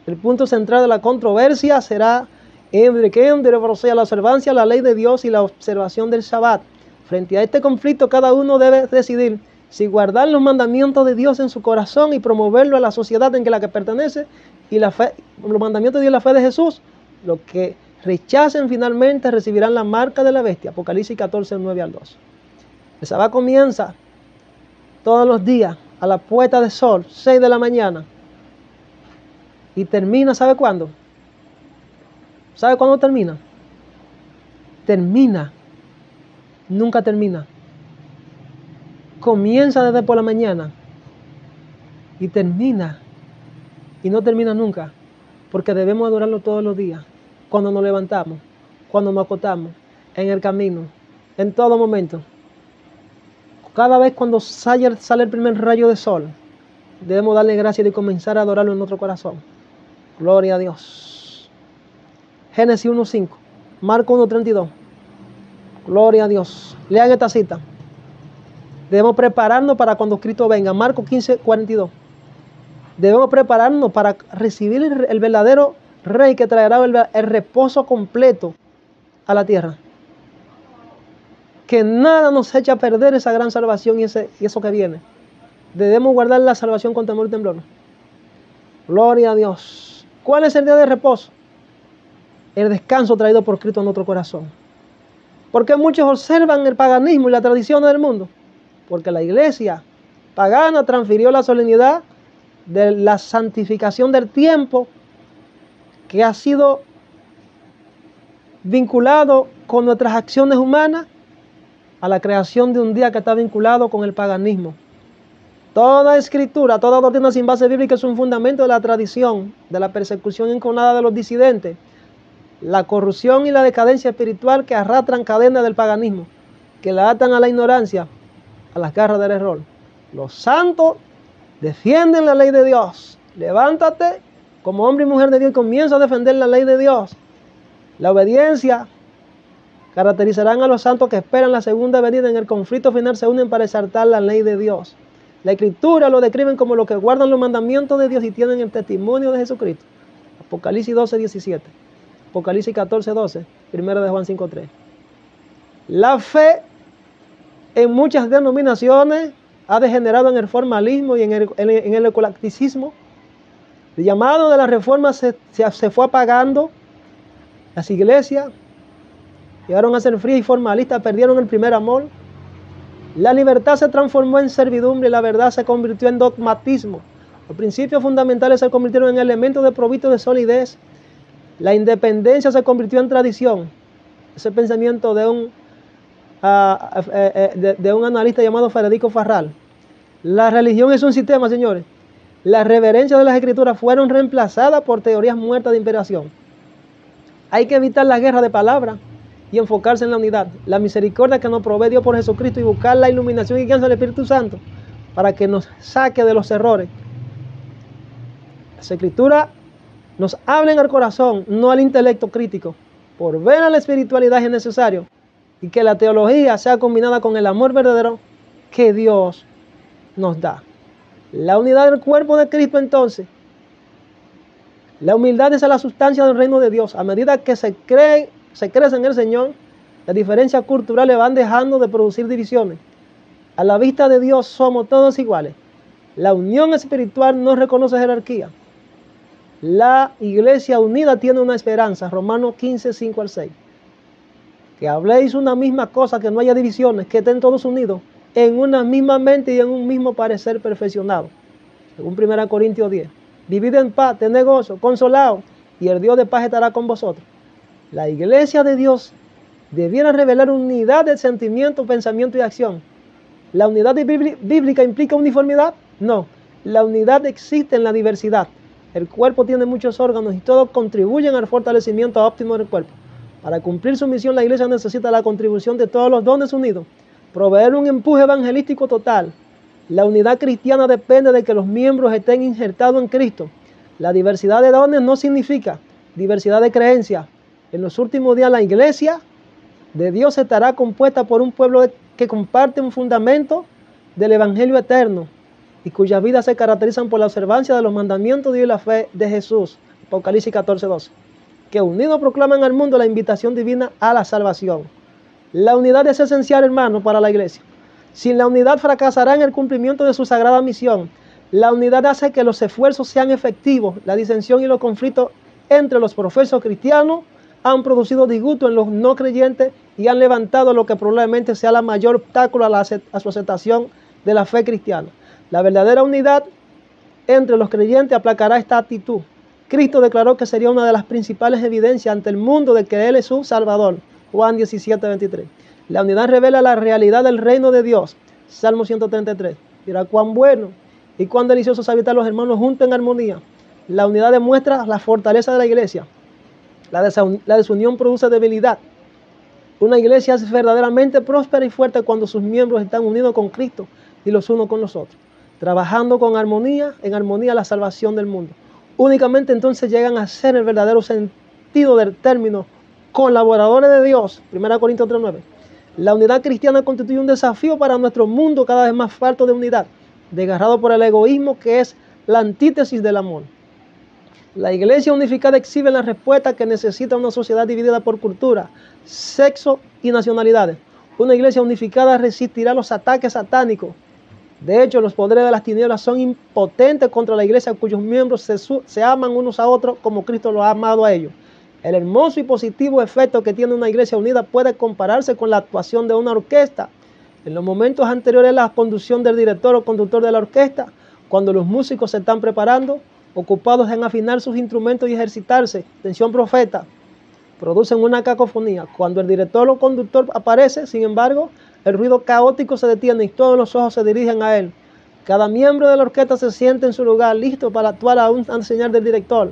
El punto central de la controversia será la observancia de la ley de Dios y la observación del Shabbat. Frente a este conflicto, cada uno debe decidir si guardar los mandamientos de Dios en su corazón y promoverlo a la sociedad en la que pertenece, y los mandamientos de Dios y la fe de Jesús. Los que rechacen finalmente recibirán la marca de la bestia. Apocalipsis 14, 9 al 2. El Shabbat comienza todos los días a la puesta de sol, 6 de la mañana. Y termina, ¿sabe cuándo? ¿Sabe cuándo termina? Termina. Nunca termina. Comienza desde por la mañana y termina. Y no termina nunca. Porque debemos adorarlo todos los días. Cuando nos levantamos, cuando nos acostamos, en el camino, en todo momento. Cada vez cuando sale el primer rayo de sol, debemos darle gracias y comenzar a adorarlo en nuestro corazón. Gloria a Dios. Génesis 1:5, Marcos 1:32. Gloria a Dios. Lean esta cita. Debemos prepararnos para cuando Cristo venga. Marcos 15:42. Debemos prepararnos para recibir el verdadero Rey que traerá el reposo completo a la tierra. Que nada nos eche a perder esa gran salvación y eso que viene. Debemos guardar la salvación con temor y temblor. Gloria a Dios. ¿Cuál es el día de reposo? El descanso traído por Cristo a nuestro corazón. ¿Por qué muchos observan el paganismo y la tradición del mundo? Porque la iglesia pagana transfirió la solemnidad de la santificación del tiempo, que ha sido vinculado con nuestras acciones humanas, a la creación de un día que está vinculado con el paganismo. Toda escritura, toda doctrina sin base bíblica es un fundamento de la tradición, de la persecución enconada de los disidentes, la corrupción y la decadencia espiritual que arrastran cadenas del paganismo, que la atan a la ignorancia, a las garras del error. Los santos defienden la ley de Dios. Levántate Como hombre y mujer de Dios, comienzo a defender la ley de Dios. La obediencia caracterizarán a los santos que esperan la segunda venida. En el conflicto final se unen para exaltar la ley de Dios. La Escritura lo describen como los que guardan los mandamientos de Dios y tienen el testimonio de Jesucristo. Apocalipsis 12, 17. Apocalipsis 14, 12. Primera de Juan 5, 3. La fe en muchas denominaciones ha degenerado en el formalismo y en el eclecticismo. El llamado de la reforma se fue apagando. Las iglesias llegaron a ser frías y formalistas, perdieron el primer amor. La libertad se transformó en servidumbre y la verdad se convirtió en dogmatismo. Los principios fundamentales se convirtieron en elementos desprovistos de solidez. La independencia se convirtió en tradición. Ese pensamiento de un analista llamado Federico Farral. La religión es un sistema, señores. Las reverencias de las escrituras fueron reemplazadas por teorías muertas de inspiración. Hay que evitar la guerra de palabras y enfocarse en la unidad, la misericordia que nos provee Dios por Jesucristo y buscar la iluminación y guianza del Espíritu Santo para que nos saque de los errores. Las escrituras nos hablen al corazón, no al intelecto crítico. Por ver a la espiritualidad es necesario y que la teología sea combinada con el amor verdadero que Dios nos da. La unidad del cuerpo de Cristo, entonces. La humildad es la sustancia del reino de Dios. A medida que se crece en el Señor, las diferencias culturales van dejando de producir divisiones. A la vista de Dios somos todos iguales. La unión espiritual no reconoce jerarquía. La iglesia unida tiene una esperanza. Romanos 15, 5 al 6. Que habléis una misma cosa, que no haya divisiones, que estén todos unidos en una misma mente y en un mismo parecer perfeccionado. Según 1 Corintios 10. Vivid en paz, tened gozo, consolaos, y el Dios de paz estará con vosotros. La iglesia de Dios debiera revelar unidad de sentimiento, pensamiento y acción. ¿La unidad bíblica implica uniformidad? No. La unidad existe en la diversidad. El cuerpo tiene muchos órganos y todos contribuyen al fortalecimiento óptimo del cuerpo. Para cumplir su misión, la iglesia necesita la contribución de todos los dones unidos. Proveer un empuje evangelístico total. La unidad cristiana depende de que los miembros estén injertados en Cristo. La diversidad de dones no significa diversidad de creencias. En los últimos días la iglesia de Dios estará compuesta por un pueblo que comparte un fundamento del evangelio eterno y cuyas vidas se caracterizan por la observancia de los mandamientos de Dios y la fe de Jesús. Apocalipsis 14, 12. Que unidos proclaman al mundo la invitación divina a la salvación. La unidad es esencial, hermano, para la iglesia. Sin la unidad fracasará en el cumplimiento de su sagrada misión. La unidad hace que los esfuerzos sean efectivos. La disensión y los conflictos entre los profesos cristianos han producido disgusto en los no creyentes y han levantado lo que probablemente sea la mayor obstáculo a su aceptación de la fe cristiana. La verdadera unidad entre los creyentes aplacará esta actitud. Cristo declaró que sería una de las principales evidencias ante el mundo de que Él es su Salvador. Juan 17, 23. La unidad revela la realidad del reino de Dios. Salmo 133. Mira cuán bueno y cuán delicioso es habitar los hermanos juntos en armonía. La unidad demuestra la fortaleza de la iglesia. La desunión produce debilidad. Una iglesia es verdaderamente próspera y fuerte cuando sus miembros están unidos con Cristo y los unos con los otros, trabajando con armonía, en armonía la salvación del mundo. Únicamente entonces llegan a ser el verdadero sentido del término colaboradores de Dios. 1 Corintios 3:9. La unidad cristiana constituye un desafío para nuestro mundo cada vez más falto de unidad, desgarrado por el egoísmo que es la antítesis del amor. La iglesia unificada exhibe la respuesta que necesita una sociedad dividida por cultura, sexo y nacionalidades. Una iglesia unificada resistirá los ataques satánicos. De hecho, los poderes de las tinieblas son impotentes contra la iglesia cuyos miembros se aman unos a otros como Cristo lo ha amado a ellos. El hermoso y positivo efecto que tiene una iglesia unida puede compararse con la actuación de una orquesta. En los momentos anteriores a la conducción del director o conductor de la orquesta, cuando los músicos se están preparando, ocupados en afinar sus instrumentos y ejercitarse, atención profeta, producen una cacofonía. Cuando el director o conductor aparece, sin embargo, el ruido caótico se detiene y todos los ojos se dirigen a él. Cada miembro de la orquesta se siente en su lugar, listo para actuar a una señal del director.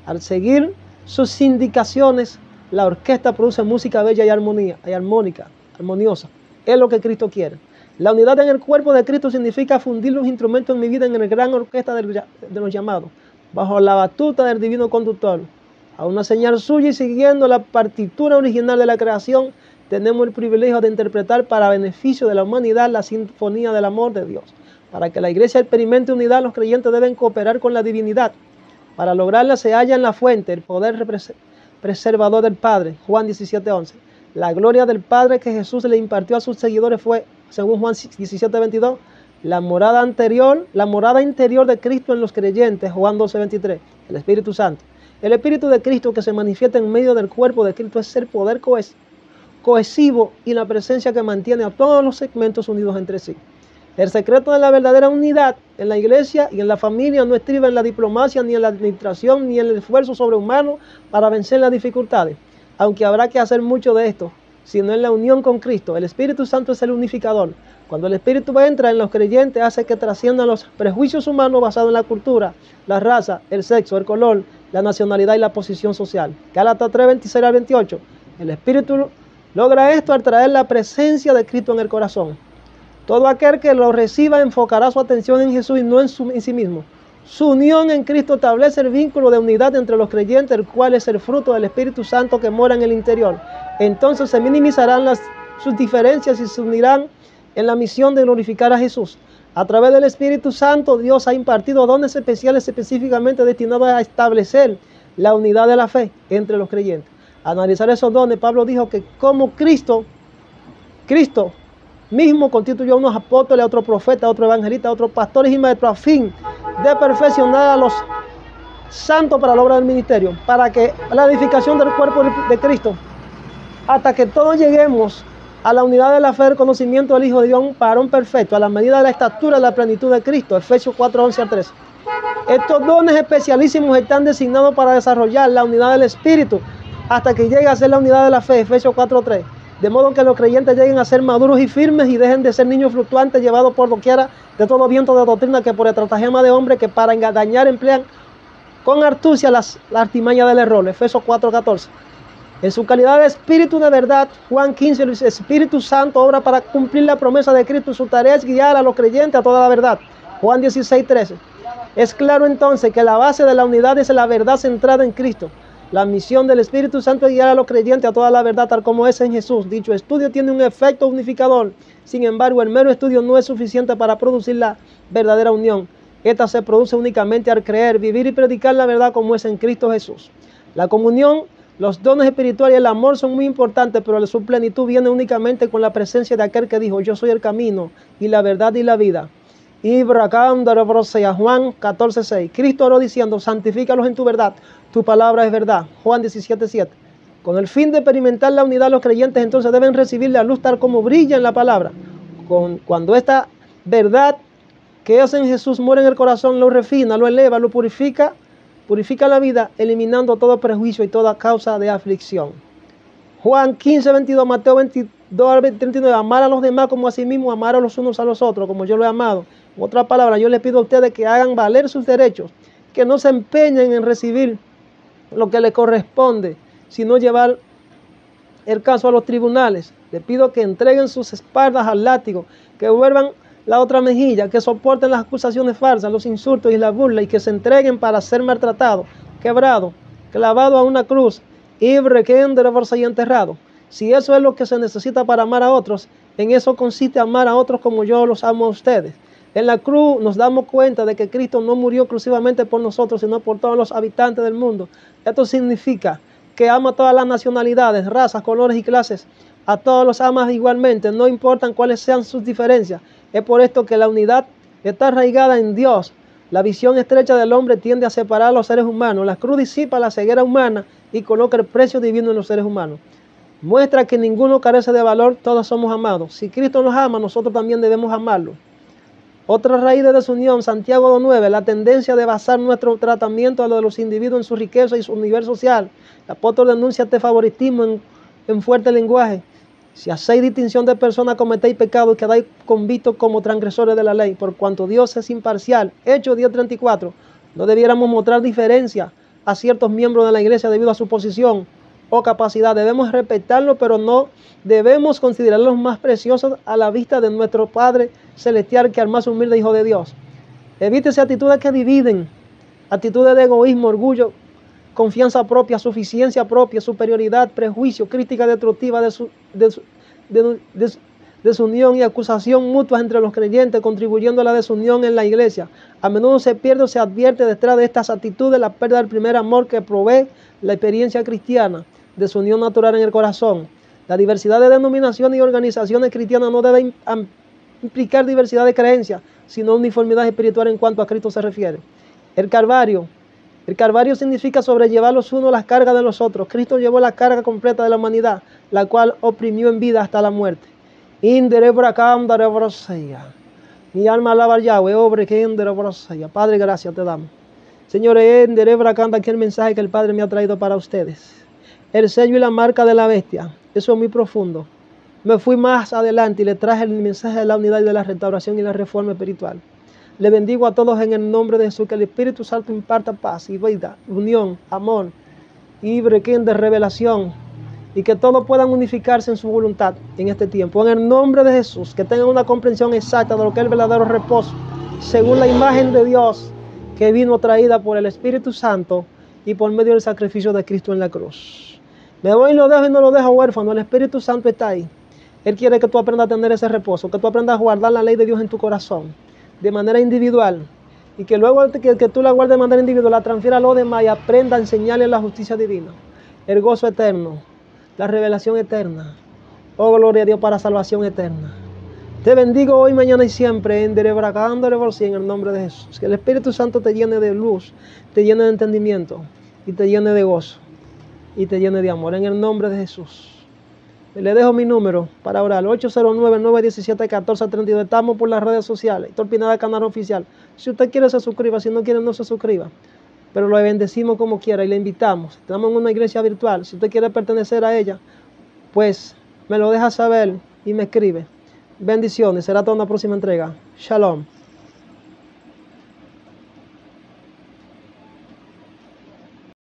Al seguir sus indicaciones, la orquesta produce música bella y armoniosa. Es lo que Cristo quiere. La unidad en el cuerpo de Cristo significa fundir los instrumentos en mi vida en la gran orquesta de los llamados. bajo la batuta del divino conductor. A una señal suya y siguiendo la partitura original de la creación, tenemos el privilegio de interpretar para beneficio de la humanidad la sinfonía del amor de Dios. Para que la iglesia experimente unidad, los creyentes deben cooperar con la divinidad. Para lograrla se halla en la fuente el poder preservador del Padre. Juan 17:11. La gloria del Padre que Jesús le impartió a sus seguidores fue, según Juan 17:22, la morada interior de Cristo en los creyentes. Juan 12:23. El Espíritu Santo. El Espíritu de Cristo que se manifiesta en medio del cuerpo de Cristo es el poder cohesivo y la presencia que mantiene a todos los segmentos unidos entre sí. El secreto de la verdadera unidad en la iglesia y en la familia no estriba en la diplomacia, ni en la administración, ni en el esfuerzo sobrehumano para vencer las dificultades, aunque habrá que hacer mucho de esto, sino en la unión con Cristo. El Espíritu Santo es el unificador. Cuando el Espíritu entra en los creyentes, hace que trasciendan los prejuicios humanos basados en la cultura, la raza, el sexo, el color, la nacionalidad y la posición social. Gálatas 3:26-28. El Espíritu logra esto al traer la presencia de Cristo en el corazón. Todo aquel que lo reciba enfocará su atención en Jesús y no en sí mismo. Su unión en Cristo establece el vínculo de unidad entre los creyentes, el cual es el fruto del Espíritu Santo que mora en el interior. Entonces se minimizarán sus diferencias y se unirán en la misión de glorificar a Jesús. A través del Espíritu Santo, Dios ha impartido dones especiales específicamente destinados a establecer la unidad de la fe entre los creyentes. Al analizar esos dones, Pablo dijo que como Cristo mismo constituyó unos apóstoles, otros profetas, otros evangelistas, otros pastores y maestros a fin de perfeccionar a los santos para la obra del ministerio, para que la edificación del cuerpo de Cristo, hasta que todos lleguemos a la unidad de la fe, el conocimiento del Hijo de Dios, un varón perfecto, a la medida de la estatura de la plenitud de Cristo. Efesios 4:11-13. Estos dones especialísimos están designados para desarrollar la unidad del Espíritu hasta que llegue a ser la unidad de la fe. Efesios 4:3. De modo que los creyentes lleguen a ser maduros y firmes y dejen de ser niños fluctuantes llevados por doquiera de todo viento de doctrina que por estratagema de hombre que para engañar emplean con astucia la artimaña del error. Efesios 4:14. En su calidad de Espíritu de verdad, Juan 15, el Espíritu Santo obra para cumplir la promesa de Cristo. Su tarea es guiar a los creyentes a toda la verdad. Juan 16:13. Es claro entonces que la base de la unidad es la verdad centrada en Cristo. La misión del Espíritu Santo es guiar a los creyentes a toda la verdad tal como es en Jesús. Dicho estudio tiene un efecto unificador. Sin embargo, el mero estudio no es suficiente para producir la verdadera unión. Esta se produce únicamente al creer, vivir y predicar la verdad como es en Cristo Jesús. La comunión, los dones espirituales y el amor son muy importantes, pero su plenitud viene únicamente con la presencia de aquel que dijo: yo soy el camino y la verdad y la vida. Juan 14:6. Cristo oró diciendo: santifícalos en tu verdad, tu palabra es verdad. Juan 17:7. Con el fin de experimentar la unidad, los creyentes entonces deben recibir la luz tal como brilla en la palabra. Cuando esta verdad que es en Jesús muere en el corazón, lo refina, lo eleva, lo purifica la vida, eliminando todo prejuicio y toda causa de aflicción. Juan 15:22, Mateo 22:39. Amar a los demás como a sí mismos, amar a los unos a los otros como yo lo he amado. En otras palabras, yo les pido a ustedes que hagan valer sus derechos, que no se empeñen en recibir lo que les corresponde, sino llevar el caso a los tribunales. Les pido que entreguen sus espaldas al látigo, que vuelvan la otra mejilla, que soporten las acusaciones falsas, los insultos y la burla, y que se entreguen para ser maltratados, quebrados, clavados a una cruz, y enterrado. Si eso es lo que se necesita para amar a otros, en eso consiste amar a otros como yo los amo a ustedes. En la cruz nos damos cuenta de que Cristo no murió exclusivamente por nosotros, sino por todos los habitantes del mundo. Esto significa que ama a todas las nacionalidades, razas, colores y clases. A todos los ama igualmente, no importan cuáles sean sus diferencias. Es por esto que la unidad está arraigada en Dios. La visión estrecha del hombre tiende a separar a los seres humanos. La cruz disipa la ceguera humana y coloca el precio divino en los seres humanos. Muestra que ninguno carece de valor, todos somos amados. Si Cristo nos ama, nosotros también debemos amarlo. Otra raíz de desunión, Santiago 2:9, la tendencia de basar nuestro tratamiento a lo de los individuos en su riqueza y su nivel social. El apóstol denuncia este favoritismo en fuerte lenguaje. Si hacéis distinción de personas, cometéis pecado y quedáis convictos como transgresores de la ley, por cuanto Dios es imparcial. Hechos 10:34. No debiéramos mostrar diferencia a ciertos miembros de la iglesia debido a su posición o capacidad. Debemos respetarlos, pero no debemos considerarlos más preciosos a la vista de nuestro Padre Celestial que al más humilde Hijo de Dios. Evítese actitudes que dividen. actitudes de egoísmo, orgullo, confianza propia, suficiencia propia, superioridad, prejuicio, crítica destructiva, desunión y acusación mutuas entre los creyentes, contribuyendo a la desunión en la iglesia. A menudo se pierde o se advierte detrás de estas actitudes la pérdida del primer amor que provee la experiencia cristiana, desunión natural en el corazón. La diversidad de denominaciones y organizaciones cristianas no debe implicar diversidad de creencias, sino uniformidad espiritual en cuanto a Cristo se refiere. El Calvario significa sobrellevar los unos las cargas de los otros. Cristo llevó la carga completa de la humanidad, la cual oprimió en vida hasta la muerte. Mi alma alaba al Yahweh, Padre, gracias te damos. Señores, aquí el mensaje que el Padre me ha traído para ustedes. El sello y la marca de la bestia. Eso es muy profundo. Me fui más adelante y le traje el mensaje de la unidad y de la restauración y la reforma espiritual. Le bendigo a todos en el nombre de Jesús, que el Espíritu Santo imparta paz y vida, unión, amor y brequín de revelación, y que todos puedan unificarse en su voluntad en este tiempo. En el nombre de Jesús, que tengan una comprensión exacta de lo que es el verdadero reposo, según la imagen de Dios que vino traída por el Espíritu Santo y por medio del sacrificio de Cristo en la cruz. Me voy y lo dejo y no lo dejo huérfano. El Espíritu Santo está ahí. Él quiere que tú aprendas a tener ese reposo, que tú aprendas a guardar la ley de Dios en tu corazón, de manera individual, y que luego que tú la guardes de manera individual, la transfiera a los demás y aprenda a enseñarle la justicia divina, el gozo eterno, la revelación eterna. Oh, gloria a Dios para salvación eterna. Te bendigo hoy, mañana y siempre, en el nombre de Jesús. Que el Espíritu Santo te llene de luz, te llene de entendimiento, y te llene de gozo, y te llene de amor, en el nombre de Jesús. Le dejo mi número para orar, 809-917-1432. Estamos por las redes sociales, Héctor Pineda, canal oficial. Si usted quiere, se suscriba. Si no quiere, no se suscriba. Pero lo bendecimos como quiera y le invitamos. Estamos en una iglesia virtual. Si usted quiere pertenecer a ella, pues me lo deja saber y me escribe. Bendiciones. Será hasta una próxima entrega. Shalom.